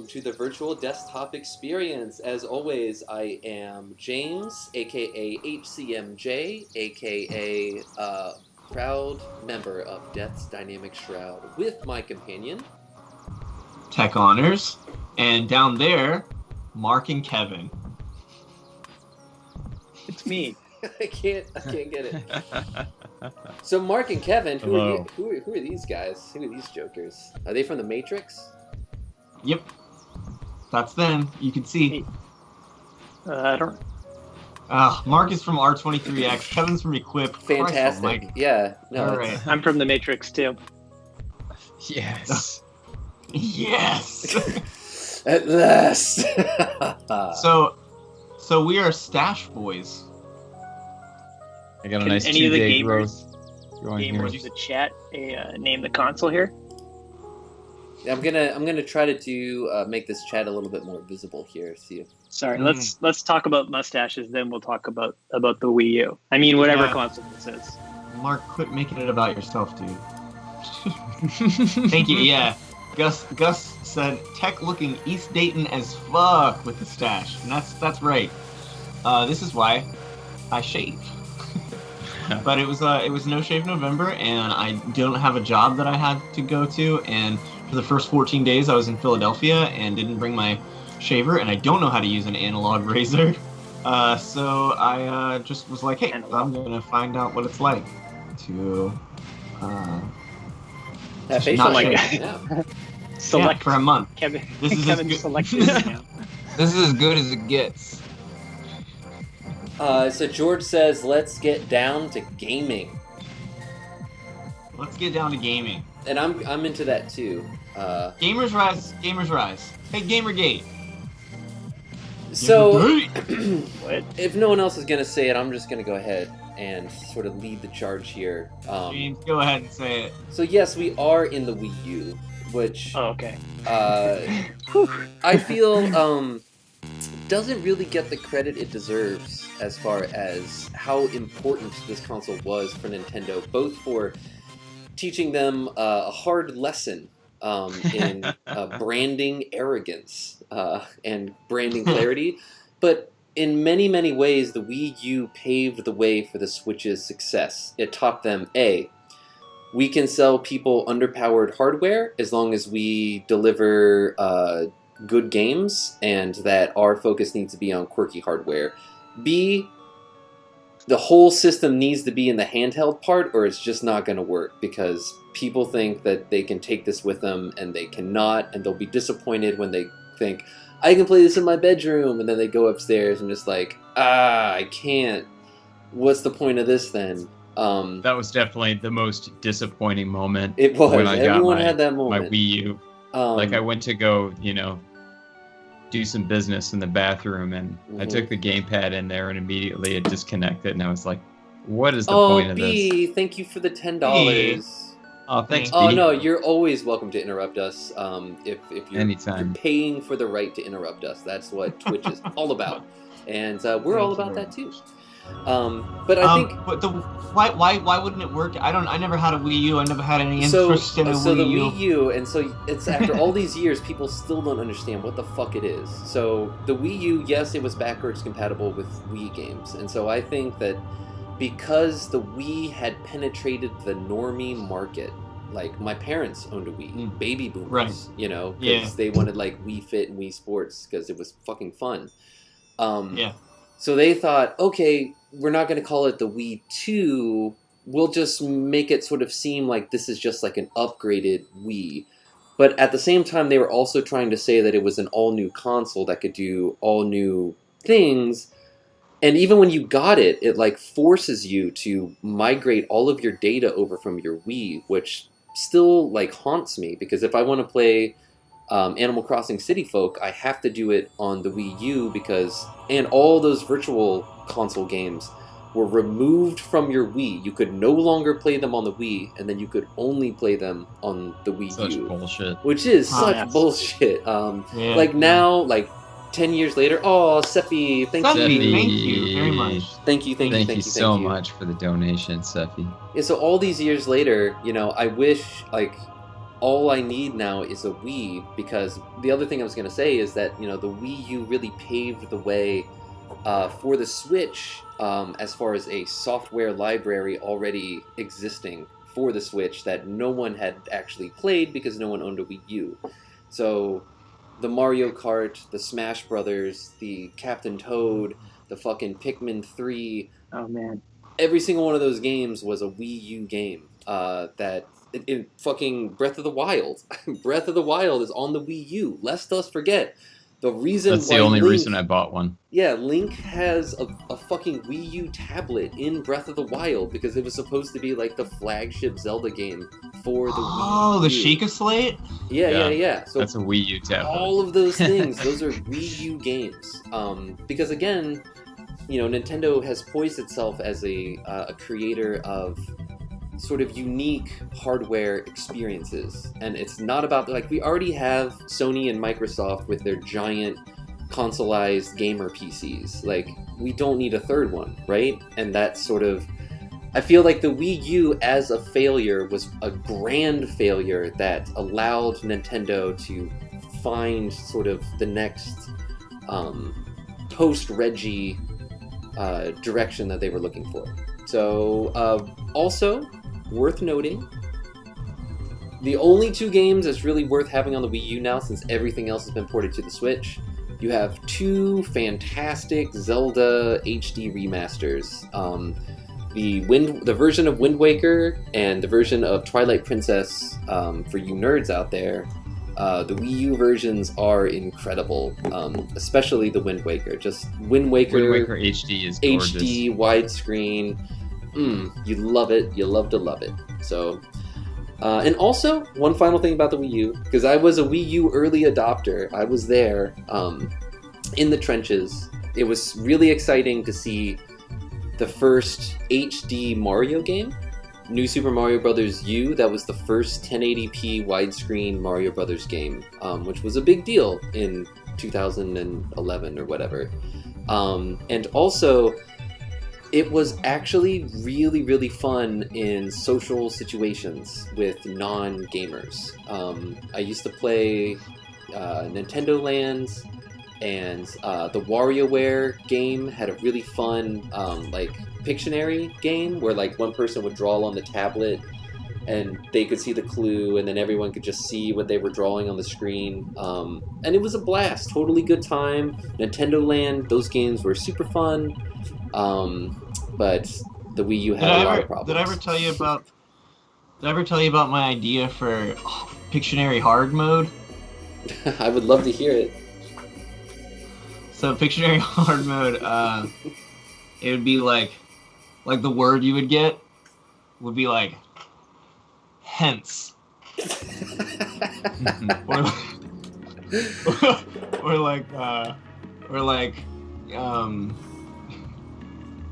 To the virtual desktop experience. As always, I am James, aka HCMJ, aka proud member of Death's Dynamic Shroud, with my companion Tech Honors, and down there, Mark and Kevin. It's me. I can't get it. So Mark and Kevin, who are these guys? Who are these jokers? Are they from the Matrix? Yep. That's them. You can see. I don't. Mark is from R23X. Kevin's from Equip. Fantastic. Yeah. No. All right. I'm from the Matrix too. Yes. Yes. At last. So we are Stash Boys. I got a nice any of the 2-day gamers, growth going here. in the chat name the console here? I'm gonna try to do make this chat a little bit more visible here. See if. Sorry, let's talk about mustaches. Then we'll talk about the Wii U. I mean, whatever console this is. Mark, quit making it about yourself, dude. Thank you. Yeah, Gus said Tech looking East Dayton as fuck with the stash, and that's right. This is why I shave. But it was No Shave November, and I don't have a job that I had to go to, and for the first 14 days I was in Philadelphia and didn't bring my shaver, and I don't know how to use an analog razor. So I just was like, hey, I'm gonna find out what it's like to that facial not like shave. yeah. Select for a month. Kevin. This is Kevin selected now. This is as good as it gets. So George says, let's get down to gaming. Let's get down to gaming. And I'm into that too. Gamers rise, gamers rise. Hey, Gamergate. So, What? if no one else is gonna say it, I'm just gonna go ahead and sort of lead the charge here. James, go ahead and say it. So yes, we are in the Wii U, which okay. I feel doesn't really get the credit it deserves as far as how important this console was for Nintendo, both for teaching them a hard lesson in branding arrogance and branding clarity, but in many, many ways, the Wii U paved the way for the Switch's success. It taught them, A, we can sell people underpowered hardware as long as we deliver good games, and that our focus needs to be on quirky hardware. B, the whole system needs to be in the handheld part, or it's just not going to work, because people think that they can take this with them, and they cannot, and they'll be disappointed when they think, I can play this in my bedroom, and then they go upstairs and just like, I can't. What's the point of this then? That was definitely the most disappointing moment. It was. When I Everyone got had that moment. my Wii U. Like I went to go, do some business in the bathroom, and I took the gamepad in there, and immediately it disconnected, and I was like, "What is the point of B, this?" thank you for the $10. Oh, thanks. Oh B. no, you're always welcome to interrupt us. If you're, Anytime. you're paying for the right to interrupt us, that's what Twitch is all about, and we're all about that too. But I think. But why wouldn't it work? I never had a Wii U. I never had any interest in a Wii U. So the Wii U, and so it's after all these years, people still don't understand what the fuck it is. So the Wii U, yes, it was backwards compatible with Wii games, and so I think that because the Wii had penetrated the normie market, like my parents owned a Wii, baby boomers, right. because they wanted like Wii Fit and Wii Sports because it was fucking fun. Yeah. So they thought, okay, we're not going to call it the Wii 2, we'll just make it sort of seem like this is just like an upgraded Wii. But at the same time, they were also trying to say that it was an all-new console that could do all new things. And even when you got it, it like forces you to migrate all of your data over from your Wii, which still like haunts me, because if I want to play Animal Crossing City Folk, I have to do it on the Wii U and all those virtual console games were removed from your Wii. You could no longer play them on the Wii, and then you could only play them on the Wii U. Such bullshit. Which is such bullshit. Like now, like 10 years later, Sephi, thank you very much. Thank you so much for the donation, Sephi. Yeah, so all these years later, I wish, like, all I need now is a Wii, because the other thing I was going to say is that, the Wii U really paved the way for the Switch, as far as a software library already existing for the Switch that no one had actually played because no one owned a Wii U. So the Mario Kart, the Smash Brothers, the Captain Toad, the fucking Pikmin 3. Oh, man. Every single one of those games was a Wii U game. In fucking Breath of the Wild. Breath of the Wild is on the Wii U. Lest us forget. That's the only reason I bought one. Yeah, Link has a fucking Wii U tablet in Breath of the Wild because it was supposed to be like the flagship Zelda game for the Wii U. Oh, the Sheikah Slate? Yeah. So that's a Wii U tablet. All of those things, those are Wii U games. Because again, Nintendo has poised itself as a creator of sort of unique hardware experiences, and it's not about, like, we already have Sony and Microsoft with their giant consoleized gamer PCs. Like, we don't need a third one, right? And that's sort of, I feel like the Wii U as a failure was a grand failure that allowed Nintendo to find sort of the next post-Reggie direction that they were looking for. So, also worth noting, the only two games that's really worth having on the Wii U now, since everything else has been ported to the Switch, you have two fantastic Zelda HD remasters. The version of Wind Waker and the version of Twilight Princess, for you nerds out there. The Wii U versions are incredible, especially the Wind Waker. Just Wind Waker HD is gorgeous. HD, widescreen. You love it. You love to love it. So, and also, one final thing about the Wii U, because I was a Wii U early adopter. I was there in the trenches. It was really exciting to see the first HD Mario game, New Super Mario Bros. U. That was the first 1080p widescreen Mario Bros. Game, which was a big deal in 2011 or whatever. And also, it was actually really, really fun in social situations with non-gamers. I used to play Nintendo Lands, and the WarioWare game had a really fun like Pictionary game where like one person would draw on the tablet and they could see the clue, and then everyone could just see what they were drawing on the screen. And it was a blast, totally good time. Nintendo Land, those games were super fun. But the Wii U had a lot of problems. Did I ever tell you about my idea for Pictionary hard mode? I would love to hear it. So Pictionary hard mode, it would be like the word you would get would be like hence.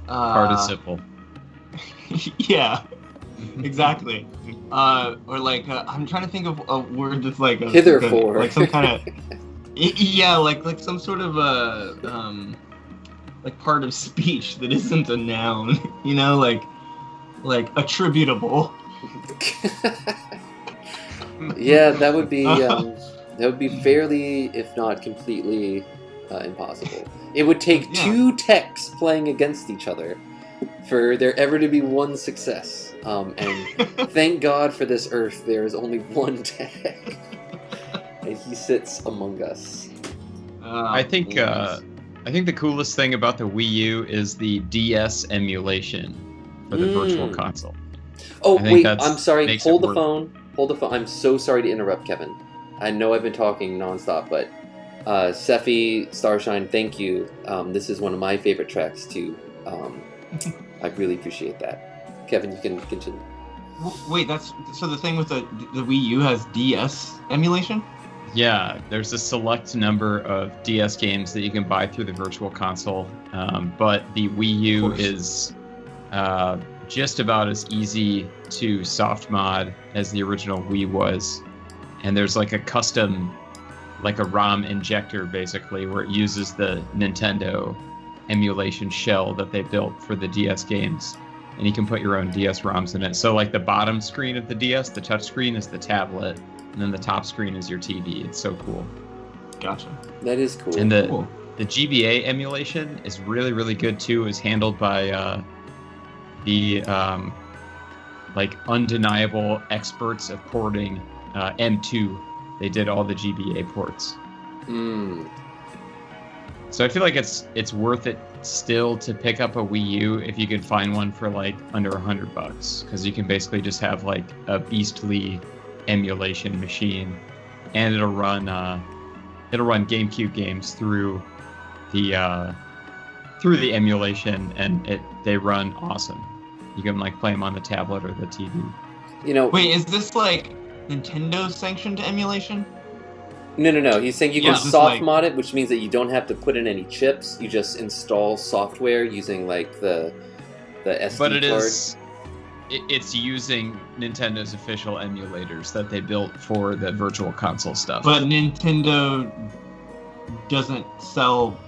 Participle. Yeah, exactly. Or like I'm trying to think of a word that's like a hitherfore, like some kind of like some sort of like part of speech that isn't a noun. Like attributable. Yeah, that would be fairly, if not completely, impossible. It would take two techs playing against each other for there ever to be one success. And thank God for this Earth, there is only one tech, and he sits among us. I think the coolest thing about the Wii U is the DS emulation. for the Virtual Console. Oh, wait, I'm sorry. Hold the phone. I'm so sorry to interrupt, Kevin. I know I've been talking nonstop, but Sephi, Starshine, thank you. This is one of my favorite tracks, too. I really appreciate that. Kevin, you can continue. Wait, so the thing with the Wii U has DS emulation? Yeah, there's a select number of DS games that you can buy through the Virtual Console, but the Wii U is just about as easy to soft mod as the original Wii was. And there's like a custom, like a ROM injector basically, where it uses the Nintendo emulation shell that they built for the DS games. And you can put your own DS ROMs in it. So like the bottom screen of the DS, the touch screen is the tablet, and then the top screen is your TV. It's so cool. Gotcha. That is cool. And the GBA emulation is really, really good too. It's handled by the like undeniable experts of porting, M2. They did all the GBA ports. So I feel like it's worth it still to pick up a Wii U if you could find one for like under $100, because you can basically just have like a beastly emulation machine, and it'll run GameCube games through the emulation, and they run awesome. You can like play them on the tablet or the TV. Wait, is this like Nintendo sanctioned emulation? No. He's saying you can soft mod it, which means that you don't have to put in any chips. You just install software using like the SD but card. It's using Nintendo's official emulators that they built for the Virtual Console stuff. But Nintendo doesn't sell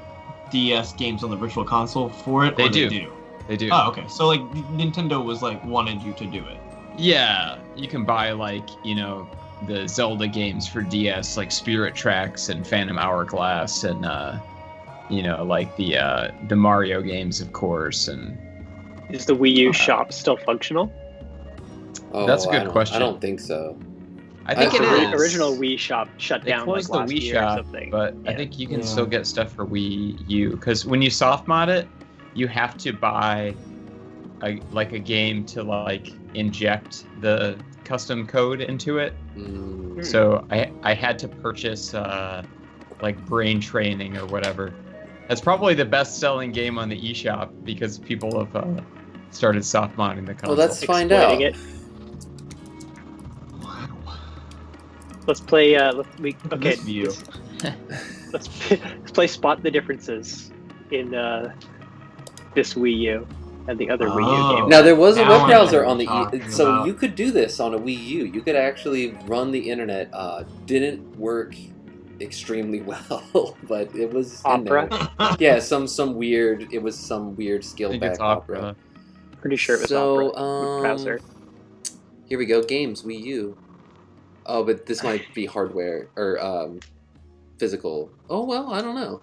DS games on the Virtual Console for it? They do. They do. Oh, okay. So like Nintendo was like wanted you to do it. Yeah, you can buy like, the Zelda games for DS, like Spirit Tracks and Phantom Hourglass, and like the Mario games, of course. And is the Wii U shop still functional? Oh, that's a good question. I don't think so. I think it is. The original Wii shop shut down like the last Wii year shop, or something. But I think you can still get stuff for Wii U, because when you soft mod it, you have to buy a game to like inject the custom code into it. So I had to purchase like Brain Training or whatever. That's probably the best-selling game on the eShop because people have started soft modding the console. Well, let's find out. Let's play. Let's play Spot the Differences in this Wii U and the other Wii U game. Now there was a web browser on the so you could do this on a Wii U. You could actually run the internet. Didn't work extremely well, but it was Opera. Yeah, some weird. It was some weird scaled back Opera. Pretty sure it was Opera browser. Here we go. Games Wii U. Oh, but this might be hardware or physical. Oh well, I don't know.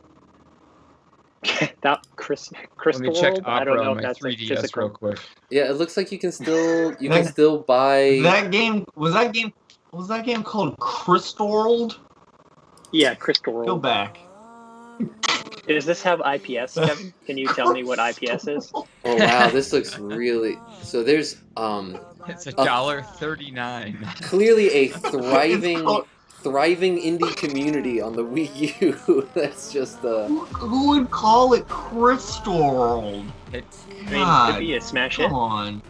That Crystal Let me check World? Opera I don't know on if my that's 3DS physical. real quick. Yeah, it looks like you can still buy that game. Was that game called Crystal World? Yeah, Crystal World. Go back. Does this have IPS, Kevin? Can you tell me what IPS is? Oh wow, this looks really. So there's It's $1.39. clearly a thriving indie community on the Wii U. That's just Who would call it Crystal World? Could be a smash hit. Come on.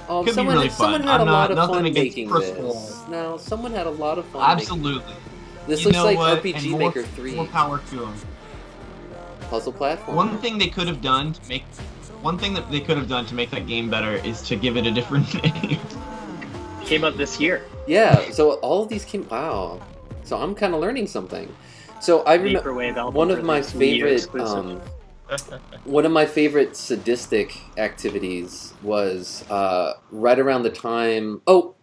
Oh, Could be really someone fun. had a I'm lot not- of nothing fun against making Crystal this. World. No, someone had a lot of fun. Absolutely. This You looks know like what? RPG And more, Maker 3 More power to them. puzzle platform. One thing they could have done to make that game better is to give it a different name. Came out this year. Yeah, so all of these came. Wow. So I'm kind of learning something. So I remember Vaporwave album one of my release, Wii U favorite exclusive. one of my favorite sadistic activities was right around the time. Oh,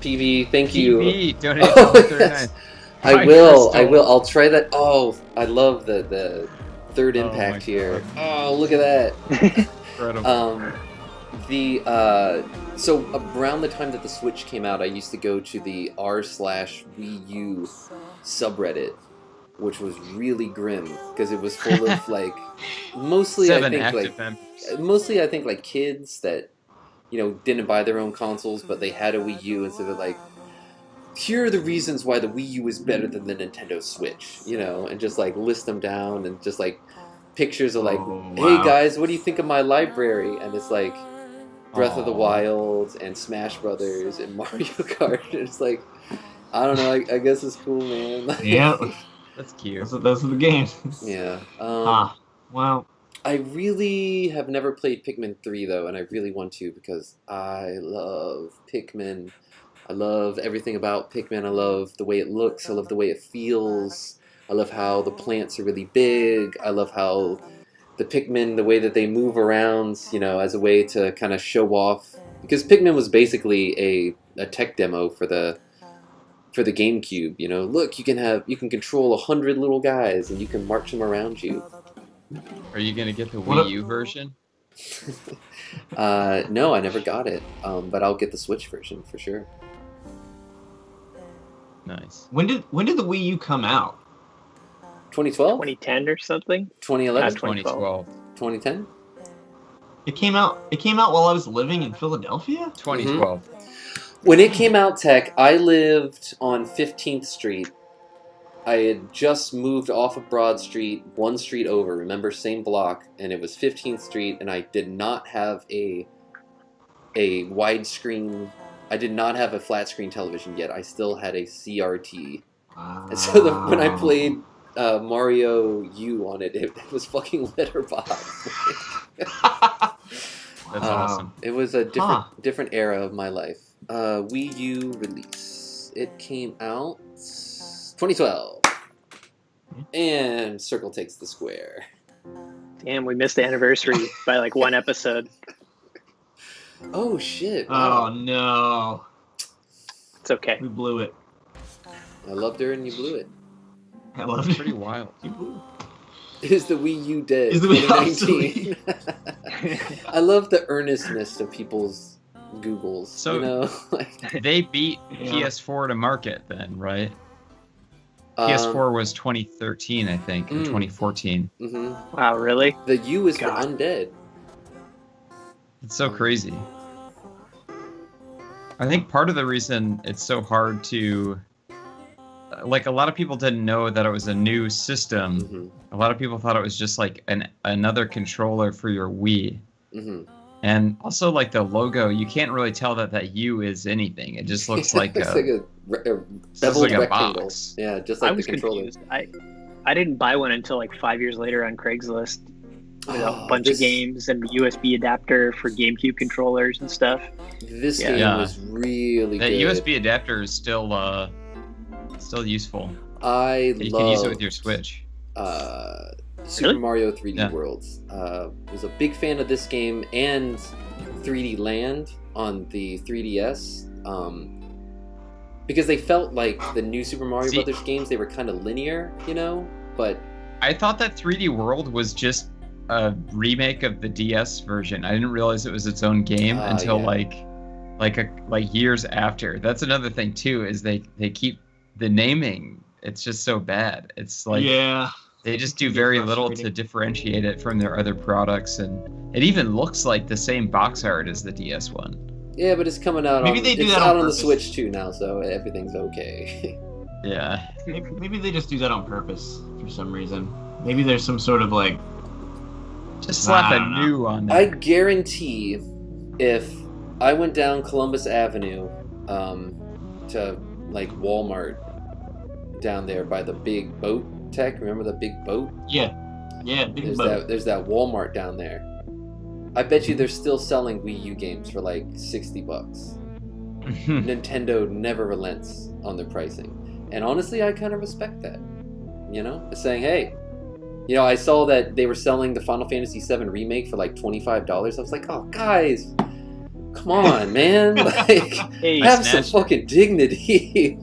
PV, thank you. PV, donated Oh, $1.39. yes. I Hi, will. Crystal. I'll try that. Oh, I love the third Oh impact my here. Oh, look at that. Incredible. So around the time that the Switch came out, I used to go to the r/Wii U subreddit, which was really grim because it was full of like mostly I think like kids that didn't buy their own consoles, but they had a Wii U, and so they're like, here are the reasons why the Wii U is better than the Nintendo Switch, and just like list them down, and just like pictures of like, hey guys, what do you think of my library? And it's like Breath of the Wild and Smash Brothers and Mario Kart. And it's like, I don't know, I guess it's cool, man. Yeah, that's cute. Those are the games. Yeah. Well, I really have never played Pikmin 3 though, and I really want to because I love Pikmin. I love everything about Pikmin. I love the way it looks. I love the way it feels. I love how the plants are really big. I love how the Pikmin, the way that they move around, as a way to kind of show off. Because Pikmin was basically a tech demo for the GameCube. Look, you can control 100 little guys and you can march them around you. Are you gonna get the Wii U version? No, I never got it. But I'll get the Switch version for sure. Nice. When did the Wii U come out? 2012? 2010 or something? 2011? 2012. 2010? It came out while I was living in Philadelphia? 2012. When it came out, Tech, I lived on 15th Street. I had just moved off of Broad Street, one street over, remember, same block, and it was 15th Street, and I did not have a widescreen. I did not have a flat screen television yet. I still had a CRT. And so when I played Mario U on it, it was fucking letterbox. That's awesome. It was a different era of my life. Wii U release. It came out 2012. And Circle takes the square. Damn, we missed the anniversary by like one episode. Oh shit! Wow. Oh no! It's okay. We blew it. I loved her and you blew it. I loved it. Pretty wild. You blew it. Is the Wii U dead? Is the Wii 2019? I love the earnestness of people's Googles. So they beat PS4 to market then, right? PS4 was 2013, I think, or 2014. Mm-hmm. Wow, really? The U is for undead. It's so crazy. I think part of the reason it's so hard to... Like, a lot of people didn't know that it was a new system. Mm-hmm. A lot of people thought it was just, like, another controller for your Wii. Mm-hmm. And also, like, the logo, you can't really tell that U is anything. It just looks like a beveled rectangle. Box. Yeah, just like the controller. Confused. I didn't buy one until like 5 years later on Craigslist. A bunch of games and USB adapter for GameCube controllers and stuff. This game was really good. That USB adapter is still useful. You can use it with your Switch. Super Mario 3D Worlds. Was a big fan of this game and 3D Land on the 3DS. Because they felt like the new Super Mario Brothers games, they were kind of linear, but... I thought that 3D World was just a remake of the DS version. I didn't realize it was its own game until like years after. That's another thing too, is they keep the naming. It's just so bad. It's like they just do very little to differentiate it from their other products, and it even looks like the same box art as the DS one. Yeah, but it's coming out. It's out on the Switch too now, so everything's okay. Yeah. Maybe they just do that on purpose for some reason. Maybe there's some sort of like. Just slap a new on there. I guarantee, if I went down Columbus Avenue, to like Walmart, down there by the big boat, Tech. Remember the big boat? Yeah, big boat. There's that Walmart down there. I bet you they're still selling Wii U games for like $60. Nintendo never relents on their pricing, and honestly, I kind of respect that. It's saying, hey, I saw that they were selling the Final Fantasy VII remake for like $25. I was like, oh, guys, come on, man! Like, have some fucking dignity.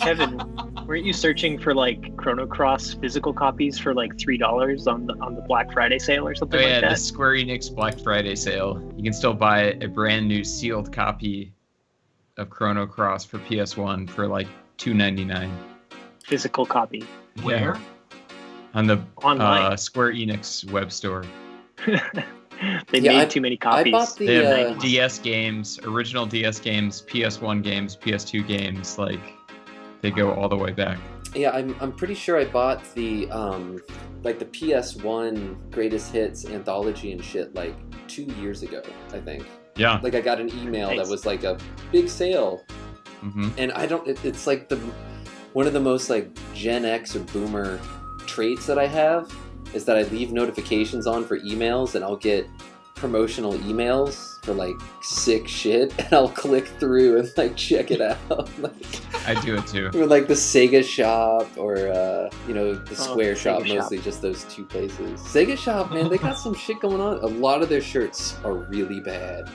Kevin, weren't you searching for like Chrono Cross physical copies for like $3 on the Black Friday sale or something like that? The Square Enix Black Friday sale. You can still buy a brand new sealed copy of Chrono Cross for PS1 for like $2.99. Physical copy. Where? On the Online. Square Enix web store. They made too many copies. I bought They have the DS games, original DS games, PS1 games, PS2 games. Like they go all the way back. yeah. I'm pretty sure I bought the like the PS1 greatest hits anthology and shit like 2 years ago. I think. Yeah. Like I got an email Nice. that was like a big sale, and I don't. It's like one of the most like Gen X or Boomer traits that I have is that I leave notifications on for emails, and I'll get promotional emails for like sick shit, and I'll click through and like check it out. Like, I do it too. or like the Sega Shop or the Square Shop, Sega mostly just those two places. Sega Shop, man, they got some shit going on. A lot of their shirts are really bad.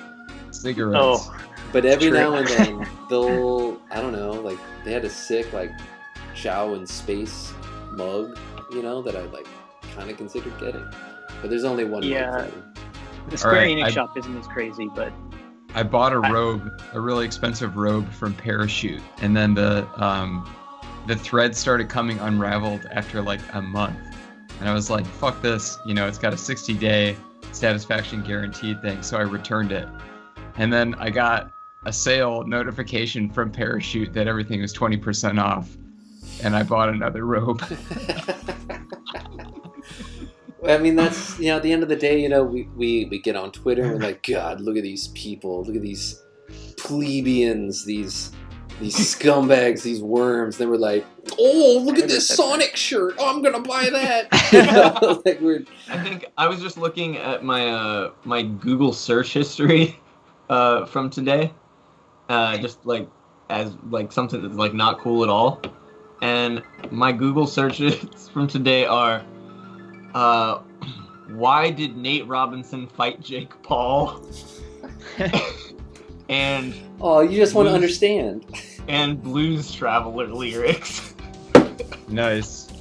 Cigarettes. Oh, But every true. now and then they'll, I don't know, like they had a sick like Chow and Space mug, that I like kind of considered getting. But there's only one Yeah. mug for them. the Square Alright, Enix shop isn't as crazy, but I bought a robe, a really expensive robe from Parachute, and then the thread started coming unraveled after like a month, and I was like, "Fuck this!" It's got a 60-day satisfaction guaranteed thing, so I returned it, and then I got a sale notification from Parachute that everything was 20% off, and I bought another robe. I mean, that's, at the end of the day, we get on Twitter and we're like, God, look at these people, look at these plebeians, these scumbags, these worms. Then we're like, oh, look at this Sonic shirt. Oh, I'm gonna buy that. I think I was just looking at my my Google search history from today, just like as like something that's like not cool at all, and my Google searches from today are. Why did Nate Robinson fight Jake Paul? And oh, you just want to understand. And Blues Traveler lyrics. Nice.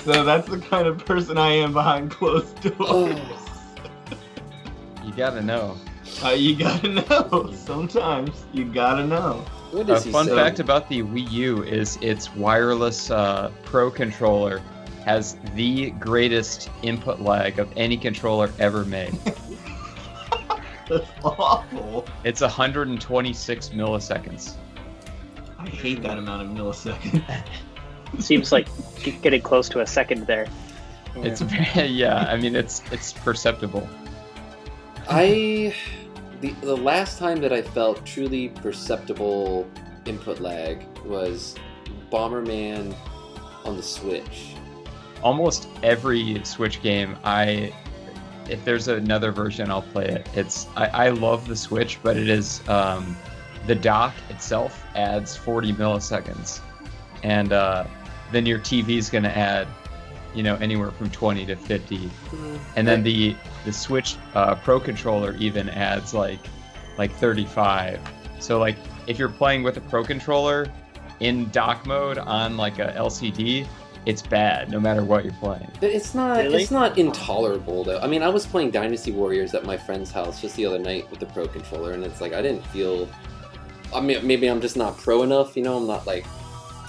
So that's the kind of person I am behind closed doors. Oh. You gotta know. You gotta know. Sometimes you gotta know. What A does he fun say? fact about the Wii U is its wireless Pro controller has the greatest input lag of any controller ever made. That's awful. It's 126 milliseconds. I hate that amount of milliseconds. seems like getting close to a second there. It's I mean it's perceptible. The last time that I felt truly perceptible input lag was Bomberman on the Switch. Almost every Switch game, if there's another version, I'll play it. I love the Switch, but it is the dock itself adds 40 milliseconds, and then your TV's gonna add, anywhere from 20 to 50, and then the Switch Pro controller even adds like 35. So like if you're playing with a Pro controller in dock mode on like a LCD. It's bad, no matter what you're playing. It's not. Really? It's not intolerable though. I mean, I was playing Dynasty Warriors at my friend's house just the other night with the Pro controller, and it's like I didn't feel. I mean, maybe I'm just not pro enough. I'm not like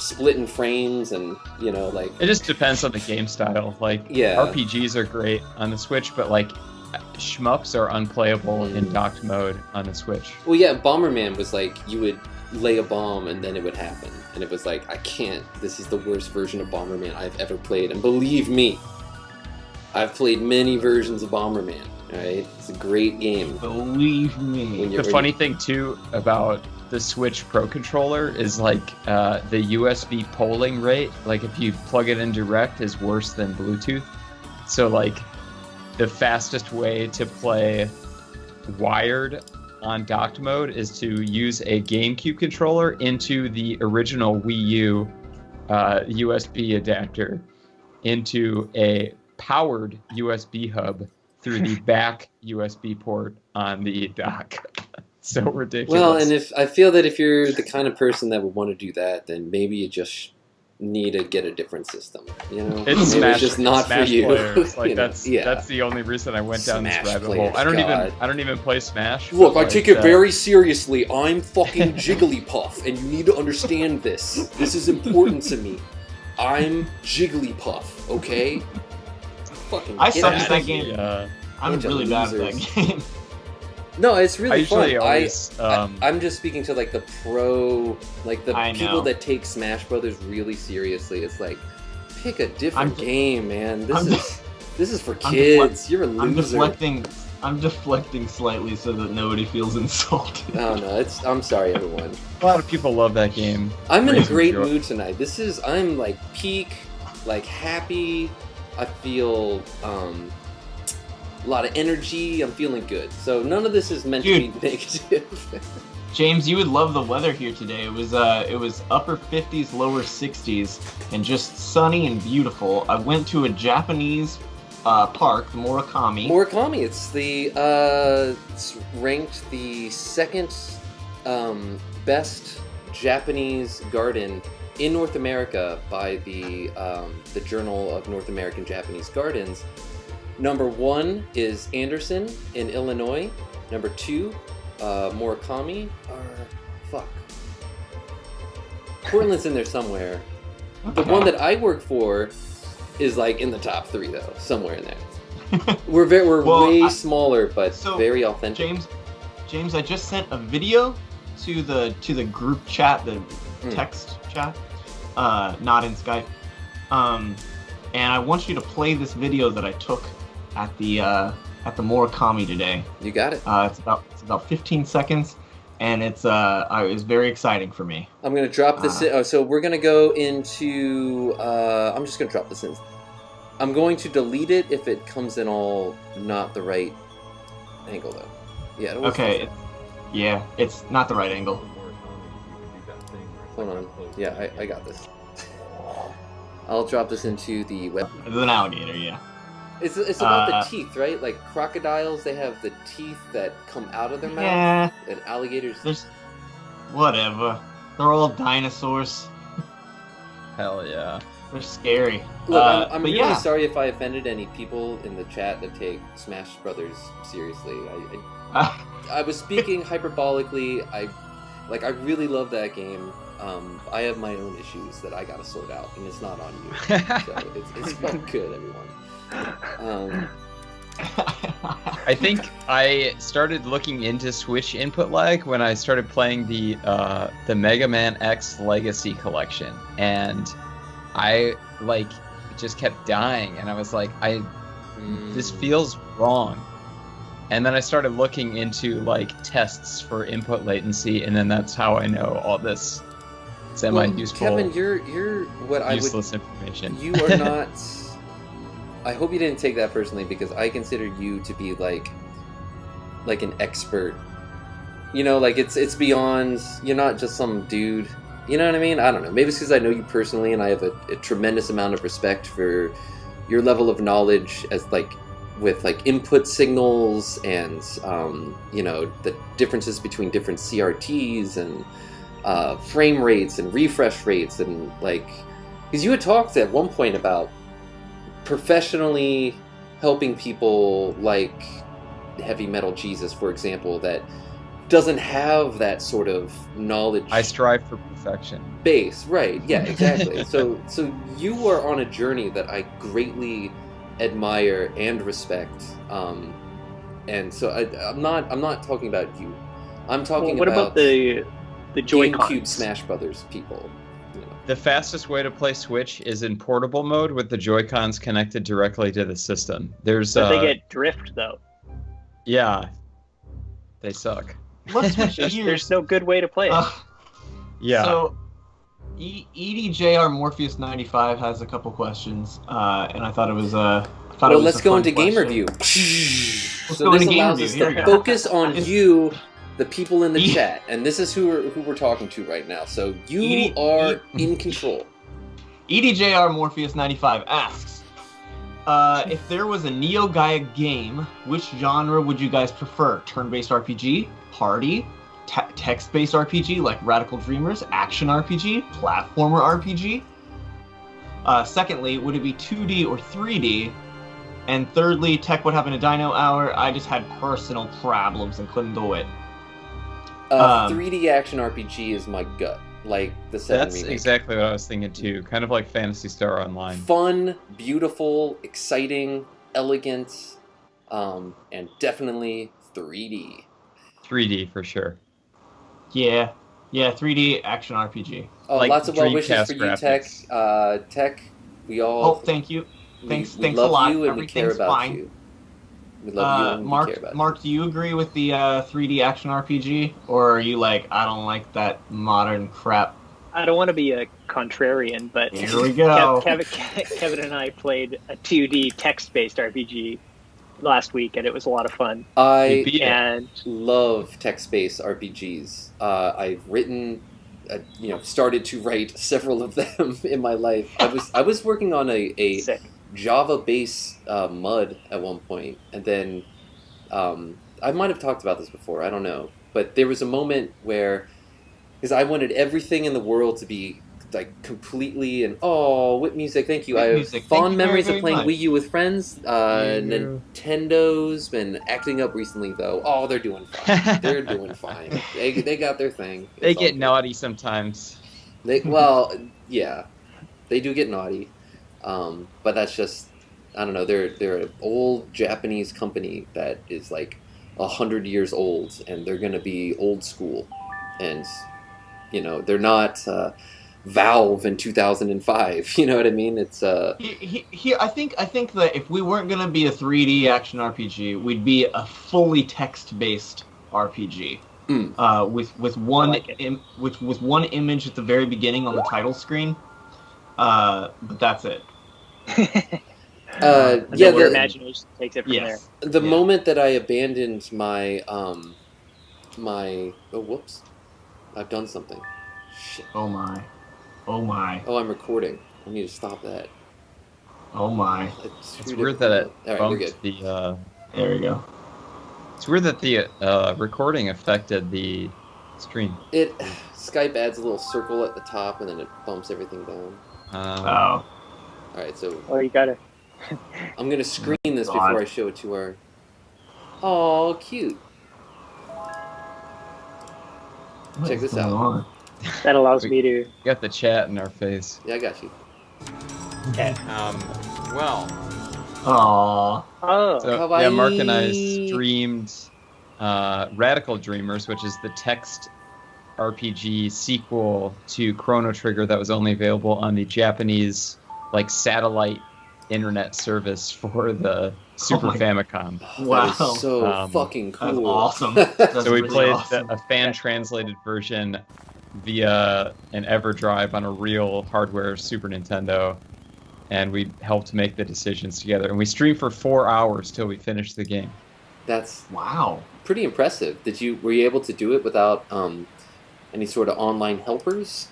splitting frames and like. It just depends on the game style. Like Yeah. RPGs are great on the Switch, but like shmups are unplayable in docked mode on the Switch. Well, yeah, Bomberman was like you would lay a bomb and then it would happen. And it was like, I can't. This is the worst version of Bomberman I've ever played. And believe me, I've played many versions of Bomberman. Right? It's a great game. Believe me. The funny thing too about the Switch Pro controller is like the USB polling rate. Like if you plug it in direct is worse than Bluetooth. So like the fastest way to play wired on docked mode is to use a GameCube controller into the original Wii U USB adapter into a powered USB hub through the back USB port on the dock. So ridiculous. Well, and I feel that if you're the kind of person that would want to do that, then maybe you just need to get a different system. It's maybe Smash, it's just not Smash for you. players. Like that's the only reason I went down Smash this rabbit players, hole. I God. don't even play Smash. Look, but, I like, take it very seriously. I'm fucking Jigglypuff, and you need to understand this. This is important to me. I'm Jigglypuff, okay? Fucking I get suck out at of that here. game. I'm really bad at that game. No, it's really fun. I'm just speaking to like the pro, like the people that take Smash Brothers really seriously. It's like, pick a different game, man. This is for kids. You're a loser. I'm deflecting slightly so that nobody feels insulted. Oh no, I'm sorry, everyone. A lot of people love that game. I'm in a great mood tonight. I'm like peak, like happy. I feel a lot of energy. I'm feeling good. So none of this is meant to be negative. James, you would love the weather here today. It was upper 50s, lower 60s, and just sunny and beautiful. I went to a Japanese park, the Murakami. It's ranked the second best Japanese garden in North America by the Journal of North American Japanese Gardens. Number 1 is Anderson in Illinois. Number 2, Murakami. Portland's in there somewhere. Okay. The one that I work for is like in the top 3 though, somewhere in there. We're way smaller, but very authentic. James, I just sent a video to the group chat, the text chat, not in Skype. And I want you to play this video that I took at the Murakami today. You got it. It's about 15 seconds. And it was very exciting for me. I'm going to drop this in. So we're going to go into... I'm just going to drop this in. I'm going to delete it if it comes in all not the right angle, though. Yeah. Okay. It's not the right angle. Hold on. Yeah, I got this. I'll drop this into the web. It's an alligator, yeah. It's about the teeth, right? Like crocodiles, they have the teeth that come out of their mouth. Yeah. And alligators... Whatever. They're all dinosaurs. Hell yeah. They're scary. Look, I'm really sorry if I offended any people in the chat that take Smash Brothers seriously. I was speaking hyperbolically. I really love that game. I have my own issues that I gotta sort out, and it's not on you. So it's all good, everyone. I think I started looking into Switch input lag when I started playing the Mega Man X Legacy Collection, and I just kept dying, and I was like, this feels wrong. And then I started looking into tests for input latency, and then that's how I know all this semi-useful. Kevin, you're what useless information. You are not. I hope you didn't take that personally, because I consider you to be like an expert. You know, it's beyond. You're not just some dude. You know what I mean? I don't know. Maybe it's because I know you personally, and I have a tremendous amount of respect for your level of knowledge as with input signals and the differences between different CRTs and frame rates and refresh rates and because you had talked at one point about professionally helping people like Heavy Metal Jesus, for example, that doesn't have that sort of knowledge. I strive for perfection. Base, right? Yeah, exactly. so you are on a journey that I greatly admire and respect. And so I'm not talking about you. I'm talking what about the Joy-Cons? GameCube Smash Brothers people. The fastest way to play Switch is in portable mode with the Joy-Cons connected directly to the system. But they get drift though. Yeah, they suck. Let's switch gears. There's no good way to play it. Yeah. So, EDJR Morpheus 95 has a couple questions, and I thought it was let's go into game review. So this allows us to focus on you, the people in the chat, and this is who we're talking to right now. So you are in control. EDJR Morpheus 95 asks, if there was a Neo Gaia game, which genre would you guys prefer? Turn-based RPG, party, text-based RPG like Radical Dreamers, action RPG, platformer RPG? Secondly, would it be 2D or 3D? And thirdly, Tech, what happened to Dino Hour? I just had personal problems and couldn't do it. 3D action RPG is my gut. Like the 7 That's remake. exactly what I was thinking too. Kind of like Phantasy Star Online. Fun, beautiful, exciting, elegant. and definitely 3D. 3D for sure. Yeah, 3D action RPG. Oh, Like lots of well wishes Dreamcast for you, Tech. graphics. Tech, we Oh, all thank you. Thanks we a love lot. you and we care Everything's about fine. you. We love you and we care about Mark, do you agree with the 3D action RPG, or are you like, I don't like that modern crap? I don't want to be a contrarian, but Here we go. Kevin and I played a 2D text-based RPG last week, and it was a lot of fun. I beat it. And love text-based RPGs. I've written, started to write several of them in my life. I was working on a sick. Java-based MUD at one point, and then I might have talked about this before. I don't know, but there was a moment where, because I wanted everything in the world to be like completely and whip music. Thank you. Whip I have music. Thank fond you memories very, of very playing much. Wii U with friends. Nintendo's been acting up recently though. Oh, they're doing fine. They're doing fine. They got their thing. They It's all get good. naughty sometimes. Yeah, they do get naughty. But that's just, I don't know. They're an old Japanese company that is like 100 years old, and they're gonna be old school, and they're not Valve in 2005. You know what I mean? It's I think that if we weren't gonna be a 3D action RPG, we'd be a fully text-based RPG. With one like it. with one image at the very beginning on the title screen. But that's it. And yeah. then where The imagination takes it from there. the moment that I abandoned my whoops, I've done something. Shit. Oh my. Oh, I'm recording. I need to stop that. Oh my. It's weird that it All right, we're good. bumped the. There we go. It's weird that the recording affected the stream. Skype adds a little circle at the top and then it bumps everything down. Oh. All right, so Oh, you got it. I'm gonna screen this God. before I show it to our. Oh, cute! What Check is this going out. on? That allows me to. We got the chat in our face. Yeah, I got you. Okay. Well. Aww. Oh. So, yeah, Mark and I streamed Radical Dreamers, which is the text RPG sequel to Chrono Trigger that was only available on the Japanese satellite internet service for the Super Famicom. Wow. That is so fucking cool. That's awesome. That's So we really played awesome. a fan-translated version via an EverDrive on a real hardware Super Nintendo, and we helped make the decisions together. And we streamed for 4 hours till we finished the game. That's Wow. pretty impressive. Were you able to do it without any sort of online helpers?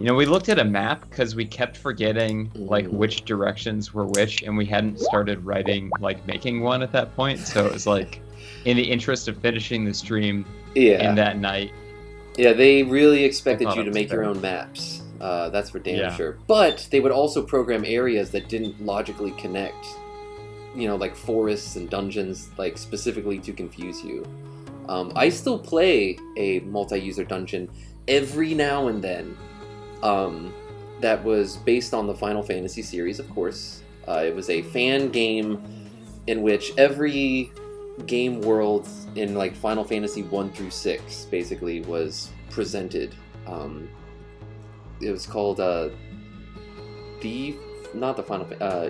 We looked at a map because we kept forgetting which directions were which, and we hadn't started writing making one at that point. So it was in the interest of finishing the stream in that night. Yeah, they really expected I thought you it to was make your fair. own maps. That's for damn Yeah. sure. But they would also program areas that didn't logically connect. Like forests and dungeons, specifically to confuse you. I still play a multi-user dungeon every now and then. That was based on the Final Fantasy series, of course. It was a fan game in which every game world in Final Fantasy 1 through 6 basically was presented. It was called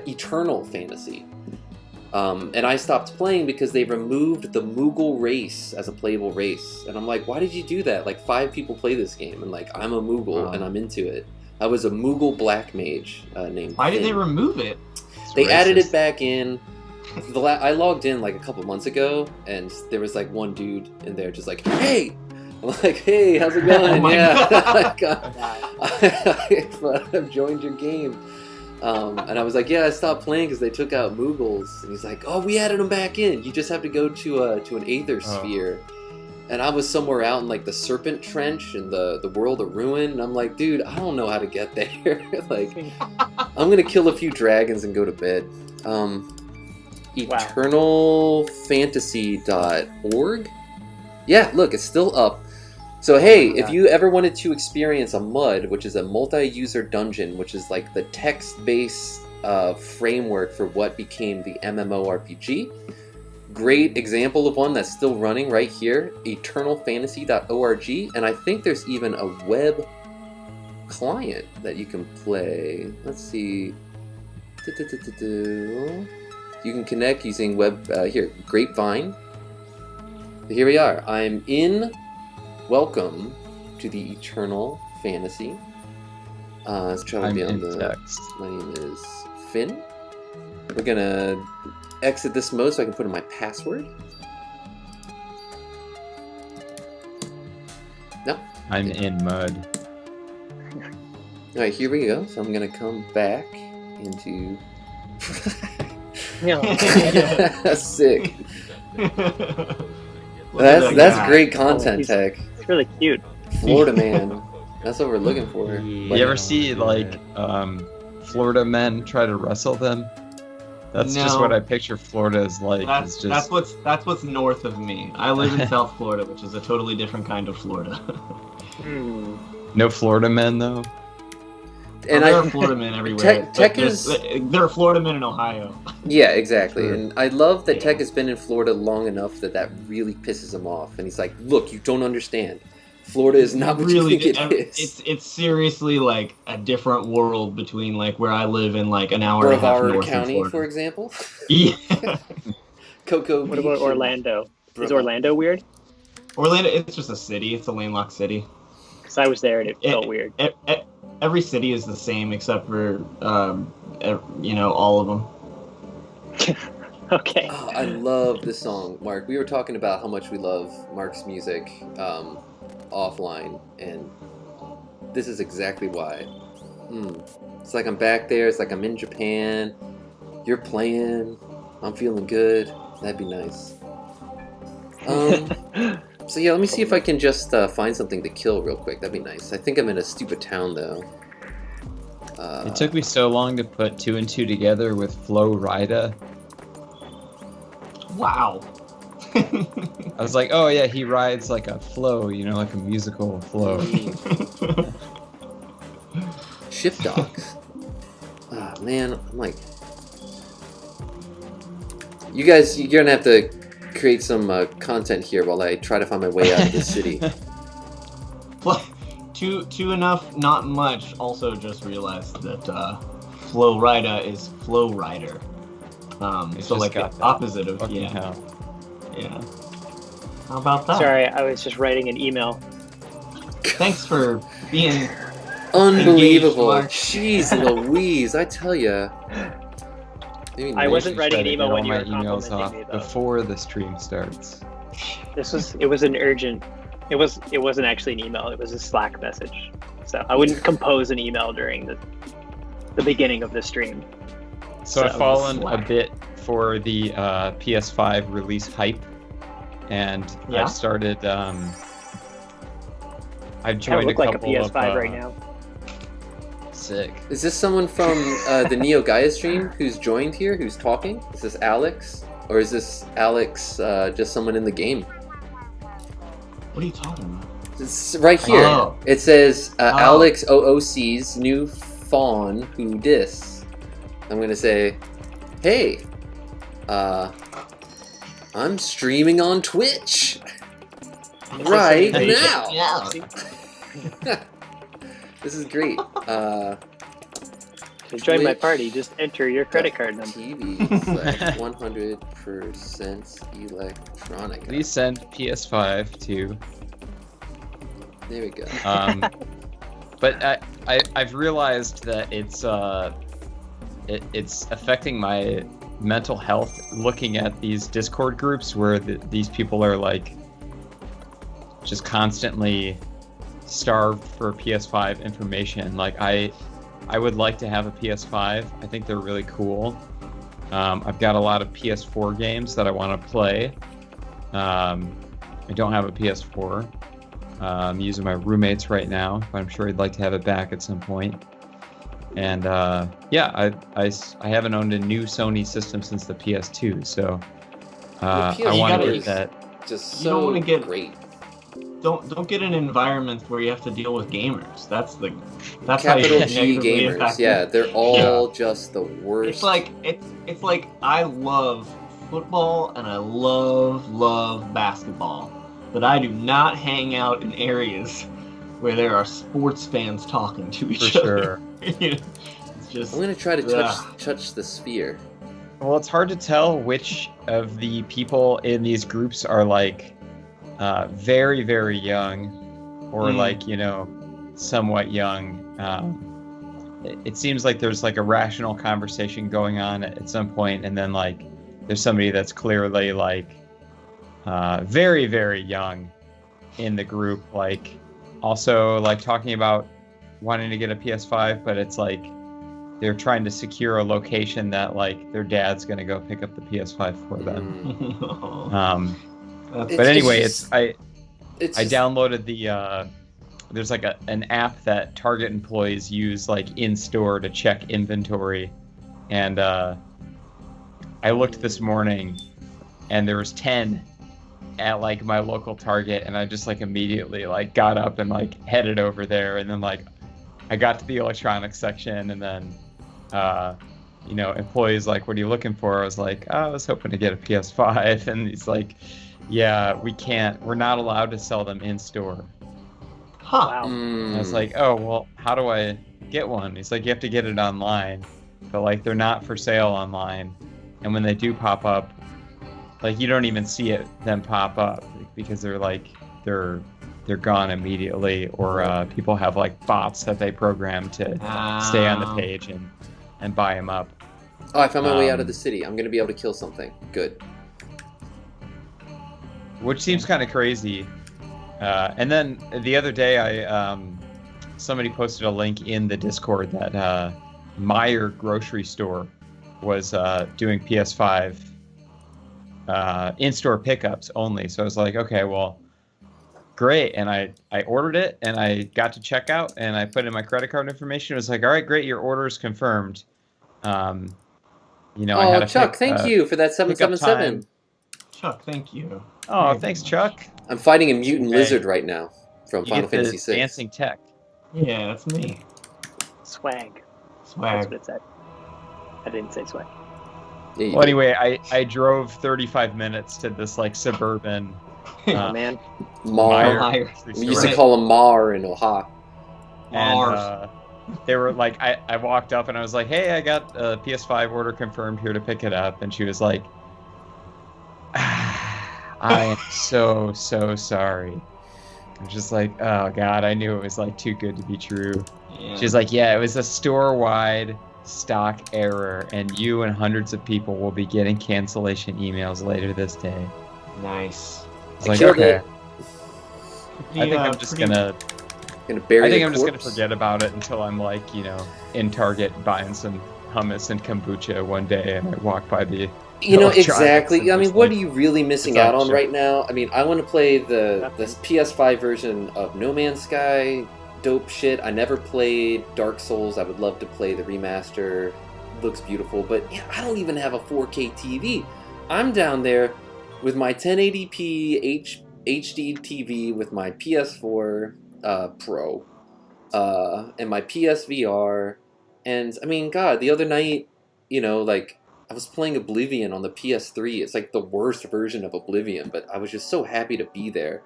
Eternal Fantasy. And I stopped playing because they removed the Moogle race as a playable race. And I'm like, why did you do that? 5 people play this game, and I'm a Moogle, and I'm into it. I was a Moogle black mage named Why did Finn. they remove it? They added it back in. I logged in a couple months ago, and there was one dude in there just hey! I'm hey, how's it going? Oh my I've joined your game. And I was yeah, I stopped playing because they took out Moogles. And he's oh, we added them back in. You just have to go to an Aether Sphere. And I was somewhere out in the Serpent Trench in the World of Ruin. And I'm dude, I don't know how to get there. I'm gonna kill a few dragons and go to bed. Eternalfantasy.org? Yeah, look, it's still up. So hey, if you ever wanted to experience a MUD, which is a multi-user dungeon, which is the text-based framework for what became the MMORPG, great example of one that's still running right here, eternalfantasy.org, and I think there's even a web client that you can play. Let's see. You can connect using Grapevine. Here we are. I'm in. Welcome to the Eternal Fantasy. Let's try to be on the text. My name is Finn. We're gonna exit this mode so I can put in my password. No. I'm in mud. Alright, here we go. So I'm gonna come back into sick. That's great content, Tech. It's really cute. Florida man. That's what we're looking for. You ever see like Florida men try to wrestle them? That's just what I picture Florida is like. That's what's north of me. I live in South Florida, which is a totally different kind of Florida. No Florida men though. And there are Florida men everywhere. There are Florida men in Ohio. Yeah, exactly. Sure. And I love that Tech has been in Florida long enough that really pisses him off. And he's like, look, you don't understand. Florida is not what you think it is. It's seriously like a different world between like where I live and like an hour and a half north County, of Florida. For example. Yeah. Cocoa What about Orlando? Is Orlando weird? Orlando, it's just a city. It's a landlocked city. Because I was there and it felt weird. Every city is the same except for all of them. Okay. Oh, I love this song, Mark. We were talking about how much we love Mark's music offline, and this is exactly why. It's like I'm back there. It's like I'm in Japan. You're playing. I'm feeling good. That'd be nice. So yeah, let me see if I can just find something to kill real quick. That'd be nice. I think I'm in a stupid town though. It took me so long to put 2 and 2 together with Flo Rida. Wow. I was like, oh yeah, he rides like a flow, like a musical flow. Ship dogs. Oh man, I'm like, you guys, you're gonna have to create some content here while I try to find my way out of this city. Two enough, not much. Also, just realized that Flo Rida is Flow Rider. So like the opposite of yeah. How about that? Sorry, I was just writing an email. Thanks for being unbelievable. Jeez Louise, I tell ya. I wasn't writing an email when you were emails off me, though. before the stream starts. It was an urgent. It wasn't actually an email. It was a Slack message. So I wouldn't compose an email during the beginning of the stream. So I've fallen a bit for the PS5 release hype, and I've started. I've joined a couple like a PS5 right now. Sick. Is this someone from the Neo Gaia stream who's joined here, who's talking? Is this Alex? Or is this Alex just someone in the game? What are you talking about? It's right here. Oh. It says Alex OOC's new fawn who dis. I'm going to say, hey, I'm streaming on Twitch right now. Yeah. This is great. To join my party, just enter your credit card number. TV 100% Electronica. Please send PS5 to. There we go. But I've realized that it's affecting my mental health. Looking at these Discord groups where these people are like just constantly starved for PS5 information. Like I would like to have a PS5. I think they're really cool. I've got a lot of PS4 games that I want to play. I don't have a PS4. I'm using my roommate's right now, but I'm sure he'd like to have it back at some point. And I haven't owned a new Sony system since the PS2, so I want to get that. Just so great. Don't get in environments where you have to deal with gamers. That's capital how G gamers. Yeah, they're all just the worst. It's like I love football and I love basketball, but I do not hang out in areas where there are sports fans talking to each For other. sure. It's just. I'm gonna try to touch the sphere. Well, it's hard to tell which of the people in these groups are like very, very young or like, somewhat young. It seems like there's like a rational conversation going on at some point, and then like there's somebody that's clearly like very, very young in the group, like also like talking about wanting to get a PS5, but it's like they're trying to secure a location that like their dad's gonna go pick up the PS5 for them. But anyway, I downloaded the there's like an app that Target employees use like in store to check inventory, and I looked this morning and there was 10 at like my local Target, and I just like immediately like got up and like headed over there, and then like I got to the electronics section, and then employees like, what are you looking for? I was like, oh, I was hoping to get a PS5, and he's like, yeah, we're not allowed to sell them in store. Wow. And I was like, oh, well, how do I get one? He's like, you have to get it online, but like they're not for sale online, and when they do pop up, like you don't even see them pop up because they're gone immediately, or people have like bots that they program to stay on the page and buy them up. Oh, I found my way out of the city. I'm gonna be able to kill something. Good. Which seems kind of crazy. And then the other day, somebody posted a link in the Discord that Meyer grocery store was doing PS5 in-store pickups only. So I was like, okay, well, great. And I ordered it, and I got to checkout, and I put in my credit card information. It was like, all right, great, your order is confirmed. I had a Chuck, thank you for that 777. Chuck, thank you. Oh, thanks, Chuck. I'm fighting a mutant lizard right now from You Final get the Fantasy VI. dancing tech. Yeah, that's me. Swag. That's Swag. what it said. I didn't say swag. Yeah, you Well, did. anyway, I drove 35 minutes to this like suburban Oh, man. Mar. Meyer. We used to call him Mar in Oaxaca. And they were like, I walked up and I was like, hey, I got a PS5 order confirmed, here to pick it up. And she was like, I am so sorry. I'm just like, oh God, I knew it was like too good to be true. Yeah. She's like, yeah, it was a store-wide stock error, and you and hundreds of people will be getting cancellation emails later this day. Nice. It's like, killed okay. it. I think I'm just gonna bury I think the I'm just gonna corpse. forget about it until I'm like, in Target buying some hummus and kombucha one day, and I walk by the electronics Exactly. and I mean, just what like, are you really missing it's out like, on sure. right now? I mean, I want to play the Nothing. PS5 version of No Man's Sky. Dope shit. I never played Dark Souls. I would love to play the remaster. Looks beautiful, but yeah, I don't even have a 4K TV. I'm down there with my 1080p HD TV with my PS4 Pro and my PSVR. And I mean, God, the other night, I was playing Oblivion on the PS3. It's like the worst version of Oblivion, but I was just so happy to be there.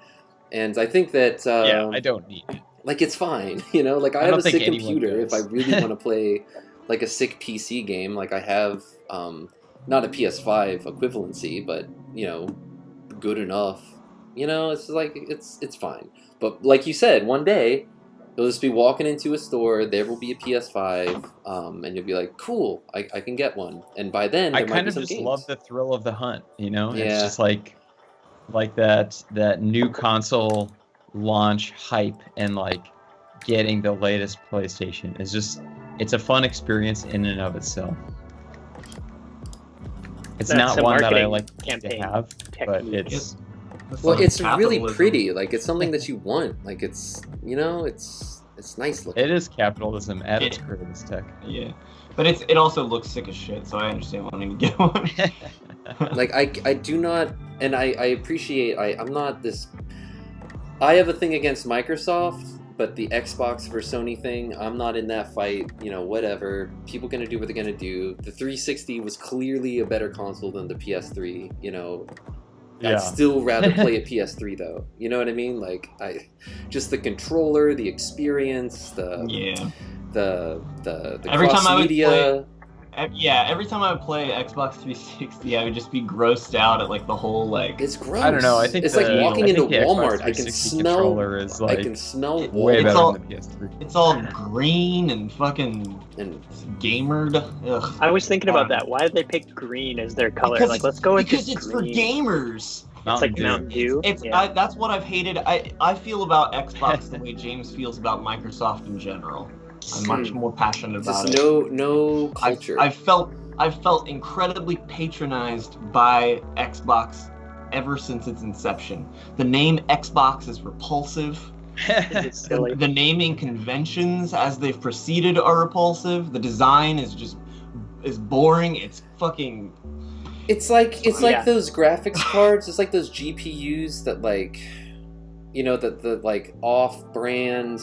And I think that yeah, I don't need it. it's fine, I have don't a think sick anyone computer. If I does. really want to play like a sick PC game, like I have not a PS5 equivalency, but good enough. It's like it's fine. But like you said, one day you'll just be walking into a store, there will be a PS5, and you'll be like, cool, I can get one. And by then, there I might kind be of some just games. love the thrill of the hunt, Yeah. It's just like that new console launch hype, and like getting the latest PlayStation is just, it's a fun experience in and of itself. It's That's not a one that I marketing like to campaign have, but technique. it's Well, it's really Capitalism. pretty. Like, it's something that you want. Like, it's nice looking. it is capitalism at its greatest, tech. Yeah, but it also looks sick as shit, so I understand wanting to get one. Like, I do not, and I appreciate, I'm not this, I have a thing against Microsoft, but the Xbox versus Sony thing, I'm not in that fight. Whatever. People gonna do what they're gonna do. The 360 was clearly a better console than the PS3. I'd still rather play a PS3 though. You know what I mean? Like just the controller, the experience, the every time I would media. Every time I would play Xbox 360, I would just be grossed out at like the whole like. It's gross. I don't know. I think it's like walking into Walmart. I can smell. I can smell way better than the PS3. It's all green and fucking gamered. Ugh. I was thinking about that. Why did they pick green as their color? Because let's go with because it's green. For gamers. It's like Mountain Dew. That's what I've hated. I feel about Xbox the way James feels about Microsoft in general. I'm much more passionate about it. No culture. I felt incredibly patronized by Xbox ever since its inception. The name Xbox is repulsive. It's silly. The naming conventions as they've proceeded are repulsive. The design is boring. It's fucking. It's like those graphics cards. It's like those GPUs that like. The like off-brand,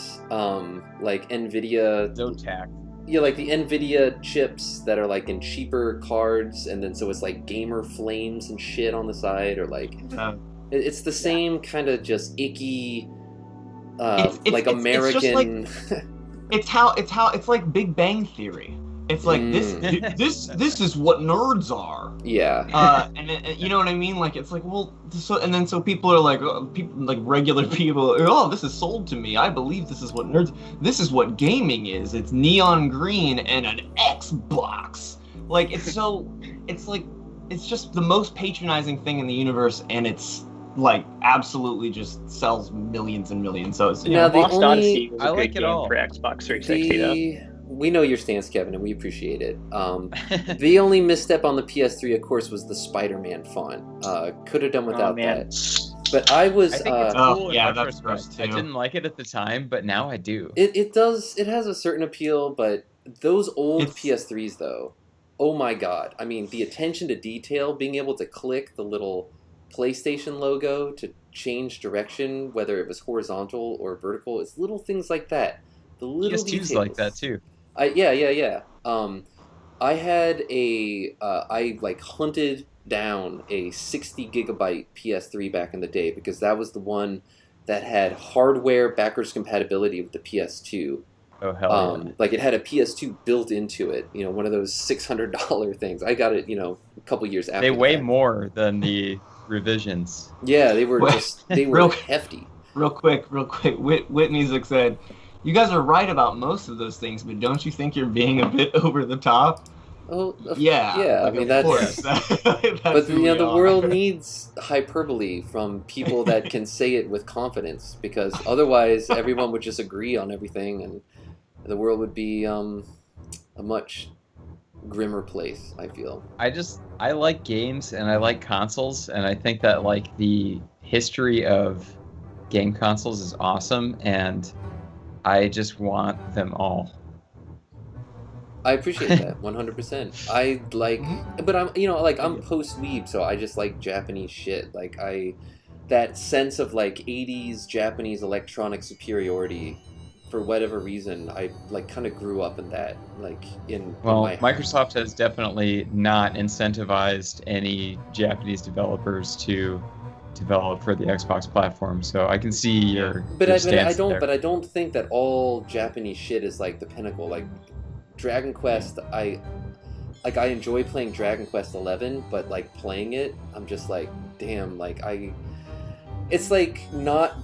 like NVIDIA. Zotac. Yeah, like the NVIDIA chips that are like in cheaper cards, and then so it's like gamer flames and shit on the side, or like it's the same kind of just icky, like American. It's like Big Bang Theory. It's like this is what nerds are. Yeah. And you know what I mean? Like it's like so people are like regular people. Oh, this is sold to me. I believe this is what gaming is. It's neon green and an Xbox. Like it's just the most patronizing thing in the universe, and it's like absolutely just sells millions and millions. So it's Lost Odyssey was a I good like it game all for Xbox 360 though. We know your stance, Kevin, and we appreciate it. The only misstep on the PS3, of course, was the Spider-Man font. Could have done without that. But I was. I think it's cool. That's gross too. I didn't like it at the time, but now I do. It does. It has a certain appeal, but those old PS3s, though, oh my god! I mean, the attention to detail, being able to click the little PlayStation logo to change direction, whether it was horizontal or vertical, it's little things like that. The little details. PS2's like that too. Yeah. I had I hunted down a 60 gigabyte PS3 back in the day because that was the one that had hardware backwards compatibility with the PS2. Oh hell yeah. Like it had a PS2 built into it. One of those $600 things. I got it. A couple years after. They weigh more than the revisions. Yeah, they were hefty. Real quick. Whit Music said, "You guys are right about most of those things, but don't you think you're being a bit over the top?" Oh, yeah. I mean, that's but the world needs hyperbole from people that can say it with confidence, because otherwise everyone would just agree on everything, and the world would be a much grimmer place, I feel. I like games and I like consoles, and I think that like the history of game consoles is awesome, and I just want them all. I appreciate that 100%. I like, but I'm post-weeb, so I just like Japanese shit. Like that sense of like 80s Japanese electronic superiority, for whatever reason, I like kind of grew up in that. Like Microsoft has definitely not incentivized any Japanese developers to develop for the Xbox platform, so I can see your stance there. But I don't think that all Japanese shit is like the pinnacle. Like Dragon Quest, I enjoy playing Dragon Quest 11, but like playing it, I'm just like, damn, like it's like not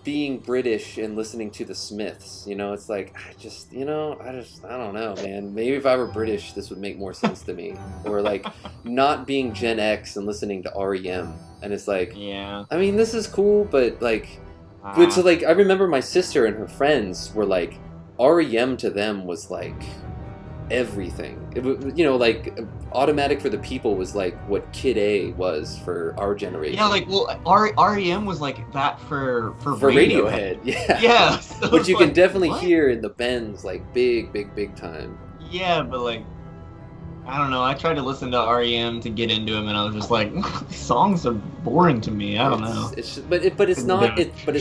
being British and listening to the Smiths, it's like I don't know, man. Maybe if I were British, this would make more sense to me. Or like not being Gen X and listening to REM, and it's like, yeah, I mean, this is cool, but like, but so like I remember my sister and her friends were like, REM to them was like everything. It, like Automatic for the People was like what Kid A was for our generation. Yeah, like REM was like that for Radiohead. Yeah. So which you can definitely what? hear in the Bends, like big time. Yeah, but like, I don't know. I tried to listen to REM to get into him, and I was just like, these songs are boring to me. I don't know. But it's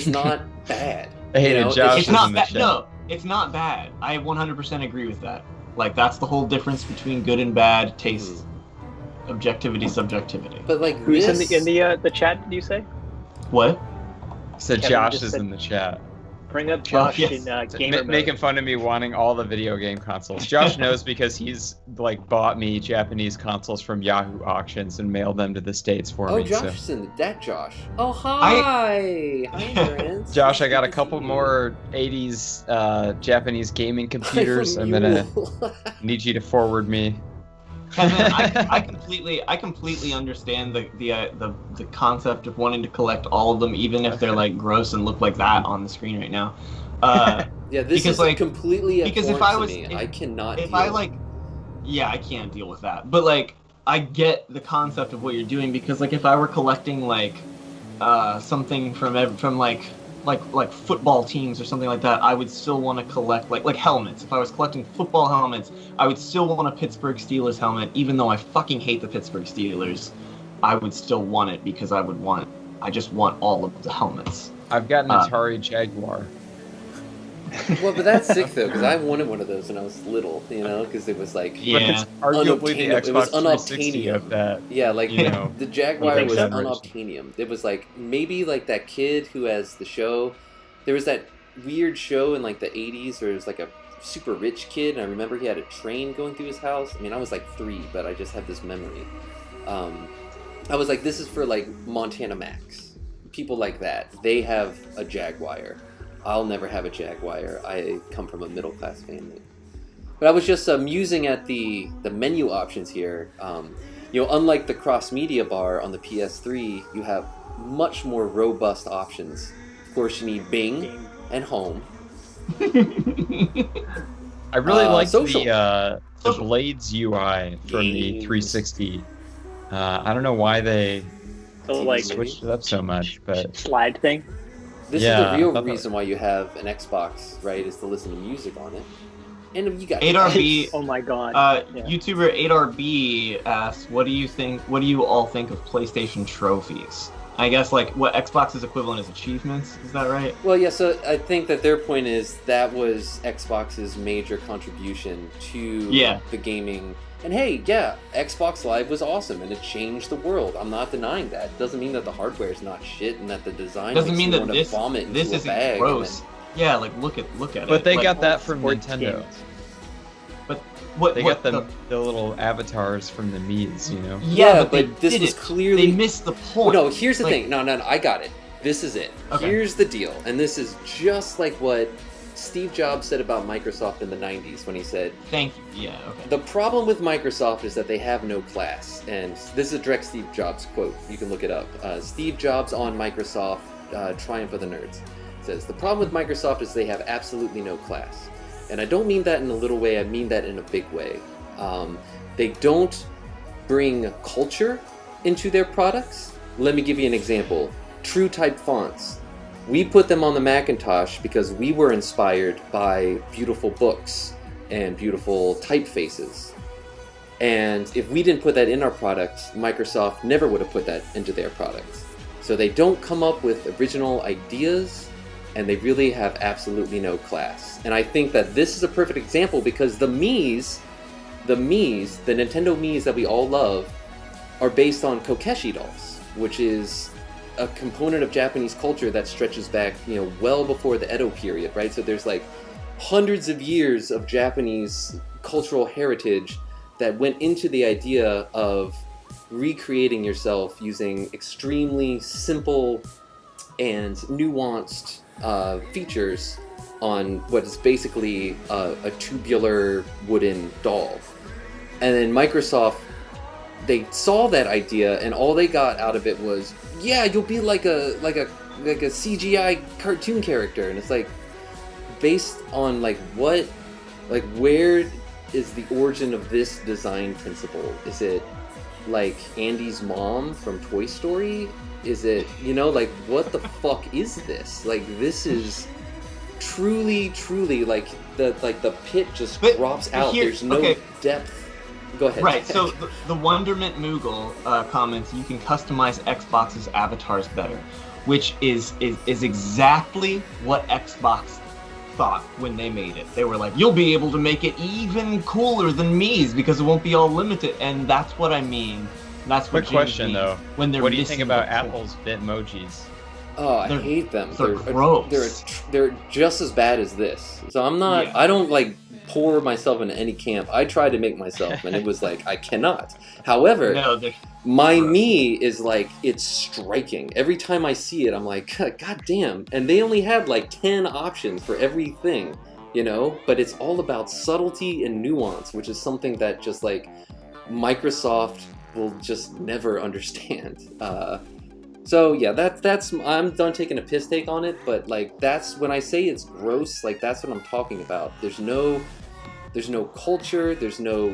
not bad. Hey, You know, Josh It's is not in the bad. chat. No, it's not bad. I 100% agree with that. Like, that's the whole difference between good and bad taste, objectivity, subjectivity. But like Who's this, in the chat? Did you say? What? So Kevin Josh just is said- in the chat. Bring up Josh yes. in So gamer mode. making fun of me wanting all the video game consoles. Josh knows because he's like bought me Japanese consoles from Yahoo auctions and mailed them to the States for oh, me. Josh So. is in that Josh. Oh, hi. Hi, Lawrence. Josh, I got a Good to couple see you. more 80s Japanese gaming computers. From I'm gonna you. need you to forward me. Kevin, I completely understand the concept of wanting to collect all of them, even if they're like gross and look like that on the screen right now. Yeah, this Because, is like, completely because if abhorrent I was- to me. if- I cannot. If deal. I like, yeah, I can't deal with that. But like, I get the concept of what you're doing, because like if I were collecting like something from like football teams or something like that, I would still want to collect like helmets. If I was collecting football helmets, I would still want a Pittsburgh Steelers helmet, even though I fucking hate the Pittsburgh Steelers. I would still want it because I just want all of the helmets. I've got an Atari Jaguar. Well, but that's sick though, because I wanted one of those when I was little. You know, because it was like Yeah. But it's arguably the Unobtainium. It was Xbox 360 of unobtainium. that. Yeah, like You know, the Jaguar like was generation. unobtainium. It was like maybe like that kid who has the show. There was that weird show in like the 80s where it was like a super rich kid, and I remember he had a train going through his house. I mean, I was like 3, but I just have this memory. I was like, this is for like Montana Max. People like that. They have a Jaguar. I'll never have a Jaguar. I come from a middle class family. But I was just musing at the menu options here. You know, unlike the cross-media bar on the PS3, you have much more robust options. Of course, you need Bing and Home. I really like social. the Blades UI from the Games. 360. I don't know why they So like switched it up so much, but slide thing. This Yeah, is I the real thought that- reason why you have an Xbox, right? Is to listen to music on it. And you got 8RB. Oh my god. Yeah. YouTuber 8RB asks, what do you all think of PlayStation trophies? I guess like what Xbox's equivalent is achievements, is that right? Well, yeah, so I think that their point is that was Xbox's major contribution to the gaming. And hey, yeah, Xbox Live was awesome and it changed the world. I'm not denying that. Doesn't mean that the hardware is not shit and that the design Doesn't makes mean you that want to vomit into this a isn't bag. gross. And Yeah, like look at it. but they Like, got that from Sports Nintendo. games. But what They what got the little avatars from the Mii's, you know. Yeah, they but this did was it. clearly- they missed the point. No, here's the Like, thing. No, I got it. This is it. Okay. Here's the deal. And this is just like what Steve Jobs said about Microsoft in the 90s when he said, Thank you. Yeah, okay. the problem with Microsoft is that they have no class. And this is a direct Steve Jobs quote. You can look it up. Steve Jobs on Microsoft, Triumph of the Nerds, says, the problem with Microsoft is they have absolutely no class. And I don't mean that in a little way, I mean that in a big way. They don't bring culture into their products. Let me give you an example. True Type fonts. We put them on the Macintosh because we were inspired by beautiful books and beautiful typefaces. And if we didn't put that in our products, Microsoft never would have put that into their products. So they don't come up with original ideas, and they really have absolutely no class. And I think that this is a perfect example because the Mii's, the Nintendo Mii's that we all love, are based on Kokeshi dolls, which is a component of Japanese culture that stretches back, you know, well before the Edo period, right? So there's like hundreds of years of Japanese cultural heritage that went into the idea of recreating yourself using extremely simple and nuanced features on what is basically a tubular wooden doll. And then Microsoft, they saw that idea, and all they got out of it was, yeah, you'll be like a CGI cartoon character. And it's like, based on like what, like where is the origin of this design principle? Is it like Andy's mom from Toy Story? Is it, you know, like what the fuck is this? Like this is truly like the pit just drops out. here- There's no okay. depth. Go ahead. Right, so the Wonderment Moogle comments, you can customize Xbox's avatars better. which is exactly what Xbox thought when they made it. They were like, you'll be able to make it even cooler than Mii's because it won't be all limited, and that's what I mean. That's what Quick question though. When they're what do you think missing about the Apple's Bitmojis? Oh, I hate them. They're gross. They're just as bad as this. So I'm not. Yeah. I don't like pour myself into any camp. I tried to make myself, and it was like I cannot. However, my me is like it's striking. Every time I see it, I'm like, God damn! And they only had like 10 options for everything, you know. But it's all about subtlety and nuance, which is something that just like Microsoft will just never understand. So yeah, that's I'm done taking a piss take on it, but like that's when I say it's gross, like that's what I'm talking about. There's no culture, there's no,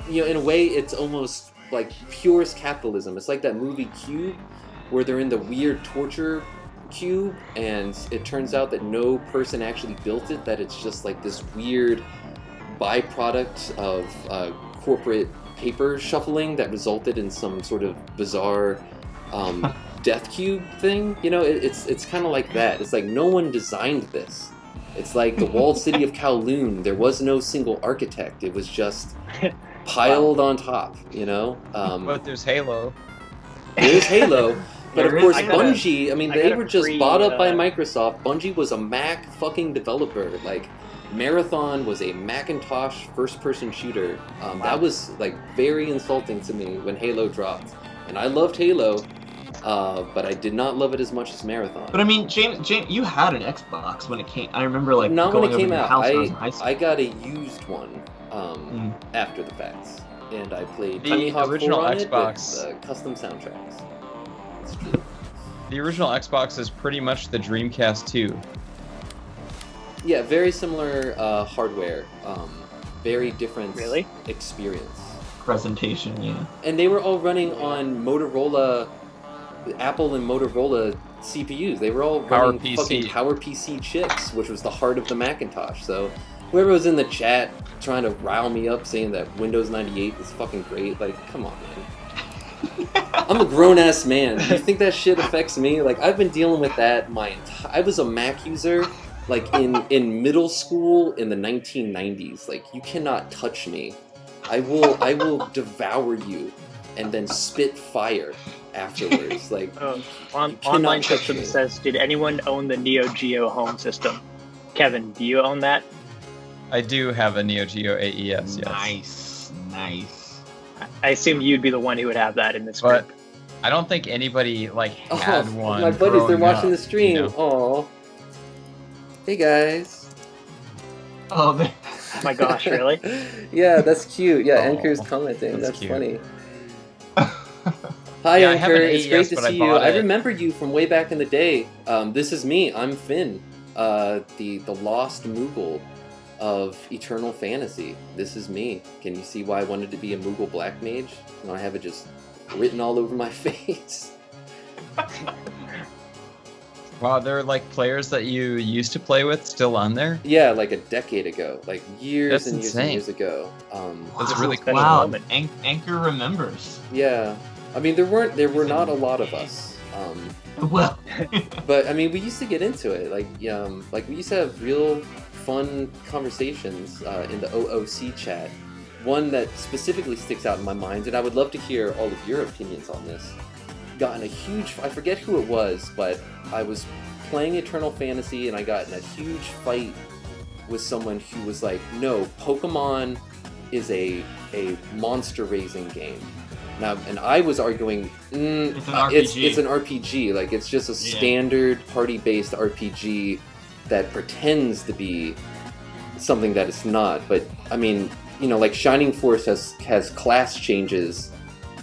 you know, in a way it's almost like purest capitalism. It's like that movie Cube where they're in the weird torture cube and it turns out that no person actually built it, that it's just like this weird byproduct of corporate paper shuffling that resulted in some sort of bizarre death cube thing. You know, it's kind of like that. It's like no one designed this. It's like the walled city of Kowloon. There was no single architect. It was just piled on top, you know. But there's Halo. There's Halo. But of course, Bungie, I mean, they were just bought up by Microsoft. Bungie was a Mac fucking developer. Like, Marathon was a Macintosh first-person shooter. That was, like, very insulting to me when Halo dropped. And I loved Halo, but I did not love it as much as Marathon. But I mean, James, you had an Xbox when it came. I remember, like, not going when it came over to out. your house when I was in high school. I got a used one after the fact. And I played The original Xbox with custom soundtracks. The original Xbox is pretty much the Dreamcast 2. Yeah, very similar hardware. Very different experience. Presentation, yeah. And they were all running on Motorola, Apple and Motorola CPUs. They were all running fucking PowerPC chips, which was the heart of the Macintosh. So whoever was in the chat trying to rile me up saying that Windows 98 is fucking great, like, come on, man. I'm a grown-ass man. You think that shit affects me? Like, I've been dealing with that I was a Mac user, like, in middle school in the 1990s. Like, you cannot touch me. I will devour you and then spit fire afterwards. Like, Online System says, did anyone own the Neo Geo home system? Kevin, do you own that? I do have a Neo Geo AES, yes. Nice. I assume you'd be the one who would have that in this but group. I don't think anybody like had one. My buddies, they're watching the stream. You know? Aw. Hey guys. Oh, Oh my gosh, really? Yeah, that's cute. Yeah, Oh, Anchor's commenting. That's cute. funny. Hi, Yeah, I Anchor. have an It's AES, great to but I see you. bought I it. remember you from way back in the day. This is me. I'm Finn, the lost Moogle of Eternal Fantasy. This is me. Can you see why I wanted to be a Moogle Black Mage? And I have it just written all over my face. Wow, there are like players that you used to play with still on there? Yeah, like a decade ago, like years That's and years insane. and years ago. That's really cool. Wow, Anchor remembers. Yeah, I mean there were not a lot of us. Well, But I mean we used to get into it. Like we used to have real fun conversations in the OOC chat. One that specifically sticks out in my mind, and I would love to hear all of your opinions on this. Got in a huge, I forget who it was, but I was playing Eternal Fantasy and I got in a huge fight with someone who was like, no, Pokemon is a monster raising game. Now, and I was arguing, it's an RPG. It's an RPG. Like, it's just a standard party-based RPG that pretends to be something that it's not. But, I mean, you know, like Shining Force has class changes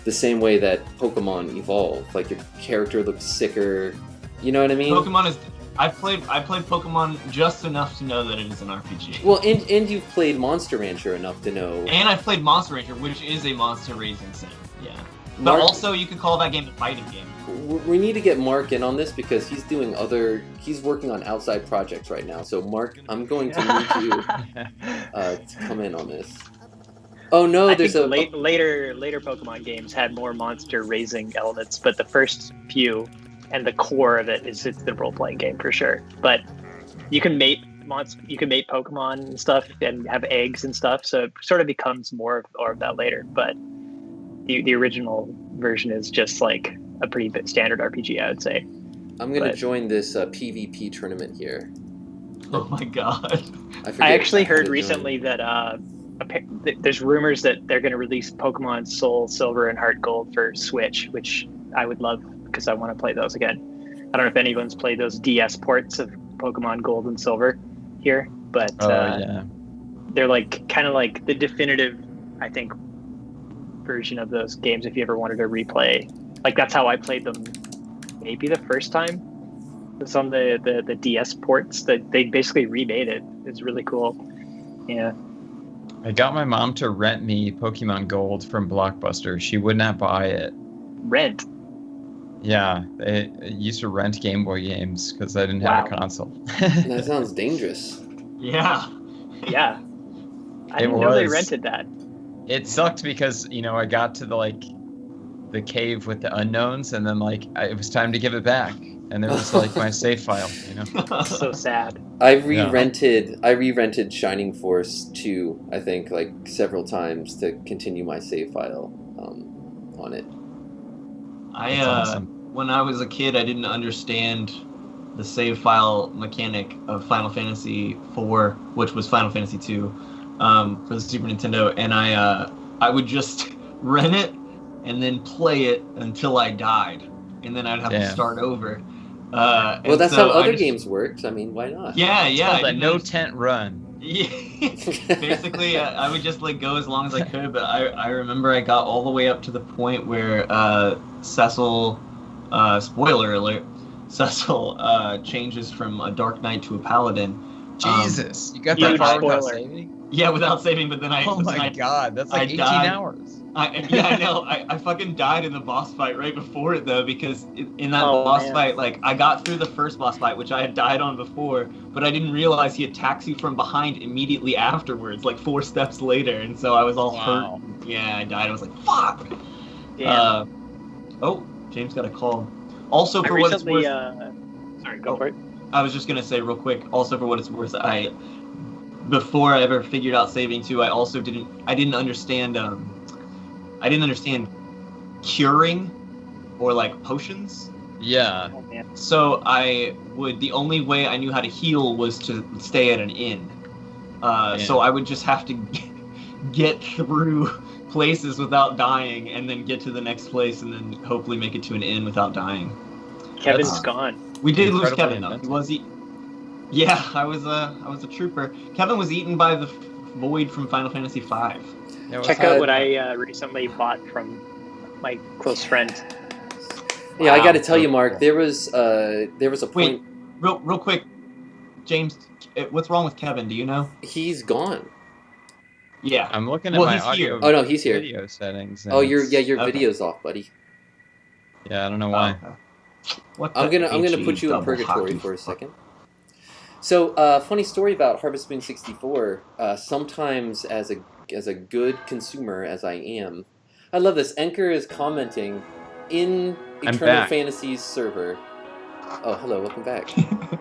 the same way that Pokemon evolve. Like, your character looks sicker. You know what I mean? Pokemon is. I played Pokemon just enough to know that it is an RPG. Well, and you've played Monster Rancher enough to know. And I've played Monster Rancher, which is a monster raising sim. Yeah. But also, you could call that game a fighting game. We need to get Mark in on this because he's working on outside projects right now. So Mark, I'm going to need you to come in on this. Oh no, I there's think later Pokemon games had more monster raising elements, but the first few and the core of it is it's the role playing game for sure. But you can mate Pokemon and stuff and have eggs and stuff, so it sort of becomes more of that later. But the original version is just like a pretty standard RPG, I would say. I'm gonna join this PvP tournament here. Oh my god! I actually heard recently that there's rumors that they're going to release Pokemon Soul Silver and Heart Gold for Switch, which I would love because I want to play those again. I don't know if anyone's played those DS ports of Pokemon Gold and Silver here, but they're like kind of like the definitive, I think, version of those games. If you ever wanted to replay, like that's how I played them. Maybe the first time. It's on the DS ports that they basically remade it. It's really cool. Yeah. I got my mom to rent me Pokemon Gold from Blockbuster. She would not buy it. Rent? Yeah, they used to rent Game Boy games because I didn't have a console. That sounds dangerous. Yeah. Yeah. I didn't know they rented that. It sucked because, I got to the cave with the unknowns, and then it was time to give it back. And there was my save file, So sad. I re-rented Shining Force 2, I think, several times to continue my save file on it. When I was a kid, I didn't understand the save file mechanic of Final Fantasy IV, which was Final Fantasy II, for the Super Nintendo, and I would just rent it and then play it until I died, and then I'd have to start over. Well, that's how other games worked. I mean, why not? Yeah. It's called a no-tent run. Yeah. Basically, I would just go as long as I could, but I remember I got all the way up to the point where Cecil, spoiler alert, Cecil changes from a Dark Knight to a Paladin. Jesus, you got that far without saving? Yeah, without saving, but then Oh my god, that's 18 hours. I know. I fucking died in the boss fight right before it, though, because in that boss fight, I got through the first boss fight, which I had died on before, but I didn't realize he attacks you from behind immediately afterwards, 4 steps later, and so I was all hurt. Yeah, I died. I was like, fuck! Yeah. James got a call. Also, for what it's worth... Sorry, go for it. I was just going to say real quick, also for what it's worth, before I ever figured out saving too, I also didn't understand curing or potions. Yeah. So the only way I knew how to heal was to stay at an inn. So I would just have to get through places without dying and then get to the next place and then hopefully make it to an inn without dying. Kevin's gone. We did lose Kevin though. He was Yeah, I was a trooper. Kevin was eaten by the void from Final Fantasy V. Check out what I recently bought from my close friend. Yeah, I got to tell you, Mark, there was a point. Wait, real quick, James, what's wrong with Kevin? Do you know? He's gone. Yeah, I'm looking at my audio. Oh no, he's here. Video settings. Oh, your video's off, buddy. Yeah, I don't know why. I'm gonna put you in purgatory for a second. So, funny story about Harvest Moon 64. Sometimes, as a good consumer as I am, I love this. Enker is commenting in Eternal Fantasies server. Oh, hello, welcome back.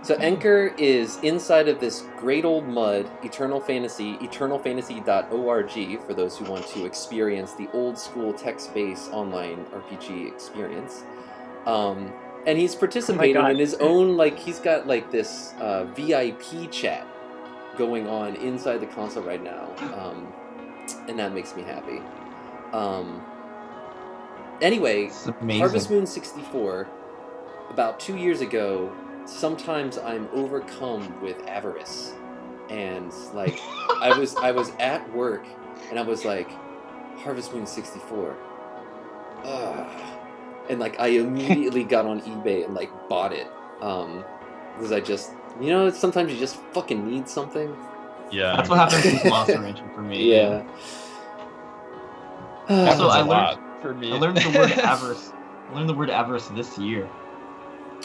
So Enker is inside of this great old mud, Eternal Fantasy, eternalfantasy.org, for those who want to experience the old school text-based online RPG experience. And he's participating in his own, he's got this VIP chat going on inside the console right now. And that makes me happy. Anyway, Harvest Moon 64, about 2 years ago, sometimes I'm overcome with avarice. And, I was at work, and I was like, Harvest Moon 64. And I immediately got on eBay and bought it, because I just, sometimes you just fucking need something. Yeah, that's what happens with Monster Rancher for me. Yeah. Also, I learned the word avarice. I learned the word avarice this year.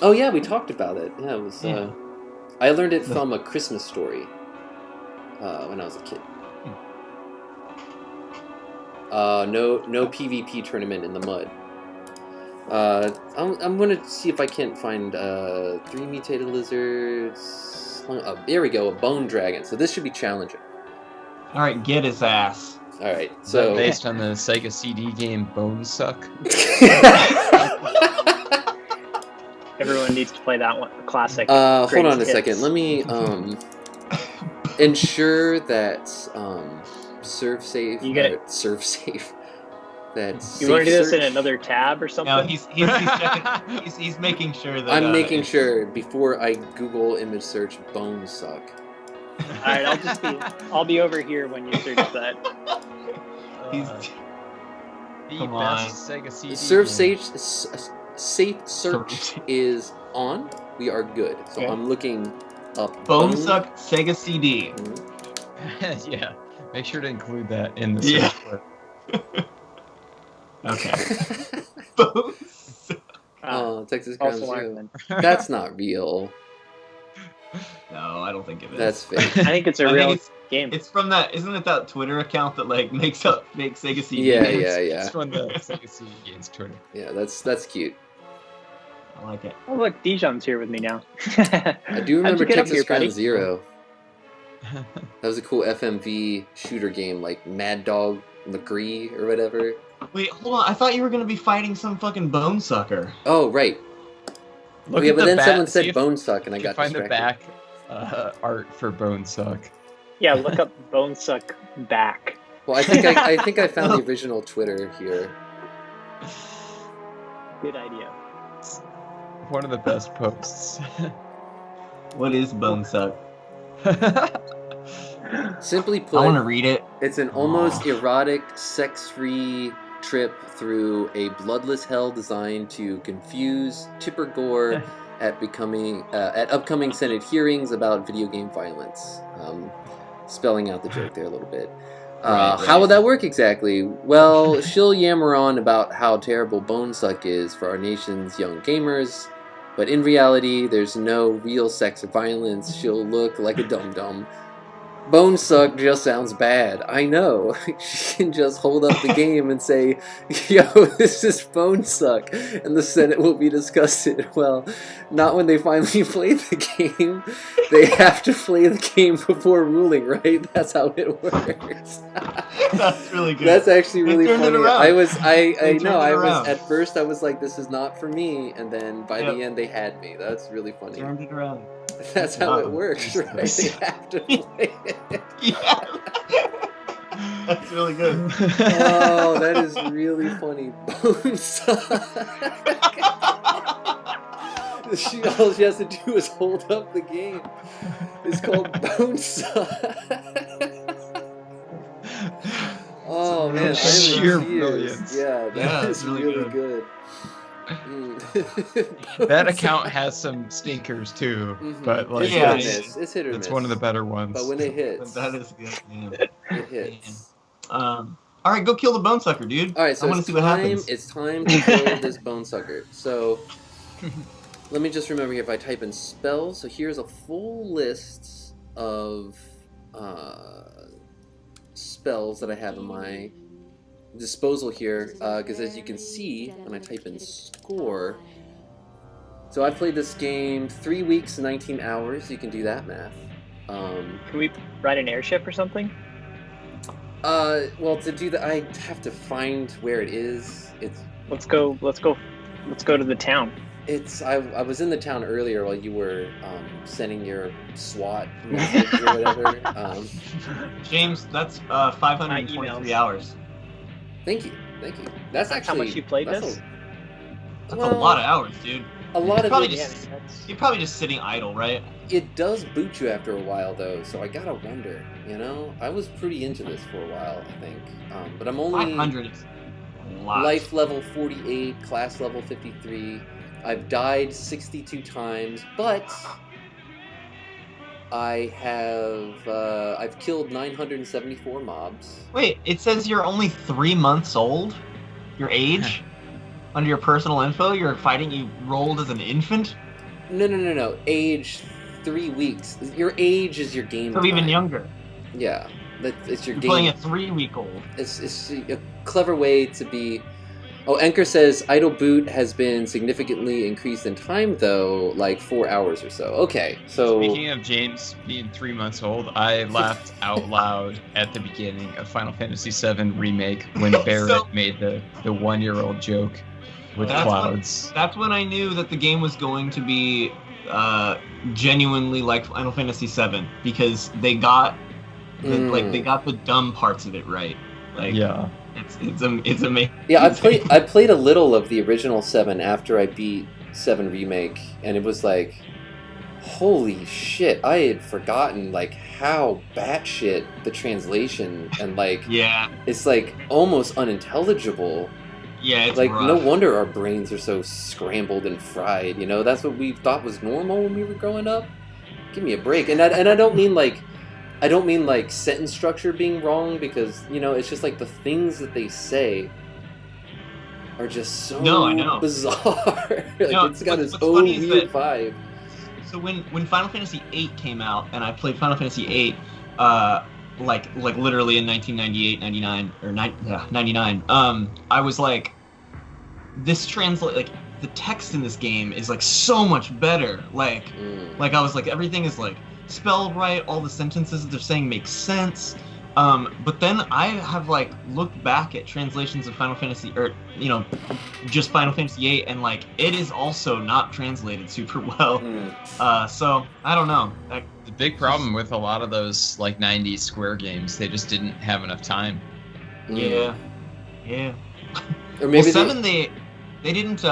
Oh yeah, we talked about it. Yeah, it was. I learned it from A Christmas Story when I was a kid. No PvP tournament in the mud. I'm gonna see if I can't find 3 mutated lizards. Oh, there we go, a bone dragon. So this should be challenging. All right, get his ass. All right, Is that so based on the Sega CD game Bone Suck? Everyone needs to play that one. Classic. hold on a Greatest second. hits. Let me ensure that serve safe. You get it. Serve safe. That You want to do this in search- another tab or something? No, he's checking. He's making sure that. I'm making sure before I Google image search bone suck. All right, I'll be over here when you search that. He's The Come on. best Sega CD Serve game. safe search is on. We are good. So Okay. I'm looking up Bone Suck Sega CD. Yeah, make sure to include that in the Yeah. search clip. Okay. Bone Suck. Oh, Texas Ground Also Zero. Ireland. That's not real. No, I don't think it is. That's fake. I think it's a I think real it's- game. It's from that. Isn't it that Twitter account that like makes Sega CD? Yeah, games? yeah, It's yeah. from the Sega CD games Twitter. Yeah, that's cute. I like it. Oh look, Dijon's here with me now. I do remember How'd you get up Texas here, Ground buddy? Zero. That was a cool FMV shooter game, like Mad Dog McGree or whatever. Wait, hold on. I thought you were gonna be fighting some fucking bone sucker. Oh, right. Look Yeah, at but the then back- someone see said if bone suck, and I you got can find distracted. the back art for Bone Suck. Yeah, look up Bone Suck back. Well, I think I found the original Twitter here. Good idea. One of the best posts. What is bone suck? Simply I want to put, read it. it's an almost erotic, sex-free trip through a bloodless hell designed to confuse Tipper Gore at upcoming Senate hearings about video game violence. Spelling out the joke there a little bit. Right. How would that work exactly? Well, she'll yammer on about how terrible Bone Suck is for our nation's young gamers, but in reality, there's no real sex or violence. She'll look like a dum-dum. Bone Suck just sounds bad. I know. She can just hold up the game and say, yo, this is Bone Suck, and the Senate will be disgusted. Well, not when they finally play the game. They have to play the game before ruling, right? That's how it works. That's really good. That's actually They really turned it funny. around. I turned know, it I was, around. at first I was like, this is not for me, and then by the Yep. end they had me. That's really funny. Turned it around. That's how it Oh, works, right? They Jesus. have to play it. Yeah. That's really good. Oh, that is really funny. Bone Suck. All she has to do is hold up the game. It's called Bone Suck. Oh man, I am in Sheer tears. brilliance. Yeah, Yeah, that it's is really really good. good. That account has some stinkers too, Mhm. but like it's Yeah, hit or it's- miss. It's hit or miss. it's one of the better ones. But when it hits, That is good. Yeah. it hits. All right, go kill the bone sucker, dude. All right, so I want to it's see what time. happens. It's time to kill this bone sucker. So let me just remember here. If I type in spells, so here's a full list of spells that I have in my disposal here. Because as you can see, when I type in score, so I played this game 3 weeks, 19 hours. You can do that math. Can we ride an airship or something? Well, to do that, I have to find where it is. Let's go to the town. I was in the town earlier while you were sending your SWAT message or whatever. James, that's 523 emails. hours. Thank you. That's That's how actually much you played that's this? That's Well, a lot of hours, dude. A lot of Probably it, just- Yeah, that's... You're probably just sitting idle, right? it does boot you after a while though, so I gotta wonder. You know, I was pretty into this for a while, I think, but I'm only 500 is a lot. life level 48, class level 53. I've died 62 times, but I've killed 974 mobs. Wait, it says you're only 3 months old? Your age? Under your personal info, you're fighting, you rolled as an infant? No. Age 3 weeks. Your age is your game So time. even younger. Yeah, it's your You're game. playing a 3-week-old. It's a clever way to be. Oh, Anchor says idle boot has been significantly increased in time, though, like 4 hours or so. Okay, so... Speaking of James being 3 months old, I laughed out loud at the beginning of Final Fantasy VII Remake when Barrett made the 1-year-old joke with clouds. That's when I knew that the game was going to be genuinely like Final Fantasy VII, because they got the dumb parts of it right. Like, yeah. It's amazing. Yeah, I played a little of the original 7 after I beat 7 Remake, and it was like, holy shit, I had forgotten like how batshit the translation and like it's like almost unintelligible. Yeah, it's like rough. No wonder our brains are so scrambled and fried. You know, that's what we thought was normal when we were growing up. Give me a break. And I don't mean like sentence structure being wrong, because, you know, it's just like the things that they say are just so bizarre. It's got its own weird vibe. So when Final Fantasy VIII came out, and I played Final Fantasy VIII, like literally in 1998, 99, or 99, I was like, this translate, like, the text in this game is like so much better. Like I was like, everything is like spelled right, all the sentences that they're saying make sense. But then I have like looked back at translations of Final Fantasy, or, you know, just Final Fantasy VIII, and like it is also not translated super well. So I don't know. The big problem with a lot of those like 90s Square games, they just didn't have enough time. Yeah. Or maybe 7 they didn't.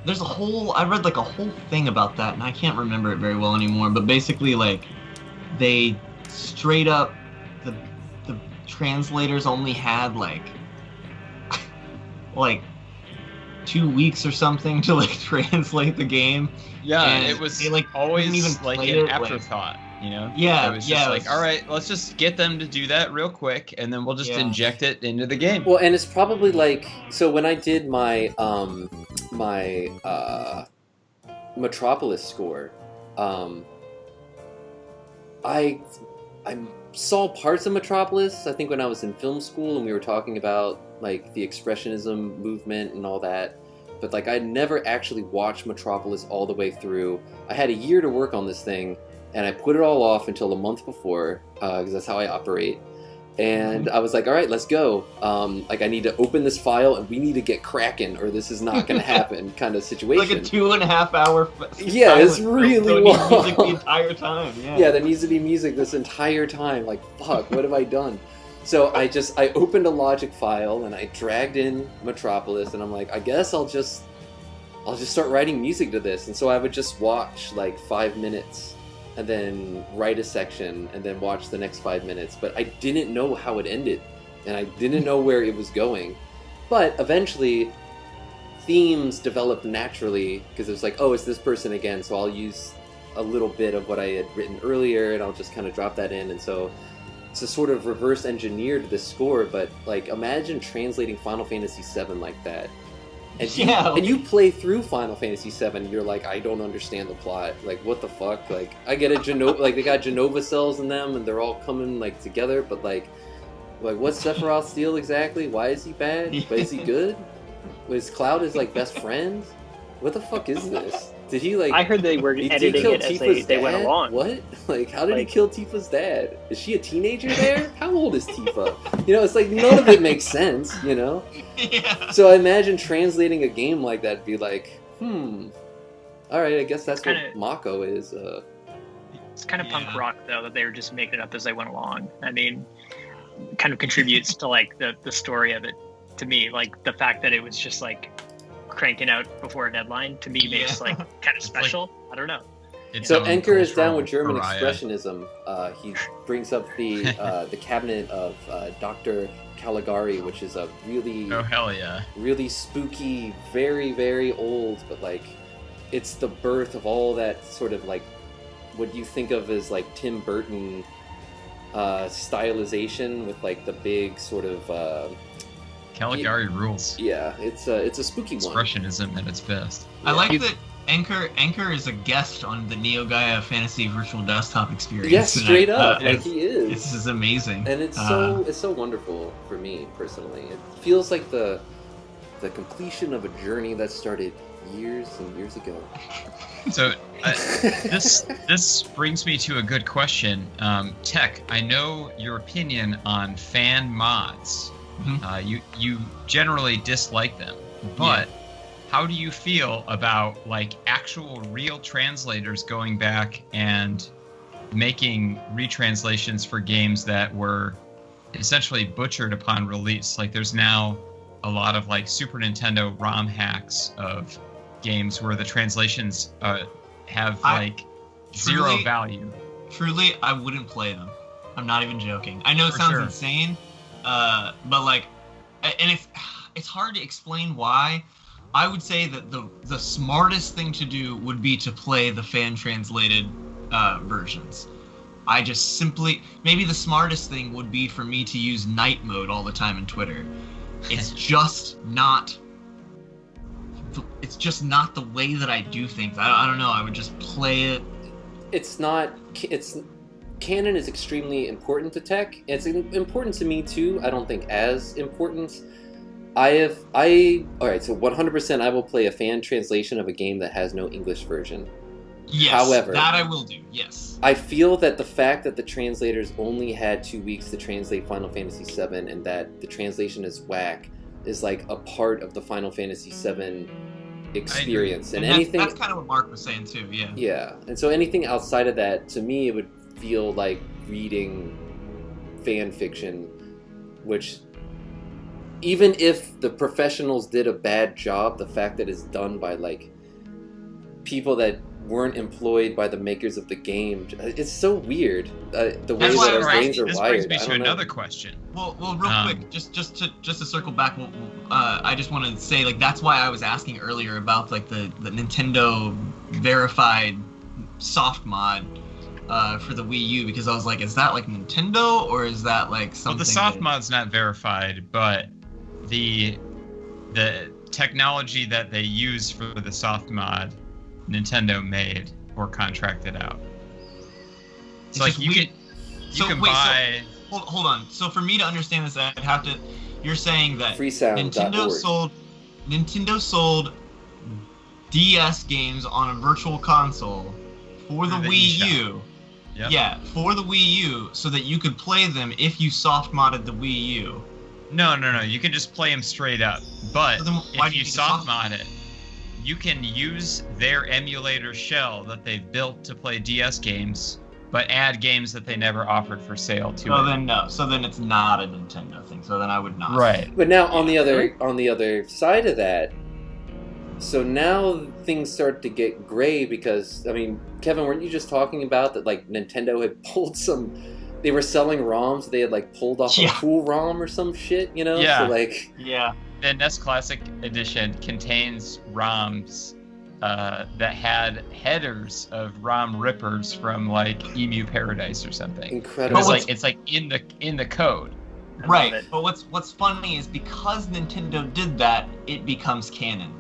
There's a whole. I read like a whole thing about that, and I can't remember it very well anymore. But basically, like, they straight up, the translators only had like 2 weeks or something to like translate the game. Yeah, and it was they, like, always even like an afterthought. You know? Yeah, it was just like, all right, let's just get them to do that real quick, and then we'll just inject it into the game. Well, and it's probably like, so when I did my Metropolis score, I saw parts of Metropolis, I think, when I was in film school, and we were talking about like the expressionism movement and all that. But like, I never actually watched Metropolis all the way through. I had a year to work on this thing, and I put it all off until a month before, because that's how I operate. And I was like, all right, let's go. Like, I need to open this file, and we need to get cracking, or this is not going to happen kind of situation. Like a 2.5 hour. Yeah, it's really long. Music the entire time. Yeah, there needs to be music this entire time. Like, fuck, what have I done? So I opened a Logic file, and I dragged in Metropolis, and I'm like, I guess I'll just start writing music to this. And so I would just watch like 5 minutes, and then write a section, and then watch the next 5 minutes. But I didn't know how it ended, and I didn't know where it was going. But eventually, themes developed naturally, because it was like, oh, it's this person again, so I'll use a little bit of what I had written earlier, and I'll just kind of drop that in. And so it's a sort of reverse engineered this score, but like, imagine translating Final Fantasy VII like that. And you play through Final Fantasy VII, and you're like, I don't understand the plot. Like, what the fuck? Like, I get like, they got Genova cells in them, and they're all coming like together, but like what's Sephiroth's deal exactly? Why is he bad? But is he good? Was Cloud his like best friend? What the fuck is this? Did he like? I heard they were editing it as they went along. What? Like, how did he kill Tifa's dad? Is she a teenager there? How old is Tifa? You know, it's like, none of it makes sense, you know? Yeah. So I imagine translating a game like that, be like, alright, I guess that's what Mako is. It's kind of punk rock, though, that they were just making it up as they went along. I mean, kind of contributes to like the story of it, to me. Like, the fact that it was just like cranking out before a deadline, to me, makes like kind of special. Like, I don't know. So Anchor is down with German expressionism. He brings up the cabinet of Dr. Caligari, which is a really really spooky, very, very old, but like, it's the birth of all that sort of like what you think of as like Tim Burton stylization, with like the big sort of Caligari rules. Yeah, it's a spooky one. Expressionism at its best. I like that Anchor is a guest on the Neo Gaia Fantasy Virtual Desktop experience. Yes, straight up, like he is. This is amazing, and it's so wonderful for me personally. It feels like the the completion of a journey that started years and years ago. So this brings me to a good question. Tech, I know your opinion on fan mods. Mm-hmm. You generally dislike them, but how do you feel about like actual real translators going back and making retranslations for games that were essentially butchered upon release? Like there's now a lot of like Super Nintendo ROM hacks of games where the translations have zero value. Truly, I wouldn't play them. I'm not even joking. I know it sounds insane, but like, and it's hard to explain why. I would say that the smartest thing to do would be to play the fan translated versions. I just simply, maybe the smartest thing would be for me to use night mode all the time in Twitter. It's just not the way that I do things. I don't know. I would just play it. Canon is extremely important to tech. It's important to me too. I don't think as important. Alright, so 100% I will play a fan translation of a game that has no English version. Yes, however, that I will do, yes. I feel that the fact that the translators only had 2 weeks to translate Final Fantasy VII and that the translation is whack is like a part of the Final Fantasy VII experience. And that's kind of what Mark was saying too, yeah. Yeah, and so anything outside of that, to me, it would feel like reading fan fiction, which, even if the professionals did a bad job, the fact that it's done by like people that weren't employed by the makers of the game, it's so weird. The way that our brains are wired. This brings me to another question. Well, real quick, just to circle back, I just want to say, like, that's why I was asking earlier about like the Nintendo verified soft mod for the Wii U, because I was like, is that like Nintendo or is that like something? Well, the soft mod's not verified, but the technology that they use for the soft mod, Nintendo made or contracted out. It's like you can buy. So, hold on. So for me to understand this, I'd have to. You're saying that Nintendo sold DS games on a virtual console for the Wii U. Yep. Yeah, for the Wii U, so that you could play them if you soft modded the Wii U. No. You can just play them straight up. But so if you soft mod it, you can use their emulator shell that they've built to play DS games, but add games that they never offered for sale to it. Then no. So then it's not a Nintendo thing. So then I would not. Right. But now on the other side of that, so now things start to get gray because, I mean, Kevin, weren't you just talking about that like Nintendo had pulled they were selling ROMs, they had like pulled off a cool ROM or some shit, you know? Yeah. So like, yeah. The NES Classic Edition contains ROMs that had headers of ROM rippers from like Emu Paradise or something. Incredible. It's like in the code. Right. But what's funny is because Nintendo did that, it becomes canon.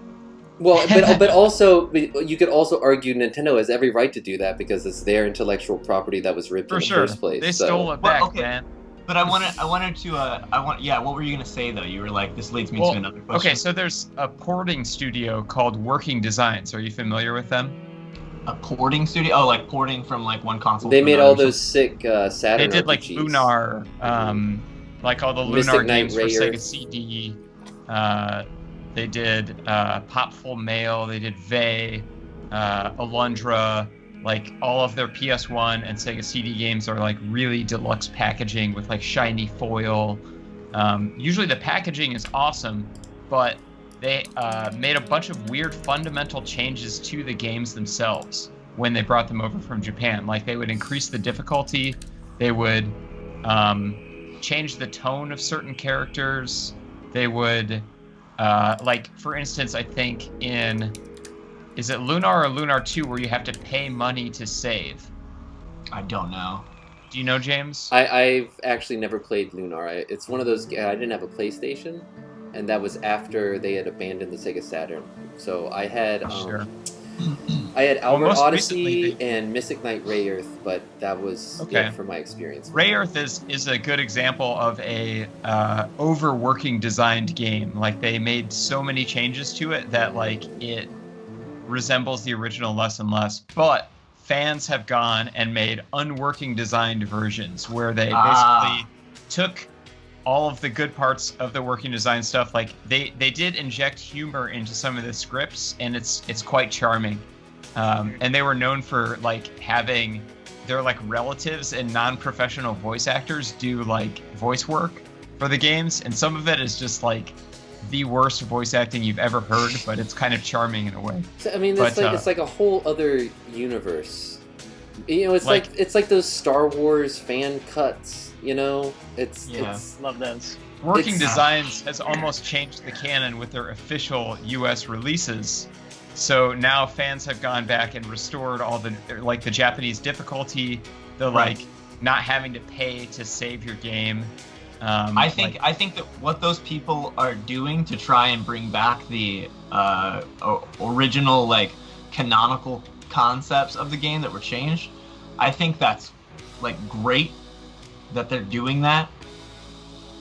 Well, but also you could also argue Nintendo has every right to do that because it's their intellectual property that was ripped in the first place. They stole it back, man. But what were you gonna say though? You were like, this leads me to another question. Okay, so there's a porting studio called Working Designs. Are you familiar with them? A porting studio? Oh, like porting from like one console. They made all those sick Saturn. They did RPGs. like Lunar, like all the Mystic Lunar Knight, games for Ray Sega Earth. CD. They did Popful Mail. They did Vey, Alundra. Like all of their PS1 and Sega CD games are like really deluxe packaging with like shiny foil. Usually the packaging is awesome, but they made a bunch of weird fundamental changes to the games themselves when they brought them over from Japan. Like they would increase the difficulty, they would change the tone of certain characters, they would like for instance, I think in is it Lunar or Lunar 2 where you have to pay money to save? I don't know. Do you know, James? I've actually never played Lunar. It's one of those. I didn't have a PlayStation, and that was after they had abandoned the Sega Saturn. So I had. Sure. I had Albert most Odyssey recently and Mystic Knight Ray Earth, but that was Okay. it for my experience. Ray Earth is a good example of a overworking designed game. Like they made so many changes to it that like it resembles the original less and less. But fans have gone and made unworking designed versions where they basically took all of the good parts of the working design stuff. Like they did inject humor into some of the scripts, and it's quite charming. And they were known for like having their like relatives and non-professional voice actors do like voice work for the games, and some of it is just like the worst voice acting you've ever heard, but it's kind of charming in a way. So, I mean, it's like a whole other universe. You know, it's like those Star Wars fan cuts. You know, it's love those. Working Designs has almost changed the canon with their official U.S. releases. So now fans have gone back and restored all the like the Japanese difficulty, the like not having to pay to save your game. I think that what those people are doing to try and bring back the original like canonical concepts of the game that were changed, I think that's like great that they're doing that.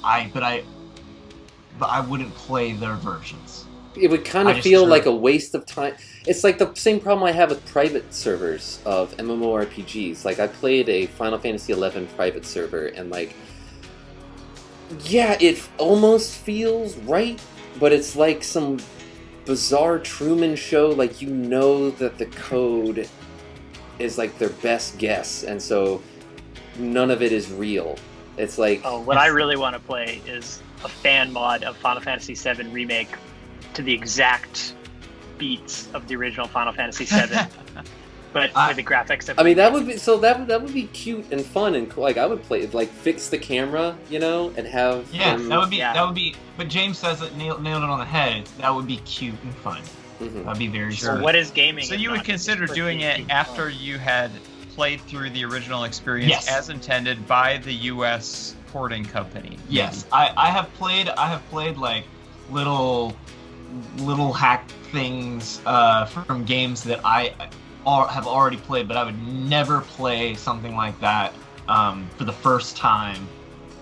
But I wouldn't play their versions. It would kind of feel like a waste of time. It's like the same problem I have with private servers of MMORPGs. Like, I played a Final Fantasy XI private server, and like, yeah, it almost feels right, but it's like some bizarre Truman Show. Like, you know that the code is like their best guess, and so none of it is real. It's like... what I really want to play is a fan mod of Final Fantasy VII Remake to the exact beats of the original Final Fantasy VII, but with the graphics of... I mean, that would be cute and fun, and like I would play it, like fix the camera, you know, and have... that would be. But James says it nailed it on the head. That would be cute and fun. Mm-hmm. That'd be very sure. What is gaming? So you would consider doing it after you had played through the original experience as intended by the U.S. porting company? Yes, I have played like little hack things from games that I have already played, but I would never play something like that for the first time,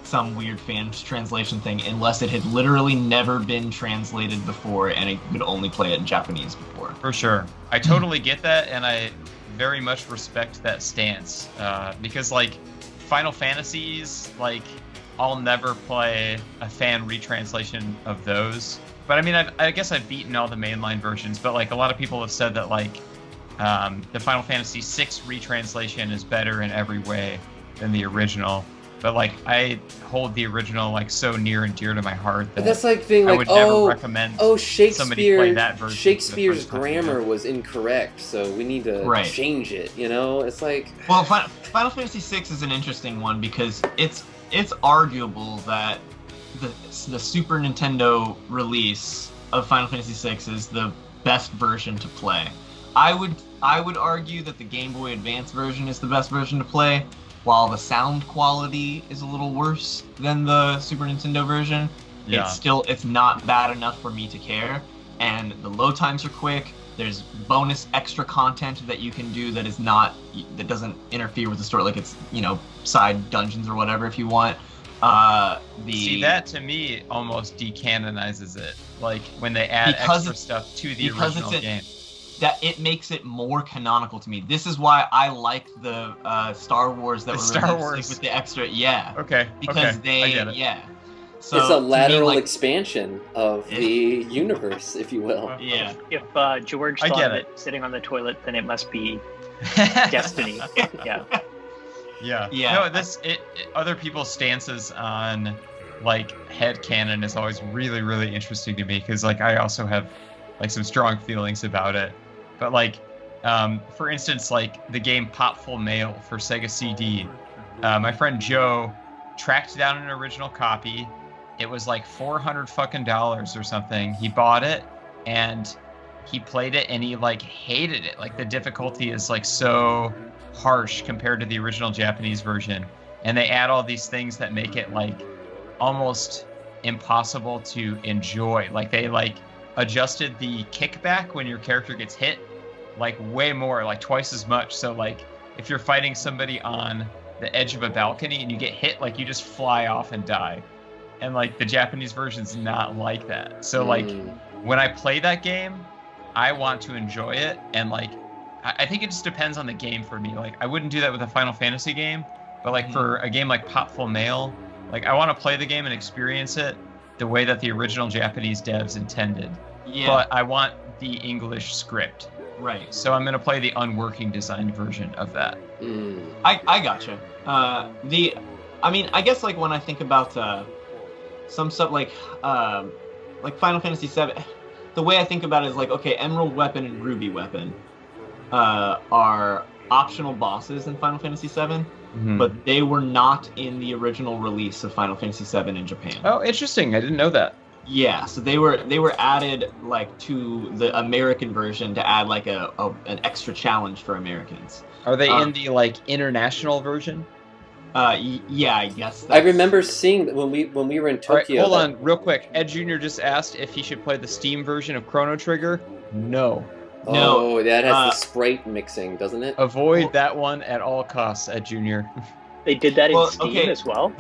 some weird fan translation thing, unless it had literally never been translated before and I could only play it in Japanese before. For sure. I totally get that, and I very much respect that stance, because like Final Fantasies, like I'll never play a fan retranslation of those. But I mean, I guess I've beaten all the mainline versions, but like a lot of people have said that like the Final Fantasy VI retranslation is better in every way than the original. But like I hold the original like so near and dear to my heart that that's like being I like, would never recommend somebody play that version. Shakespeare's grammar was incorrect, so we need to change it. You know, it's like... Well, Final Fantasy VI is an interesting one because it's arguable that the Super Nintendo release of Final Fantasy VI is the best version to play. I would argue that the Game Boy Advance version is the best version to play, while the sound quality is a little worse than the Super Nintendo version. Yeah. It's not bad enough for me to care, and the load times are quick. There's bonus extra content that you can do that doesn't interfere with the story, like it's, you know, side dungeons or whatever if you want. See, that to me almost decanonizes it, like when they add extra stuff to the original game. That it makes it more canonical to me. This is why I like the Star Wars that were released with the extra, Okay. Because I get it. So it's a lateral expansion of the universe, if you will. Yeah. If George thought of it sitting on the toilet, then it must be destiny. Yeah. No, other people's stances on like headcanon is always really, really interesting to me, because like I also have like some strong feelings about it. But like, for instance, like the game Popful Mail for Sega CD, my friend Joe tracked down an original copy. It was like $400 or something. He bought it and he played it and he like hated it. Like the difficulty is like so harsh compared to the original Japanese version. And they add all these things that make it like almost impossible to enjoy. Like they like adjusted the kickback when your character gets hit like way more, like twice as much. So like if you're fighting somebody on the edge of a balcony and you get hit, like you just fly off and die. And like the Japanese version's not like that. So like when I play that game, I want to enjoy it, and like I think it just depends on the game for me. Like I wouldn't do that with a Final Fantasy game, but like for a game like Popful Mail, like I want to play the game and experience it the way that the original Japanese devs intended. Yeah. But I want the English script. Right. So I'm going to play the unworking design version of that. I gotcha. I mean, I guess like when I think about some stuff like Final Fantasy VII, the way I think about it is like, okay, Emerald Weapon and Ruby Weapon are optional bosses in Final Fantasy VII, but they were not in the original release of Final Fantasy VII in Japan. Oh, interesting. I didn't know that. Yeah, so they were added like to the American version to add like an extra challenge for Americans. Are they in the like international version? Yeah, I guess. I remember seeing when we were in Tokyo. All right, hold on, real quick. Ed Jr. just asked if he should play the Steam version of Chrono Trigger. No. Oh, that has the sprite mixing, doesn't it? Avoid that one at all costs, Ed Jr. They did that in Steam as well.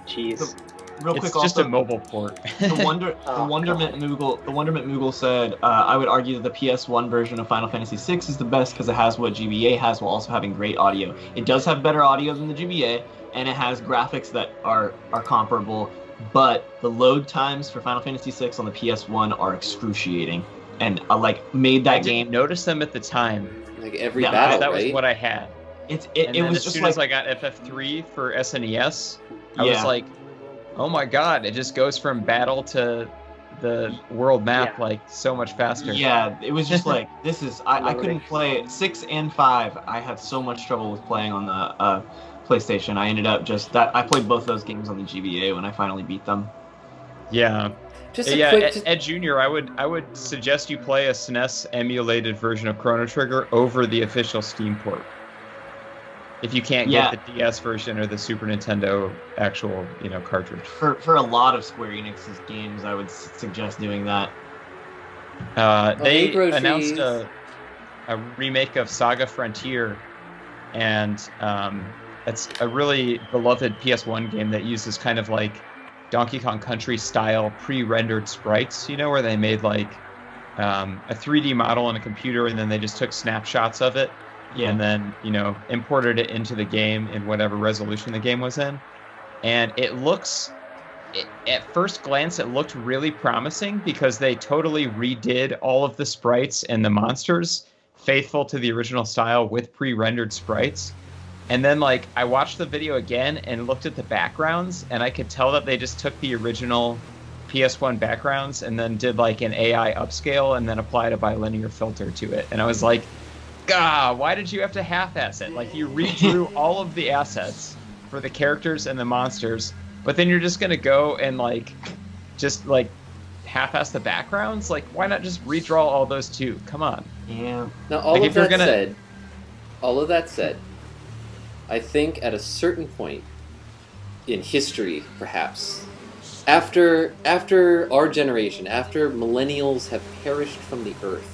Jeez. Real quick, it's just a mobile port. The Wonderment Moogle said, I would argue that the PS1 version of Final Fantasy VI is the best because it has what GBA has while also having great audio. It does have better audio than the GBA, and it has graphics that are comparable, but the load times for Final Fantasy VI on the PS1 are excruciating, and made that game. I didn't notice them at the time. Like every battle, that right? was what I had. It as was just soon as I got FF3 for SNES, I was like, oh my god, it just goes from battle to the world map like so much faster. Yeah, it was just like, I couldn't play 6 and 5. I had so much trouble with playing on the PlayStation. I ended up I played both those games on the GBA when I finally beat them. Yeah. Quick, Ed Jr., I would suggest you play a SNES emulated version of Chrono Trigger over the official Steam port. If you can't get the DS version or the Super Nintendo actual, cartridge. For a lot of Square Enix's games, I would suggest doing that. They announced a remake of Saga Frontier, and it's a really beloved PS1 game that uses kind of like Donkey Kong Country style pre-rendered sprites, where they made like a 3D model on a computer and then they just took snapshots of it. Yeah. And then, imported it into the game in whatever resolution the game was in. And at first glance, it looked really promising because they totally redid all of the sprites and the monsters faithful to the original style with pre-rendered sprites. And then, I watched the video again and looked at the backgrounds, and I could tell that they just took the original PS1 backgrounds and then did, an AI upscale and then applied a bilinear filter to it. And I was like, God, why did you have to half-ass it? You redrew all of the assets for the characters and the monsters, but then you're just gonna go and half-ass the backgrounds? Why not just redraw all those too? Come on. Yeah. Now, all of that said, I think at a certain point in history, perhaps, after our generation, after millennials have perished from the earth,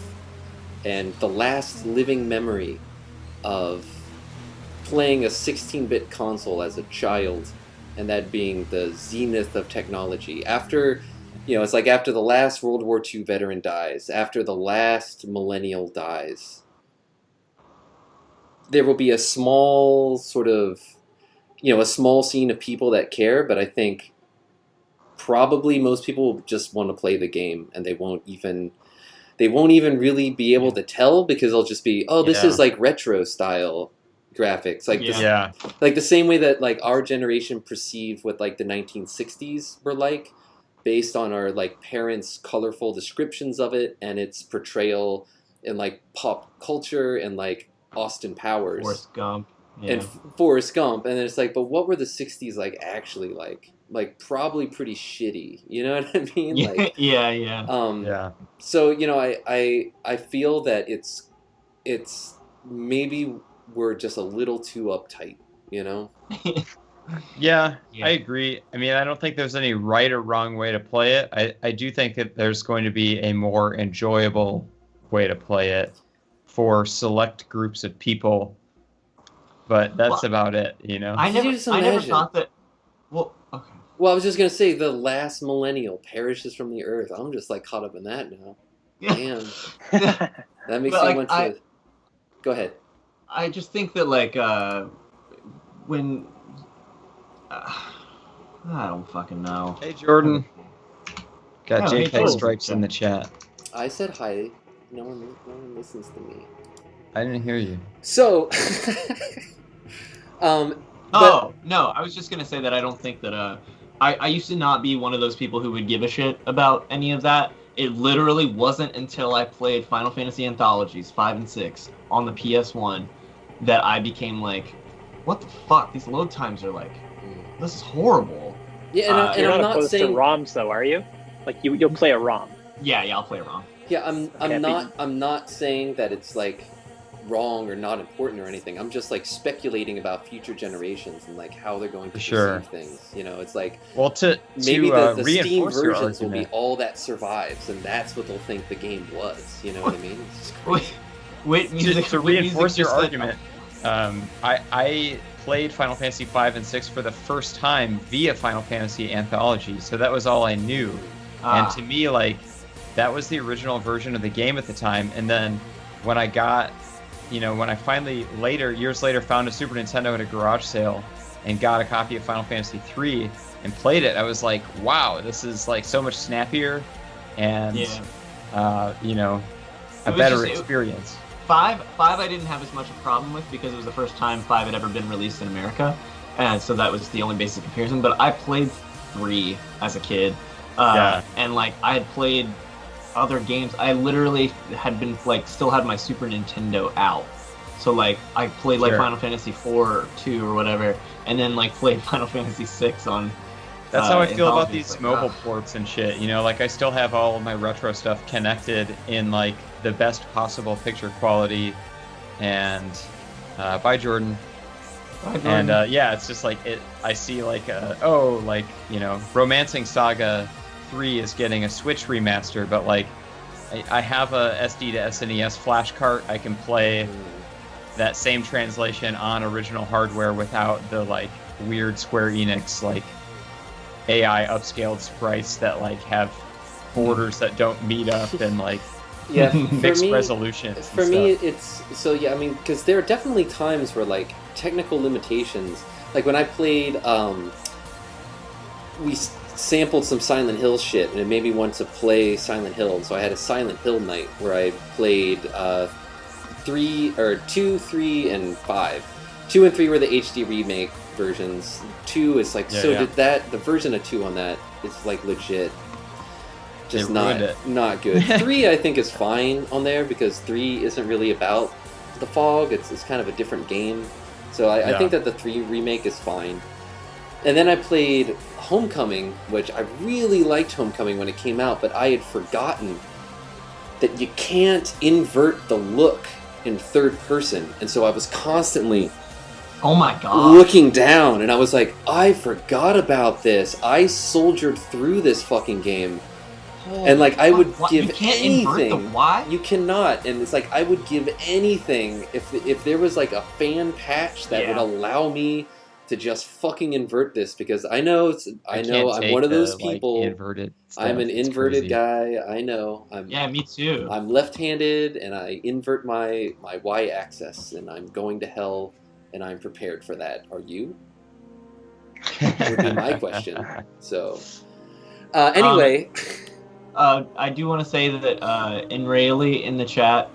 and the last living memory of playing a 16-bit console as a child, and that being the zenith of technology. After, it's like after the last World War II veteran dies, after the last millennial dies, there will be a small sort of, a small scene of people that care, but I think probably most people will just want to play the game, and they won't even really be able to tell because they'll just be, this is retro style graphics, the same way that our generation perceived what the 1960s were based on our parents' colorful descriptions of it and its portrayal in pop culture and Austin Powers, Forrest Gump, and Forrest Gump, and it's but what were the 60s actually like? Probably pretty shitty, you know what I mean? Yeah. So I feel that it's maybe we're just a little too uptight, Yeah, I agree. I mean, I don't think there's any right or wrong way to play it. I do think that there's going to be a more enjoyable way to play it for select groups of people, but that's about it, you know? I never thought that. Well, okay. Well, I was just gonna say the last millennial perishes from the earth. I'm just like caught up in that now. Yeah. Damn, that makes But, me like, want to. Go ahead. I just think that like when I don't fucking know. Hey, Jordan. Got Oh, hey, JPEG Jordan. stripes in the chat. I said hi. No one listens to me. I didn't hear you. So, Oh, no, I was just gonna say that I don't think that I used to not be one of those people who would give a shit about any of that. It literally wasn't until I played Final Fantasy Anthologies 5 and 6 on the PS1 that I became like, what the fuck? These load times are like, this is horrible. Yeah, and You're I'm not not opposed saying to ROMs, though, are you? Like you'll play a ROM. Yeah, I'll play wrong. yeah, I'm Okay, not saying that it's like wrong or not important or anything. I'm just like speculating about future generations and like how they're going to Sure. perceive things. You know, it's like Well, to maybe the Steam reinforce your versions will be argument, all that survives, and that's what they'll think the game was. You know what I mean? It's just crazy. Wait, music, to wait, reinforce music your just said- argument, I played Final Fantasy 5 and 6 for the first time via Final Fantasy Anthology, so that was all I knew. And to me, like, that was the original version of the game at the time. And then when I got, when I finally years later, found a Super Nintendo at a garage sale and got a copy of Final Fantasy 3 and played it, I was like, wow, this is like so much snappier and, a better experience. 5 I didn't have as much a problem with because it was the first time 5 had ever been released in America, and so that was the only basic comparison. But I played 3 as a kid, and like I had played other games. I literally had been like still had my Super Nintendo out, so like I played like Final Fantasy 4 or 2 or whatever, and then like played Final Fantasy 6 on. That's how I feel about Anthologies, these like, mobile ports and shit. Like I still have all of my retro stuff connected in like the best possible picture quality. And bye, Jordan. Bye, Jordan. And it's just like I see like Romancing Saga 3 is getting a Switch remaster, but like I have a SD to SNES flash cart. I can play that same translation on original hardware without the like weird Square Enix like AI upscaled sprites that like have borders that don't meet up and like mixed resolutions. For me, it's so I mean, because there are definitely times where like technical limitations. Like when I played, we sampled some Silent Hill shit, and it made me want to play Silent Hill. So I had a Silent Hill night where I played 2, 3, and 5. 2 and 3 were the HD remake versions. 2 is like the version of 2 on that is like legit just not good. 3 I think is fine on there because 3 isn't really about the fog. It's kind of a different game. So I think that the 3 remake is fine. And then I played Homecoming, which I really liked Homecoming when it came out, but I had forgotten that you can't invert the look in third person, and so I was constantly looking down, and I was like, I forgot about this. I soldiered through this fucking game. And like I would give you can't anything. Invert the Y? You cannot, and it's like I would give anything if there was like a fan patch that would allow me to just fucking invert this, because I know I'm one of those people. Like, inverted stuff. I'm an inverted guy. I know. Me too. I'm left-handed, and I invert my y-axis, and I'm going to hell, and I'm prepared for that. Are you? Would be my question. So, anyway. I do want to say that Enrayli in the chat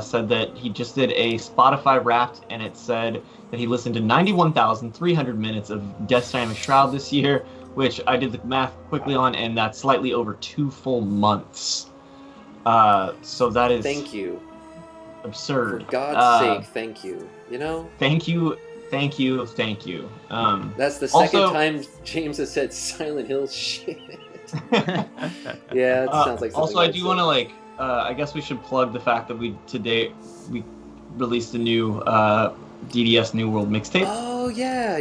said that he just did a Spotify Wrapped, and it said that he listened to 91,300 minutes of Death Stranding Shroud this year, which I did the math quickly on, and that's slightly over 2 full months. So that is... Thank you. Absurd. For God's sake, thank you. Thank you. That's the second time James has said Silent Hill shit. Yeah, it sounds like something. Also, I do want to I guess we should plug the fact that we released a new DDS New World mixtape. Oh yeah.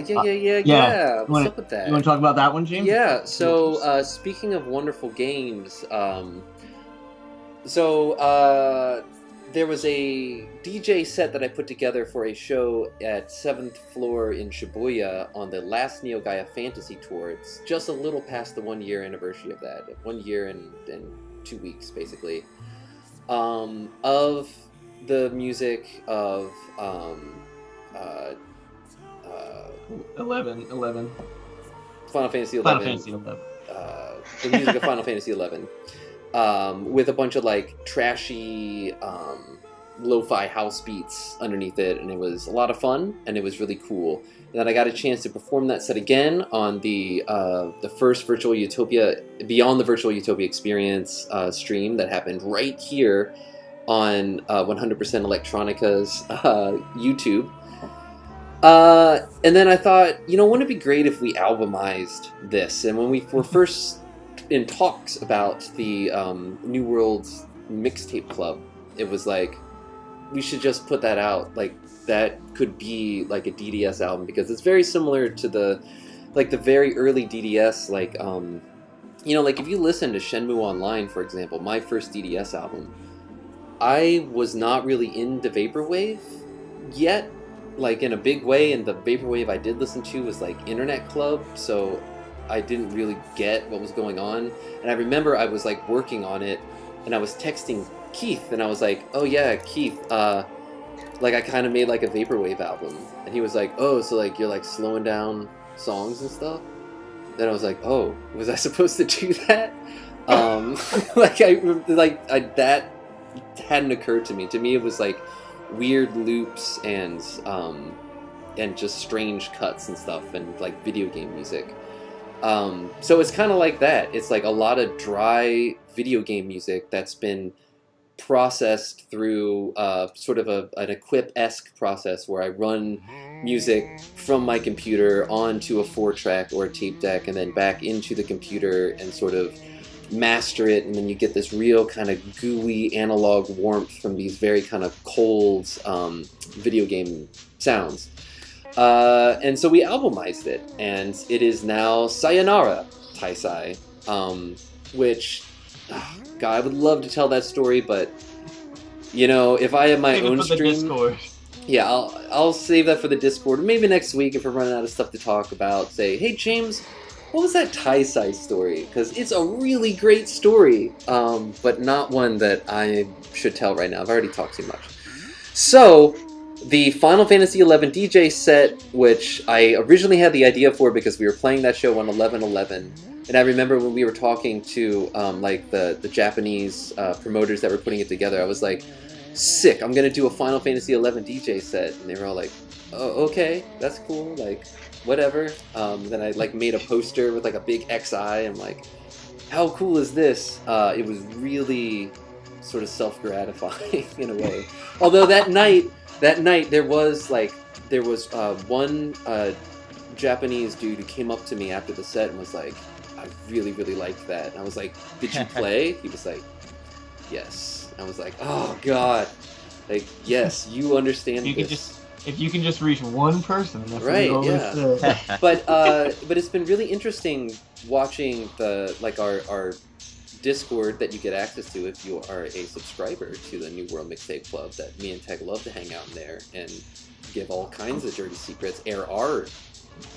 What's up with that? You want to talk about that one, James? Yeah. So speaking of wonderful games, the there was a DJ set that I put together for a show at 7th Floor in Shibuya on the last Neo Gaia Phantasy Tour. It's just a little past the 1 year anniversary of that. 1 year and 2 weeks, basically. Of the music of 11. Final Fantasy 11. Final Fantasy 11. The music of Final Fantasy 11. With a bunch of like trashy lo-fi house beats underneath it, and it was a lot of fun, and it was really cool. And then I got a chance to perform that set again on the first Virtual Utopia, Beyond the Virtual Utopia Experience stream that happened right here on 100% Electronica's YouTube. And then I thought, wouldn't it be great if we albumized this? And when we were first in talks about the New World's Mixtape Club, it was like, we should just put that out. Like, that could be like a DDS album, because it's very similar to the very early DDS, like if you listen to Shenmue Online, for example, my first DDS album, I was not really into vaporwave yet, like in a big way, and the vaporwave I did listen to was like Internet Club, so I didn't really get what was going on. And I remember I was like working on it, and I was texting Keith, and I was like, oh yeah, Keith, like I kind of made like a vaporwave album. And he was like, oh, so like you're like slowing down songs and stuff? Then I was like, oh, was I supposed to do that? That hadn't occurred to me. To me, it was like weird loops and just strange cuts and stuff, and like video game music. So it's kind of like that. It's like a lot of dry video game music that's been processed through sort of an Equip-esque process where I run music from my computer onto a 4-track or a tape deck, and then back into the computer and sort of master it, and then you get this real kind of gooey analog warmth from these very kind of cold video game sounds. And so we albumized it, and it is now Sayonara Taisai, which, God, I would love to tell that story, but if I have my own stream, yeah, I'll save that for the Discord. Maybe next week, if we're running out of stuff to talk about, say, hey James, what was that Taisai story? Because it's a really great story, but not one that I should tell right now. I've already talked too much. So, the Final Fantasy XI DJ set, which I originally had the idea for because we were playing that show on 11/11, and I remember when we were talking to the Japanese promoters that were putting it together, I was like, sick, I'm going to do a Final Fantasy XI DJ set, and they were all like, oh, okay, that's cool, like, whatever. Then I made a poster with like a big XI. I'm like, how cool is this? It was really sort of self-gratifying in a way. Although that night there was one Japanese dude who came up to me after the set and was like, I really, really liked that. And I was like, did you play? He was like, yes. I was like, oh God, like, yes, you understand this. If you can just reach one person, that's right? What Yeah. But it's been really interesting watching our Discord that you get access to if you are a subscriber to the New World Mixtape Club. That me and Tech love to hang out in there and give all kinds of dirty secrets, air our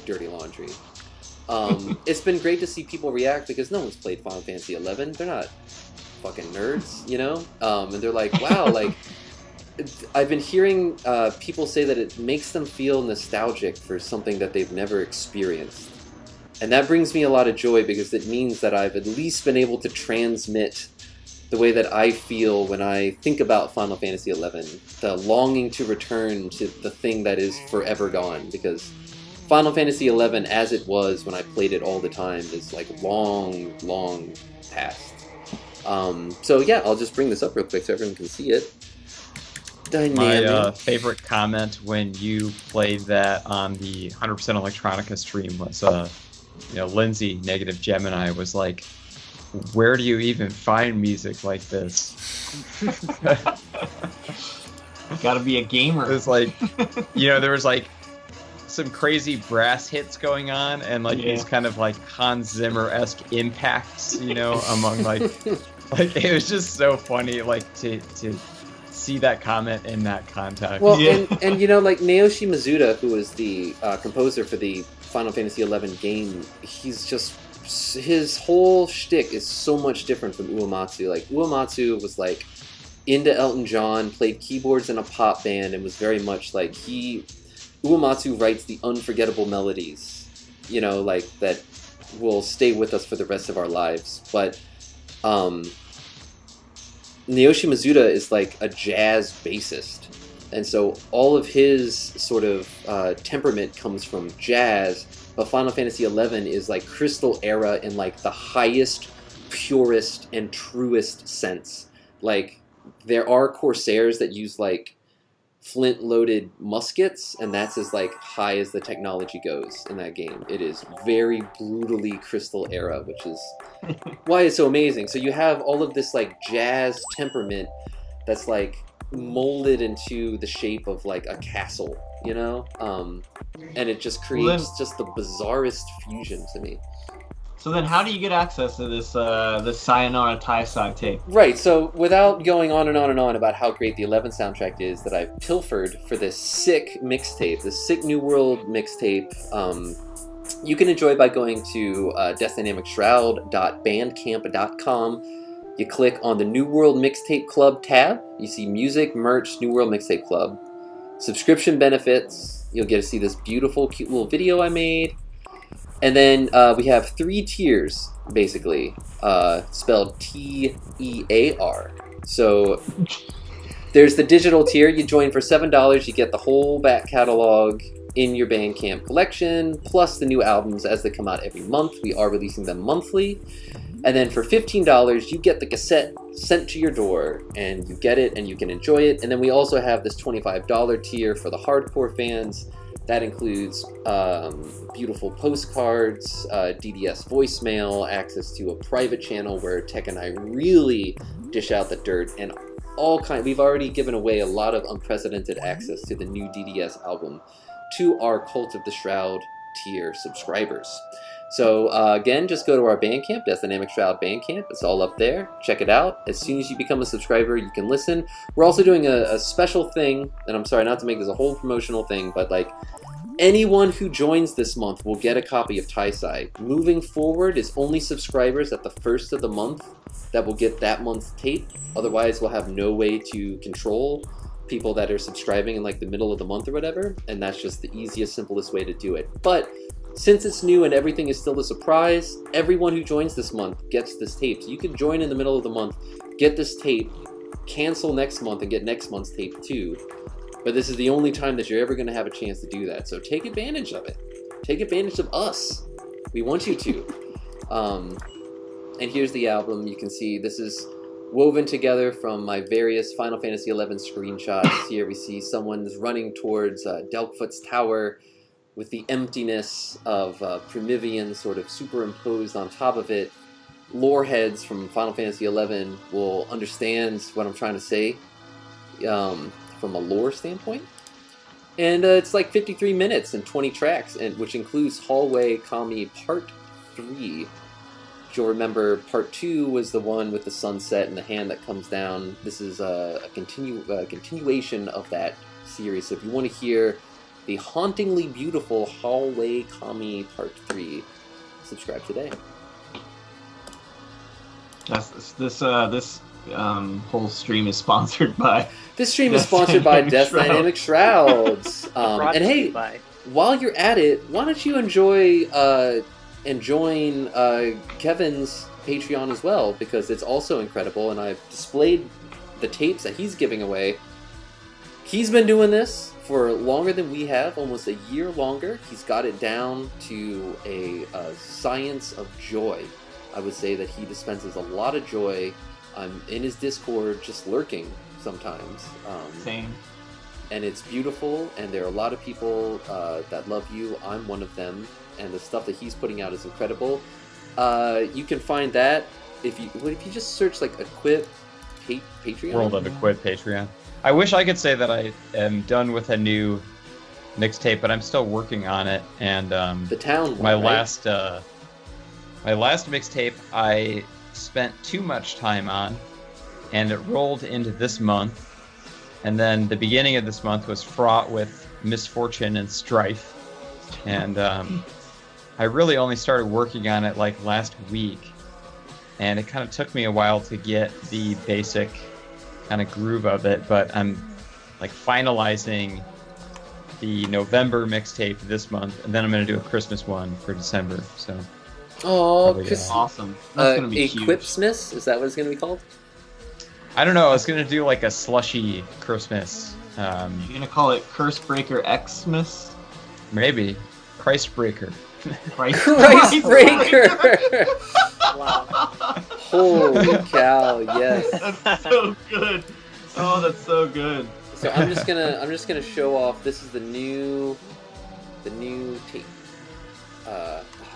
dirty laundry. It's been great to see people react because no one's played Final Fantasy XI. They're not fucking nerds, and they're like, wow, like. I've been hearing people say that it makes them feel nostalgic for something that they've never experienced. And that brings me a lot of joy because it means that I've at least been able to transmit the way that I feel when I think about Final Fantasy XI, the longing to return to the thing that is forever gone, because Final Fantasy XI, as it was when I played it all the time, is like long, long past. So yeah, I'll just bring this up real quick so everyone can see it. My favorite comment when you played that on the 100% Electronica stream was, Lindsay, Negative Gemini, was like, where do you even find music like this? You gotta be a gamer. It was like, there was like some crazy brass hits going on and these kind of like Hans Zimmer-esque impacts, among like it was just so funny, like to see that comment in that context. Well, Yeah. and you know, like Naoshi Mizuta, who was the composer for the Final Fantasy XI game, he's just, his whole shtick is so much different from Uematsu. Like, Uematsu was like into Elton John, played keyboards in a pop band, and was very much like Uematsu writes the unforgettable melodies, you know, like that will stay with us for the rest of our lives. But Naoshi Mizuta is like a jazz bassist, and so all of his sort of temperament comes from jazz. But Final Fantasy XI is like Crystal Era in like the highest, purest, and truest sense. Like, there are Corsairs that use like flint-loaded muskets, and that's as like high as the technology goes in that game. It is very brutally Crystal Era, which is why it's so amazing. So you have all of this like jazz temperament that's like molded into the shape of like a castle, you know, and it just creates just the bizarrest fusion to me. So then, how do you get access to this Sayonara Taisai tape? Right, so without going on and on and on about how great the 11 soundtrack is that I've pilfered for this sick mixtape, this sick New World mixtape, you can enjoy by going to deathdynamicshroud.bandcamp.com. You click on the New World Mixtape Club tab. You see music, merch, New World Mixtape Club. Subscription benefits. You'll get to see this beautiful, cute little video I made. And then we have 3 tiers, basically, spelled TEAR. So there's the digital tier. You join for $7. You get the whole back catalog in your Bandcamp collection, plus the new albums as they come out every month. We are releasing them monthly. And then for $15, you get the cassette sent to your door, and you get it, and you can enjoy it. And then we also have this $25 tier for the hardcore fans. That includes beautiful postcards, DDS voicemail, access to a private channel where Tech and I really dish out the dirt, and all kind. We've already given away a lot of unprecedented access to the new DDS album to our Cult of the Shroud tier subscribers. So again, just go to our Bandcamp, Death Dynamic Shroud Bandcamp. It's all up there. Check it out. As soon as you become a subscriber, you can listen. We're also doing a special thing, and I'm sorry not to make this a whole promotional thing, but like, anyone who joins this month will get a copy of Taisai. Moving forward, it's only subscribers at the first of the month that will get that month's tape. Otherwise, we'll have no way to control people that are subscribing in like the middle of the month or whatever, and that's just the easiest, simplest way to do it. But since it's new and everything is still a surprise, everyone who joins this month gets this tape. So you can join in the middle of the month, get this tape, cancel next month, and get next month's tape too. But this is the only time that you're ever going to have a chance to do that. So take advantage of it. Take advantage of us. We want you to. And here's the album. You can see this is woven together from my various Final Fantasy XI screenshots. Here we see someone's running towards Delkfoot's tower with the emptiness of Primivian sort of superimposed on top of it. Lore heads from Final Fantasy XI will understand what I'm trying to say. From a lore standpoint, and it's like 53 minutes and 20 tracks, and which includes Hallway Kami Part 3. You'll remember Part 2 was the one with the sunset and the hand that comes down. This is a continuation of that series. So if you want to hear the hauntingly beautiful Hallway Kami Part 3, subscribe today. This whole stream is sponsored by. This stream is sponsored by Death Dynamic Shrouds. And hey, while you're at it, why don't you enjoy and join Kevin's Patreon as well, because it's also incredible, and I've displayed the tapes that he's giving away. He's been doing this for longer than we have, almost a year longer. He's got it down to a science of joy. I would say that he dispenses a lot of joy. I'm in his Discord, just lurking sometimes. Same. And it's beautiful, and there are a lot of people that love you. I'm one of them, and the stuff that he's putting out is incredible. You can find that if you just search like Equip Patreon. World of Equip Patreon. I wish I could say that I am done with a new mixtape, but I'm still working on it. And the town one, my right? last mixtape I spent too much time on, and it rolled into this month. And then the beginning of this month was fraught with misfortune and strife. And I really only started working on it like last week. And it kind of took me a while to get the basic kind of groove of it. But I'm like finalizing the November mixtape this month. And then I'm going to do a Christmas one for December. So. Oh, awesome. That's going to be huge. Equipsmas? Is that what it's going to be called? I don't know. I was going to do like a slushy Christmas. You're going to call it Curse Breaker Xmas? Maybe. Christ Breaker. Christ Breaker! Wow. Holy cow, yes. That's so good. Oh, that's so good. So I'm just gonna show off. This is the new tape.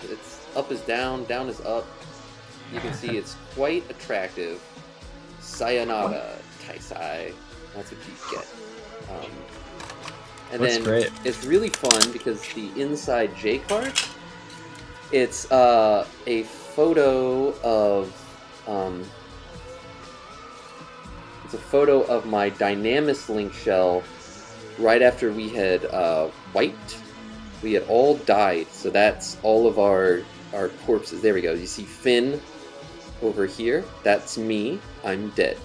It's up is down, down is up. You can see it's quite attractive. Sayonara Taisai. That's what you get. And That's then great. It's really fun because the inside J card, it's a photo of my Dynamis link shell right after we had wiped. We had all died, so that's all of our corpses. There we go. You see Finn over here. That's me. I'm dead.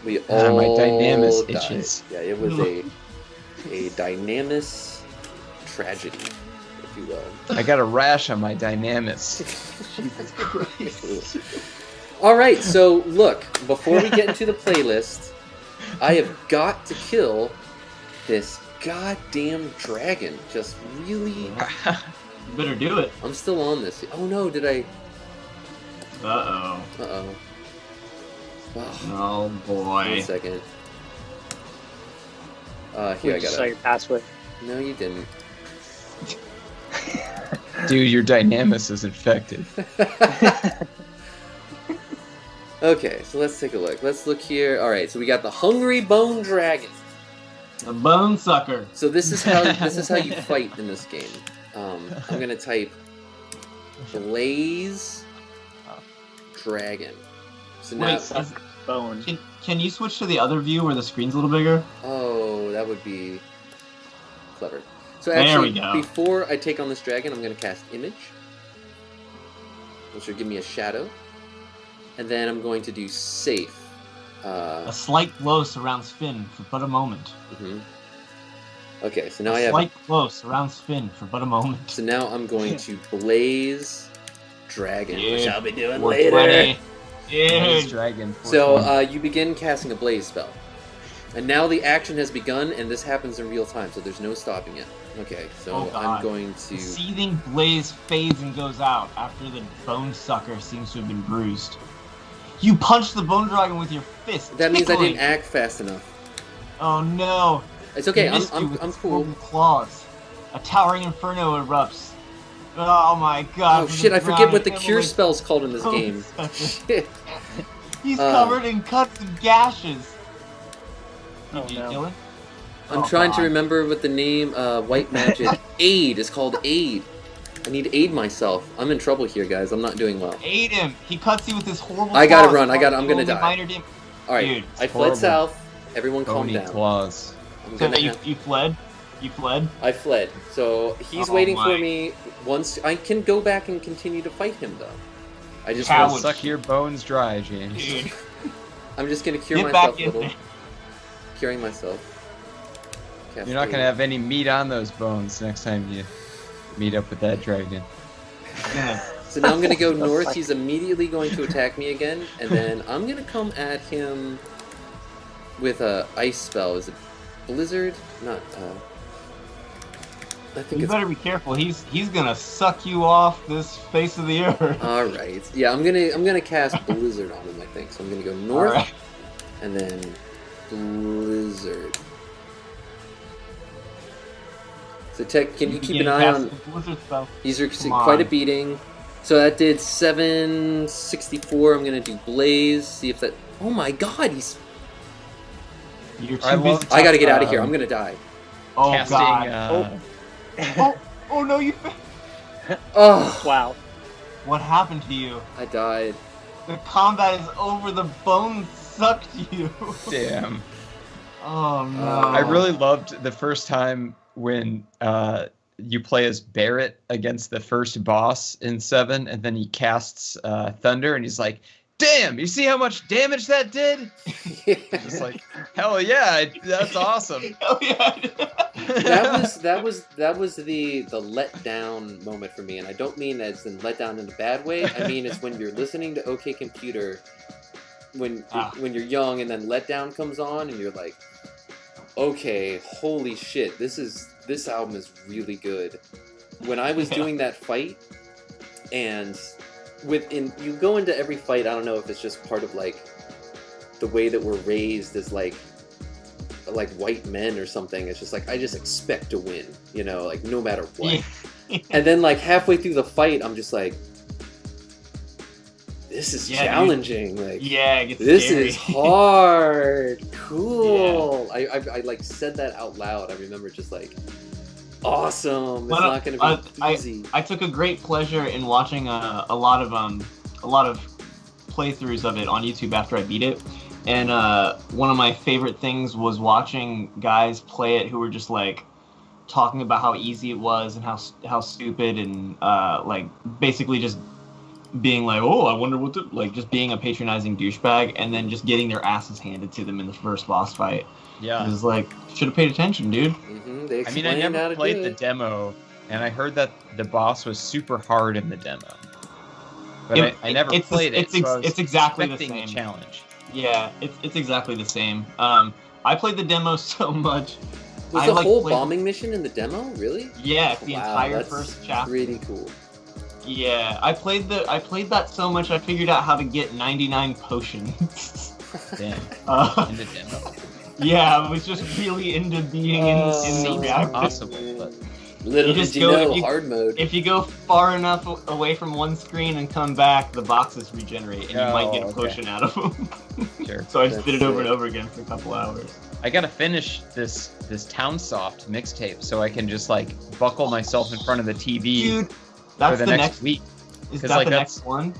We all my Dynamis died. itches. Yeah, it was a Dynamis tragedy, if you will. I got a rash on my Dynamis. Jesus Christ. All right, so look, before we get into the playlist, I have got to kill this goddamn dragon. Just really... You better do it. I'm still on this. Oh no, did I... Uh-oh. Uh-oh. Oh, Oh, boy. 1 second. Here, We I just got saw it. your password. No, you didn't. Dude, your Dynamis is infected. Okay, so let's take a look. Let's look here. All right, so we got the Hungry Bone Dragon. A bone sucker. So this is how you fight in this game. I'm gonna type Blaze Dragon. So now, Wait, Suck bone. can you switch to the other view where the screen's a little bigger? oh, that would be clever. So There actually, we go. before I take on this dragon, I'm gonna cast Image, which will give me a shadow, and then I'm going to do Safe. A slight glow surrounds Finn for but a moment. Mhm. Okay, so now I A have. slight glow surrounds Finn for but a moment. So now I'm going to Blaze Dragon, which I'll be doing 420. later. Blaze Yeah. Dragon. So you begin casting a Blaze spell. And now the action has begun, and this happens in real time, so there's no stopping it. Okay, so Oh, God. I'm going The to... seething blaze fades and goes out after the bone sucker seems to have been bruised. You punch the bone dragon with your fist. That means I tickling. didn't act fast enough. Oh no! It's okay, He missed you I'm with his cool. golden claws. A towering inferno erupts. Oh my god! Oh from shit, the I forget ground, what the cure Emulation spell's called in this bone game. sucker. Shit. He's covered in cuts and gashes. Oh, Did you no. kill him? I'm Oh, trying to God. remember what the name, White Magic. Aid is called Aid. I need to aid myself. I'm in trouble here, guys. I'm not doing well. Aid him! He cuts you with his horrible I gotta claws, run, I'm causing gonna only die. minor dam- Alright, Dude, I fled horrible. south. Everyone calm Bony down. claws. I'm So gonna you, have... you fled? You fled? I fled. So he's Oh waiting my. for me. Once I can go back and continue to fight him, though. I just Coward. want... Suck your bones dry, James. Dude, I'm just gonna cure get myself back a in little. there. Curing myself. Cast You're not Aid. gonna have any meat on those bones next time you meet up with that dragon. Yeah. So now I'm gonna go north. He's immediately going to attack me again, and then I'm gonna come at him with a ice spell. Is it blizzard? Not. I think You it's. better be careful. He's gonna suck you off this face of the earth. All right. Yeah, I'm gonna cast blizzard on him. I think so. I'm gonna go north, Alright. and then blizzard. So Tech, can you keep an eye on? Blizzard spell. These are Come quite a on. beating. So that did 764. I'm gonna do blaze. See if that. Oh my God, he's. You're too I busy. love- I gotta get out of here. Um, I'm gonna die. Oh Casting, god. Oh no, you. Oh, Wow. What happened to you? I died. The combat is over. The bone sucked you. damn. Oh no! I really loved the first time when you play as Barrett against the first boss in 7, and then he casts Thunder, and he's like, "Damn! You see how much damage that did?" Just like, hell yeah, that's awesome. Oh yeah. that was the letdown moment for me, and I don't mean as in letdown in a bad way. I mean it's when you're listening to OK Computer when you're young, and then letdown comes on, and you're like, okay, holy shit, this album is really good. When I was doing that fight, and you go into every fight, I don't know if it's just part of like the way that we're raised as like white men or something. It's just like I just expect to win, you know, like no matter what. And then like halfway through the fight, I'm just like, this is challenging. Dude. Like, yeah, it gets this scary. is hard. Cool. Yeah. I like said that out loud. I remember just like, awesome. It's not going to be easy. I took a great pleasure in watching a lot of playthroughs of it on YouTube after I beat it. And one of my favorite things was watching guys play it who were just like talking about how easy it was and how stupid and like basically just being like, oh, I wonder what like just being a patronizing douchebag, and then just getting their asses handed to them in the first boss fight. Yeah, it was like, should have paid attention, dude. Mm-hmm. I mean, I never played the demo, and I heard that the boss was super hard in the demo, but I never played it. It's exactly the same challenge. Yeah, it's exactly the same. I played the demo so much. Was the whole bombing mission in the demo? Really? Yeah, the entire first chapter. Pretty cool. Yeah, I played that so much I figured out how to get 99 potions. Damn. In the demo. Yeah, I was just really into being in the reactor. Possible, but little did you know, hard mode. If you go far enough away from one screen and come back, the boxes regenerate, and you might get a potion out of them. Sure. So I just did it over and over again for a couple hours. I gotta finish this Townsoft mixtape so I can just like buckle myself in front of the TV. Dude, that's for the next week. Is that like, the next one?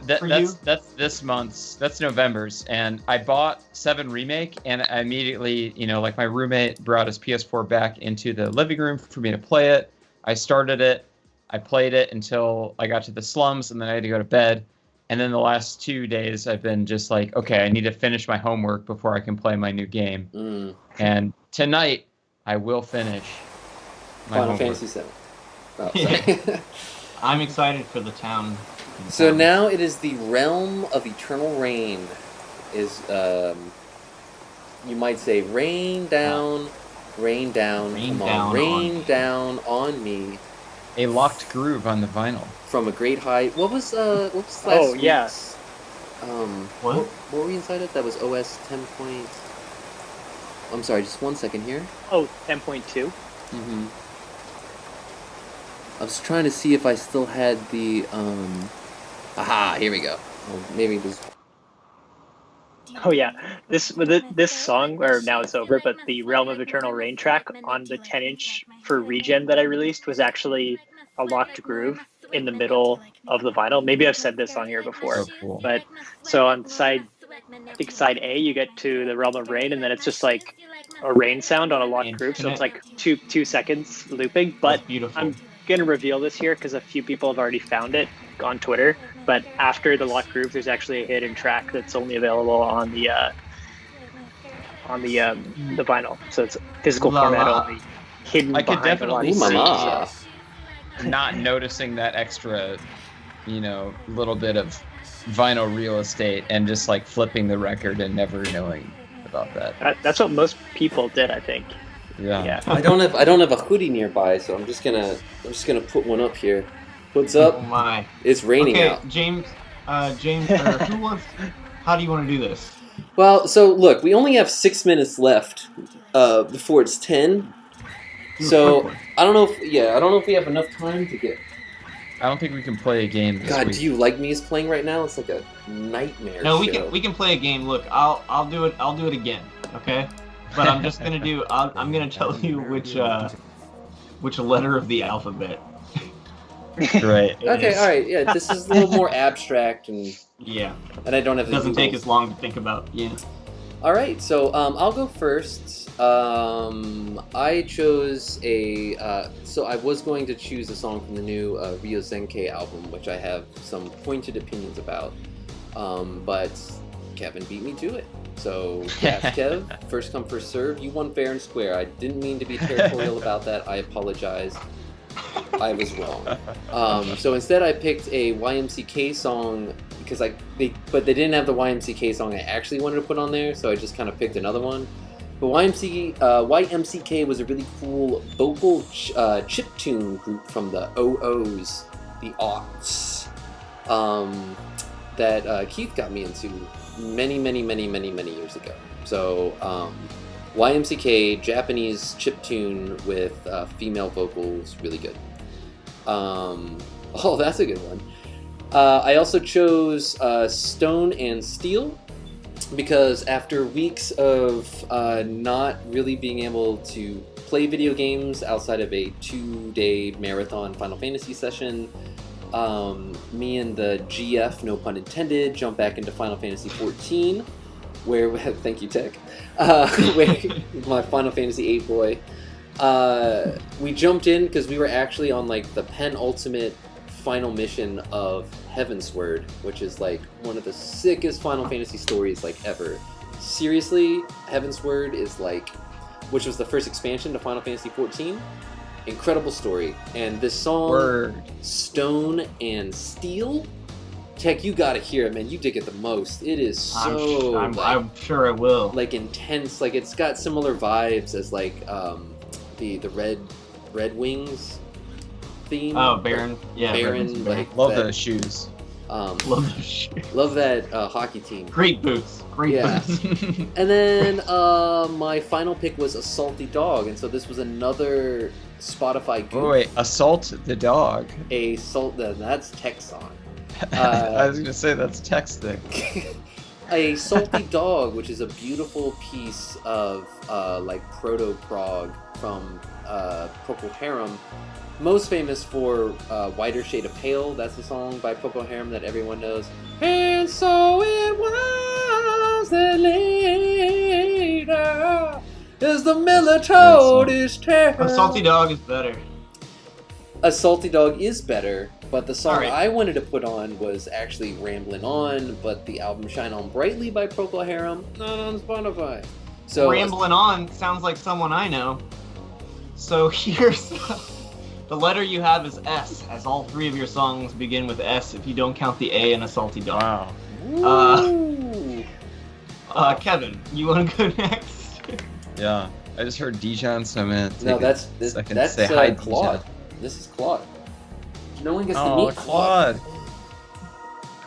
That's this month's. That's November's, and I bought 7 Remake, and I immediately, you know, like my roommate brought his PS4 back into the living room for me to play it. I started it, I played it until I got to the slums, and then I had to go to bed. And then the last 2 days, I've been just like, okay, I need to finish my homework before I can play my new game. And tonight, I will finish my Final Fantasy 7. Oh, sorry. I'm excited for the town. So now it is the realm of eternal rain. Is you might say rain down, rain down, rain down on me. A locked groove on the vinyl from a great height. What was last? Oh yeah. What were we inside it? That was OS 10. I'm sorry, just 1 second here. Oh, 10.2. Mm-hmm. I was trying to see if I still had the Aha, here we go. Well, maybe it was. Oh yeah, this song, or now it's over, but the Realm of Eternal Rain track on the 10-inch for Regen that I released was actually a locked groove in the middle of the vinyl. Maybe I've said this on here before, oh, cool. But so on I think side A, you get to the Realm of Rain, and then it's just like a rain sound on a locked groove, so it's like two seconds looping. But I'm gonna reveal this here because a few people have already found it on Twitter. But after the locked groove, there's actually a hidden track that's only available on the vinyl. So it's physical format only, hidden. I could definitely see not noticing that extra, you know, little bit of vinyl real estate and just like flipping the record and never knowing about that. That's what most people did, I think. Yeah. I don't have a hoodie nearby, so I'm just gonna put one up here. What's up? Oh my! It's raining out. James, who wants? How do you want to do this? Well, so look, we only have 6 minutes left before it's 10. So I don't know if we have enough time to get. I don't think we can play a game this God, week. do you like me as playing right now? It's like a nightmare. No, show. we can play a game. Look, I'll do it. I'll do it again. Okay, but I'm just gonna do. I'm gonna tell you which letter of the alphabet. Right. Okay. All right. Yeah. This is a little more abstract and. Yeah. And I don't have. It doesn't take as long to think about. Yeah. All right, so I'll go first. I chose so I was going to choose a song from the new Ryo Zenkai album, which I have some pointed opinions about, but Kevin beat me to it. So, yeah, Kev, first come, first serve. You won fair and square. I didn't mean to be territorial about that. I apologize. I was wrong. So instead I picked a YMCK song because but they didn't have the YMCK song I actually wanted to put on there, so I just kind of picked another one. But YMCK was a really cool vocal chiptune group from the OOs, the aughts, that Keith got me into many years ago. So YMCK, Japanese chiptune with female vocals, really good. Oh, that's a good one. I also chose Stone and Steel because after weeks of not really being able to play video games outside of a 2-day marathon Final Fantasy session, me and the GF, no pun intended, jumped back into Final Fantasy XIV, where, thank you, Tech, where my Final Fantasy 8 boy, we jumped in because we were actually on like the penultimate final mission of Heavensward, which is like one of the sickest Final Fantasy stories like ever. Seriously, Heavensward is like, which was the first expansion to Final Fantasy XIV. Incredible story. And this song, Stone and Steel, Tech, you gotta hear it, man. You dig it the most. It is so I'm sure I will. Like intense. Like it's got similar vibes as like the Red Wings theme. Oh, Baron. Yeah, Baron. Like love those shoes. Love those shoes. Love that hockey team. Great boots. Great boots. And then my final pick was A Salty Dog, and so this was another Spotify goof. Oh, wait, Assault the Dog. That's Tech's song. I was gonna say that's Tech's thing. A Salty Dog, which is a beautiful piece of like proto-prog from Procol Harum, most famous for Whiter Shade of Pale. That's the song by Procol Harum that everyone knows. And so it was that later as the miller told his tale. A Salty Dog is better. A Salty Dog is better, but the song Right. I wanted to put on was actually Ramblin' On, but the album Shine On Brightly by Procol Harum, not on Spotify. So Rambling On sounds like someone I know. So here's the letter you have is S, as all three of your songs begin with S if you don't count the A in A Salty Dog. Wow. Kevin, you want to go next? Yeah. I just heard Dijon, so I'm gonna take No, that's say hi, Claude. Dijon. This is Claude. No one gets to Oh, meet Claude.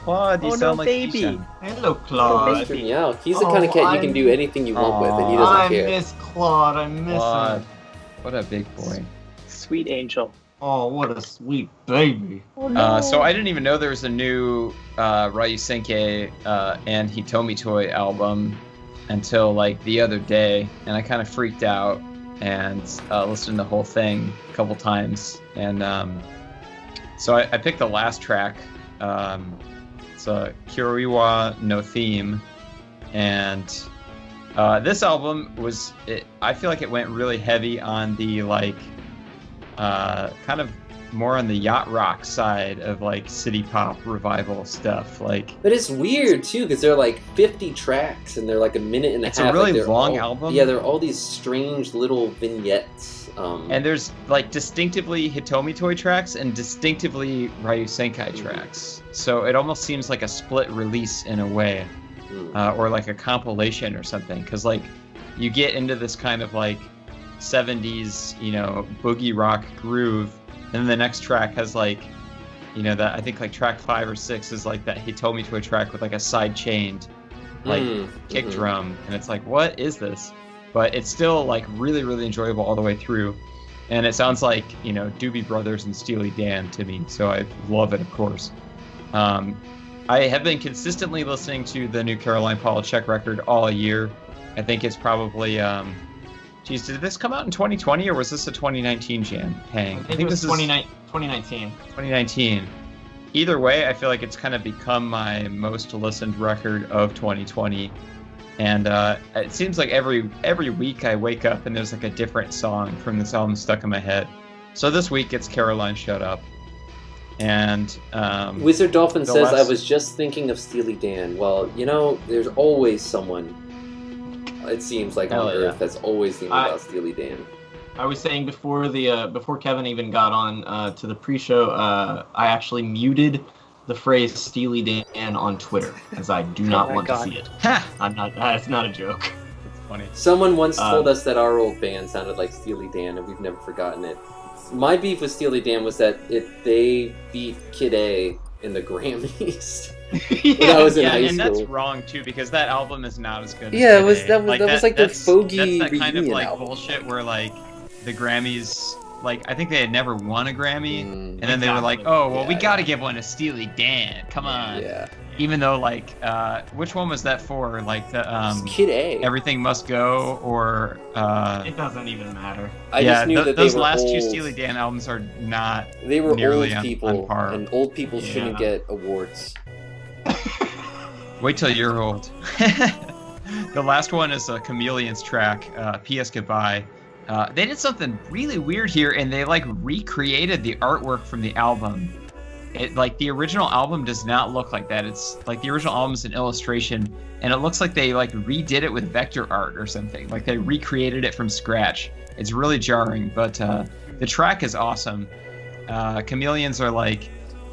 Claude, you sound like baby. Dijon. Hello, Claude. Claude. Yeah, he's the kind of cat you can do anything you want with, and he doesn't I care. miss Claude. I miss Claude. him. What a big boy. Sweet angel. Oh, what a sweet baby. So I didn't even know there was a new Ryu Senkei and Hitomi Toy album until like the other day, and I kind of freaked out and listened to the whole thing a couple times. And so I picked the last track. It's a Kyoriwa no Theme, and this album I feel like it went really heavy on the like kind of more on the yacht rock side of like city pop revival stuff. Like, But it's weird too, because they're like 50 tracks and they're like a minute and a half. it's a really like, long album. Yeah, they're all these strange little vignettes. And there's like distinctively Hitomi Toy tracks and distinctively Ryu Senkai tracks. So it almost seems like a split release in a way, or like a compilation or something. Because like you get into this kind of like 70s, boogie rock groove, and then the next track has like, that I think like track 5 or 6 is like that Hitomi Toy track with like a side chained like kick drum, and it's like, what is this? But it's still like really, really enjoyable all the way through. And it sounds like, Doobie Brothers and Steely Dan to me. So I love it, of course. I have been consistently listening to the new Caroline Polachek record all year. I think it's probably, did this come out in 2020 or was this a 2019 jam? Hang. I think this is 2019. 2019. Either way, I feel like it's kind of become my most listened record of 2020. And it seems like every week I wake up and there's like a different song from this album stuck in my head. So this week it's Caroline Shut Up. And Wizard Dolphin says, I was just thinking of Steely Dan. Well, there's always someone, it seems like, on Earth that's always thinking about Steely Dan. I was saying before Kevin even got on to the pre-show, I actually muted the phrase Steely Dan on Twitter, as I do not want to see it. I'm not. That's not a joke. That's funny. Someone once told us that our old band sounded like Steely Dan, and we've never forgotten it. My beef with Steely Dan was that they beat Kid A in the Grammys. When I was in high school. And that's wrong too, because that album is not as good. Yeah, as that was like the Fogey that's that kind of reunion like album. bullshit where like the Grammys. Like, I think they had never won a Grammy, and then they were like, oh, well, we gotta give one to Steely Dan, come on. Yeah. Even though, like, which one was that for? Like, the, Kid A. Everything Must Go, or, It doesn't even matter. I just knew that those they were last old. two Steely Dan albums are not They were nearly old people, on par. and old people shouldn't get awards. Wait till you're old. The last one is a Chameleons track, P.S. Goodbye. They did something really weird here, and they like recreated the artwork from the album. It like the original album does not look like that. It's like the original album's an illustration, and it looks like they like redid it with vector art or something. Like they recreated it from scratch. It's really jarring, but the track is awesome. Chameleons are like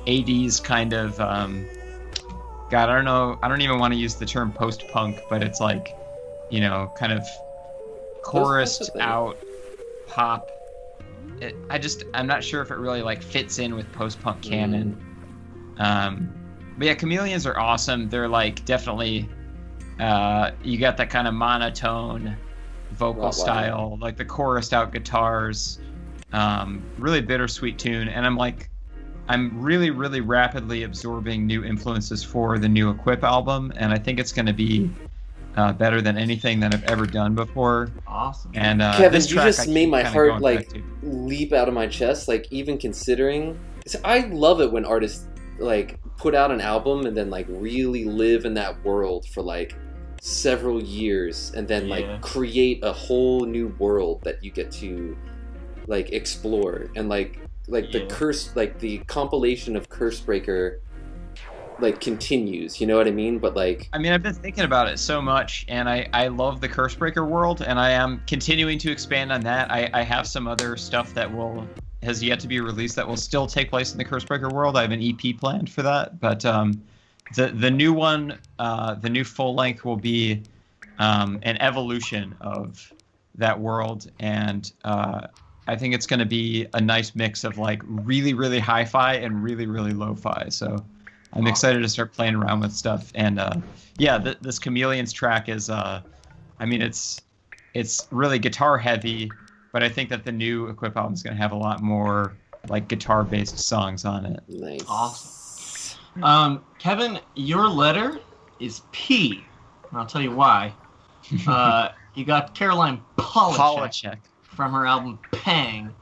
80s kind of God, I don't know. I don't even want to use the term post-punk, but it's like, kind of chorused out pop. I'm not sure if it really like fits in with post-punk canon. But yeah, Chameleons are awesome. They're like definitely you got that kind of monotone vocal style, like the chorused out guitars, really bittersweet tune. And I'm really, really rapidly absorbing new influences for the new Equip album, and I think it's going to be better than anything that I've ever done before. Awesome. And Kevin, this you track just made my heart like leap out of my chest. Like even considering, I love it when artists like put out an album and then like really live in that world for like several years, and then like create a whole new world that you get to like explore, and like the curse, like the compilation of Cursebreaker like continues, you know what I mean? But like, I mean, I've been thinking about it so much, and I love the Cursebreaker world, and I am continuing to expand on that. I have some other stuff that has yet to be released that will still take place in the Cursebreaker world. I have an EP planned for that, but the new one, the new full length will be an evolution of that world, and I think it's going to be a nice mix of like really, really hi-fi and really, really lo-fi. So I'm excited to start playing around with stuff. And this Chameleons track is, it's really guitar heavy, but I think that the new Equip album is going to have a lot more like guitar-based songs on it. Nice. Awesome. Kevin, your letter is P. And I'll tell you why. You got Caroline Polachek from her album Pang.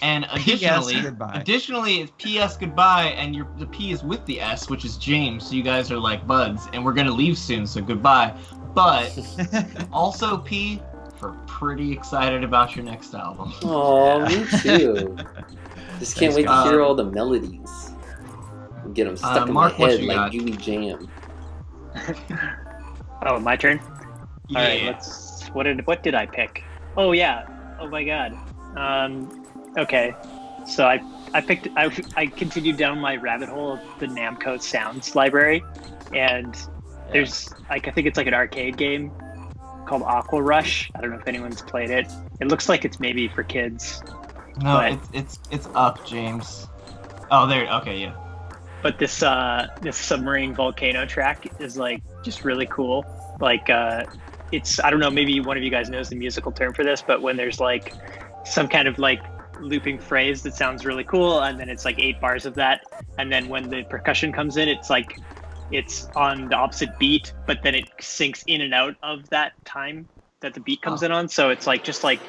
And additionally, it's P.S. Goodbye, and the P is with the S, which is James, so you guys are like buds, and we're going to leave soon, so goodbye. But also P for pretty excited about your next album. Oh, me too. Just can't wait to hear all the melodies. Get them stuck in my head like Yui Jam. Oh, my turn? Yeah. All right, what did I pick? Oh yeah. Oh my god. Okay. So I continued down my rabbit hole of the Namco Sounds library, and there's I think it's like an arcade game called Aqua Rush. I don't know if anyone's played it. It looks like it's maybe for kids. No, it's up, James. Oh, there. Okay, yeah. But this submarine volcano track is like just really cool. Like it's, I don't know, maybe one of you guys knows the musical term for this, but when there's like some kind of like looping phrase that sounds really cool, and then it's like 8 bars of that, and then when the percussion comes in, it's like it's on the opposite beat, but then it syncs in and out of that time that the beat comes in on. So it's just like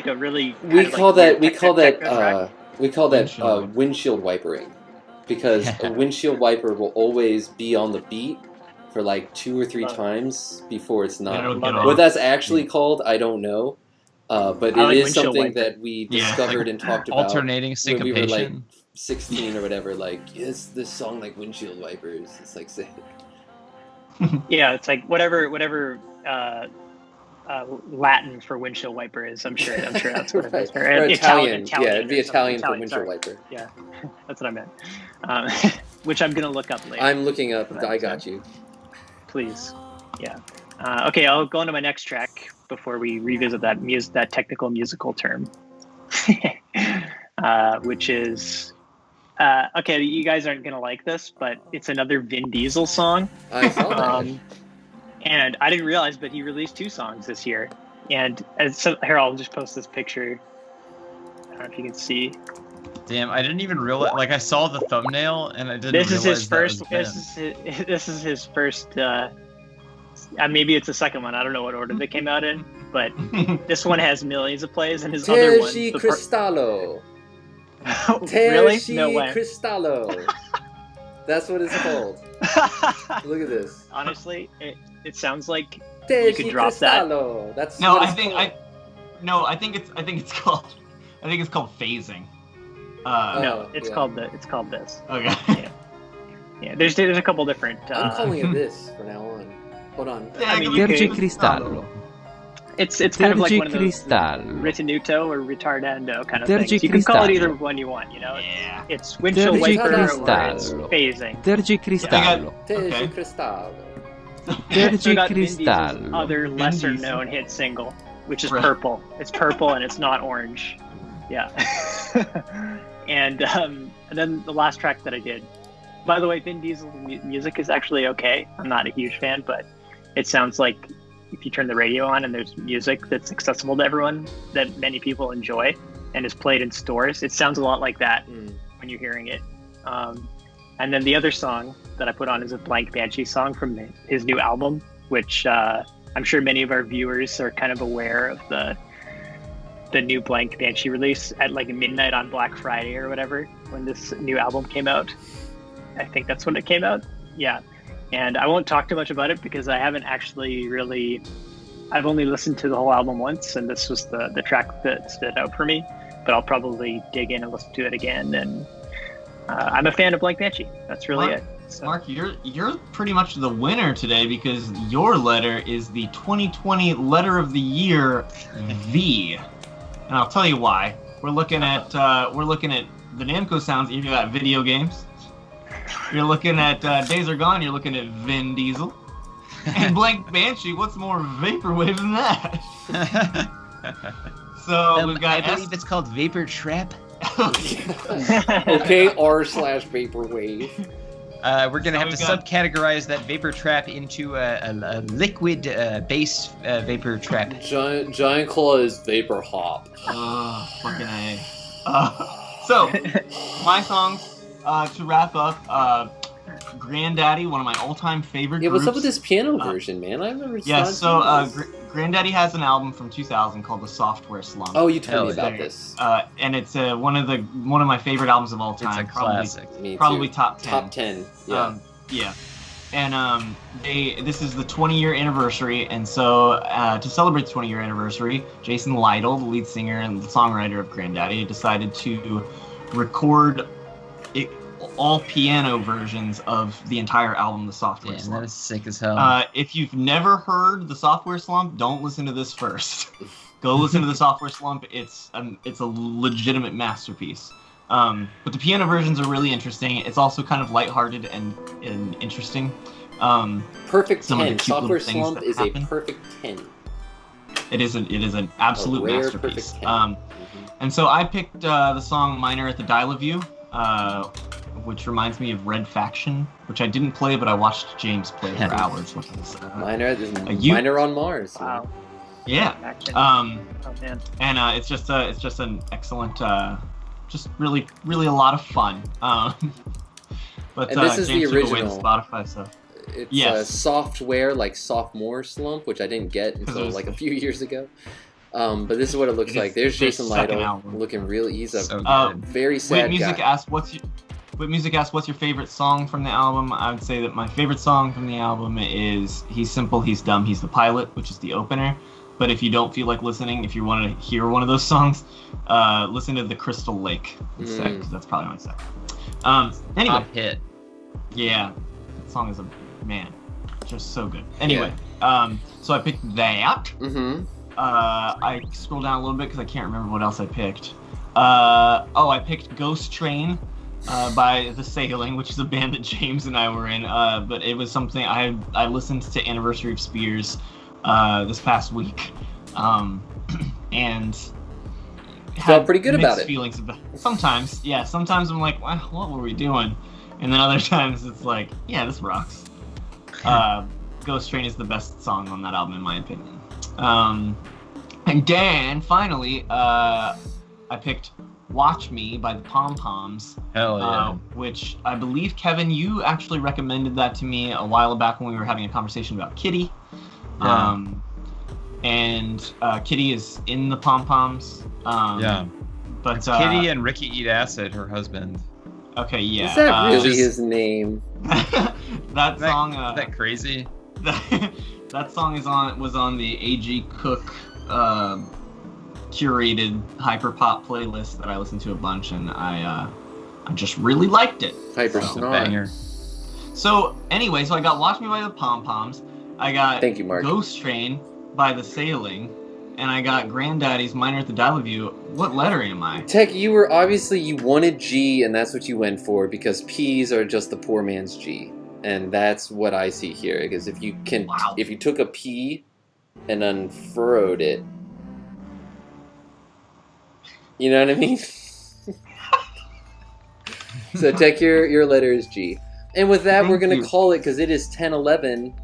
a really we call that windshield wipering, because a windshield wiper will always be on the beat for like 2 or 3 times before it's not. It'll What that's actually called, I don't know. But I it like is windshield something wiper. that we discovered and talked about Alternating when we were like syncopation. 16 or whatever. Like, is this song like windshield wipers? It's like sick. Yeah, it's like whatever Latin for windshield wiper is. I'm sure that's what it is. Or Italian. Yeah, it'd be Italian for windshield sorry. wiper. Yeah, that's what I meant. Which I'm gonna look up later. I'm looking up. I got you. Please. Yeah. Okay, I'll go into my next track before we revisit that technical musical term, which is okay. You guys aren't gonna like this, but it's another Vin Diesel song. I saw that. And I didn't realize, but he released 2 songs this year. And so here, I'll just post this picture. I don't know if you can see. Damn, I didn't even realize. Like, I saw the thumbnail and I didn't. This is realize his that first. was Vin. This is his first. Maybe it's the second one. I don't know what order they came out in, but this one has millions of plays, and his other one. Terci Cristallo. Really? Terci No way. Cristallo. That's what it's called. Look at this. Honestly, it sounds like Terci you could drop that. Cristallo. That's No, what I it's think called. I think it's called phasing. No, it's yeah. called this. Okay. Yeah, there's a couple different. I'm calling it this from now on. Hold on. I mean, you Terci could- Cristallo. It's kind of like Terci one of those Cristallo. ritenuto or retardando kind of Terci things. You can call it Cristallo. either one you want, you know. Yeah. It's windshield Terci wiper or it's Cristallo. phasing. Terci Cristallo. Terci Okay. Cristallo. So Terci we got Vin Diesel's Cristallo. other Vin lesser Diesel. known hit single, which is Right. purple. It's purple and it's not orange. Yeah. and then the last track that I did. By the way, Vin Diesel's music is actually okay. I'm not a huge fan, but it sounds like if you turn the radio on and there's music that's accessible to everyone that many people enjoy and is played in stores, it sounds a lot like that when you're hearing it. And then the other song that I put on is a Blank Banshee song from his new album, which I'm sure many of our viewers are kind of aware of the new Blank Banshee release at like midnight on Black Friday or whatever when this new album came out. I think that's when it came out. Yeah. And I won't talk too much about it because I haven't actually I've only listened to the whole album once, and this was the track that stood out for me. But I'll probably dig in and listen to it again. And I'm a fan of Blank Banshee. That's really it. So. Mark, you're pretty much the winner today because your letter is the 2020 Letter of the Year V, and I'll tell you why. We're looking at the Namco sounds. You got video games. You're looking at Days Are Gone. You're looking at Vin Diesel. And Blank Banshee. What's more vaporwave than that? So we've got. I believe it's called Vapor Trap. Okay, r/vaporwave. We're gonna have to subcategorize that Vapor Trap into a liquid base Vapor Trap. Giant Claw is Vapor Hop. Fucking A. So, my songs to wrap up. Granddaddy, one of my all-time favorite Yeah, groups. what's up with this piano version, man? I remember. Yeah, so Granddaddy has an album from 2000 called The Software Slump. Oh, you told me Hell about this. And it's one of my favorite albums of all It's time. a classic. Me Probably too. top 10. Top 10. Yeah. Yeah. And this is the 20-year anniversary, and so to celebrate the 20-year anniversary, Jason Lytle, the lead singer and the songwriter of Granddaddy, decided to record all piano versions of the entire album, The Software Damn, Slump. that is sick as hell. If you've never heard The Software Slump, don't listen to this first. Go listen to The Software Slump. It's a legitimate masterpiece. But the piano versions are really interesting. It's also kind of lighthearted and interesting. Perfect some of the 10. cute Software little things Slump that is happen. a perfect 10. It is an absolute A rare masterpiece. perfect 10. And so I picked the song Miner at the Dial of You, which reminds me of Red Faction, which I didn't play, but I watched James play for hours. Which was, Miner on Mars. Wow. Yeah. Oh man. And it's just an excellent, just really a lot of fun. But And this is James the took away original. Spotify stuff. It's software, like Sophomore Slump, which I didn't get until like a few years ago. But this is what it looks like. There's Jason Lytle looking real easy. So good. Very sad Music guy. asks, But Music asks, what's your favorite song from the album? I would say that my favorite song from the album is He's Simple, He's Dumb, He's the Pilot, which is the opener. But if you don't feel like listening, if you want to hear one of those songs, listen to The Crystal Lake instead, because that's probably my second. Anyway. Top hit. Yeah. That song is just so good. Anyway, so I picked that. Mm-hmm. I scrolled down a little bit because I can't remember what else I picked. I picked Ghost Train by The Sailing, which is a band that James and I were in. But it was something I listened to Anniversary of Spears this past week, and felt pretty good about it. Feelings about sometimes I'm like, wow, what were we doing? And then other times it's like, yeah, this rocks. Ghost Train is the best song on that album in my opinion. And then finally, I picked Watch Me by the Pom Poms. Hell yeah. Which I believe, Kevin, you actually recommended that to me a while back when we were having a conversation about Kitty. Yeah. And Kitty is in the Pom Poms. Yeah. But it's Kitty and Ricky Eat Acid, her husband. Okay, yeah. Is that really his name? that song. Is that crazy? That song was on the A.G. Cook curated hyperpop playlist that I listened to a bunch, and I just really liked it. Banger. So anyway, I got Watch Me by the Pom Poms. I got Thank you, Mark. Ghost Train by The Sailing, and I got Granddaddy's Minor at the Dial of You. What letter am I? Tech, you wanted G, and that's what you went for, because P's are just the poor man's G. And that's what I see here, because if you took a P and unfurrowed it, you know what I mean? So Tech, your letter is G. And with that, we're going to call it, because it is 10:11,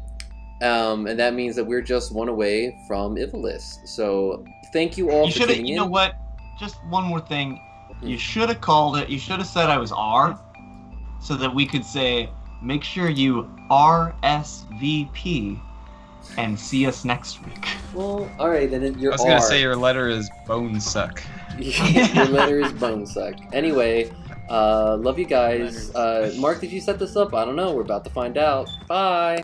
and that means that we're just one away from Ivalis. So thank you all for tuning in. You know what? Just one more thing. You should have called it, you should have said I was R, so that we could say, make sure you RSVP and see us next week. Well, all right, then you're I was going to say your letter is Bone Suck. Your letter is Bone Suck. Anyway, love you guys. Mark, did you set this up? I don't know. We're about to find out. Bye.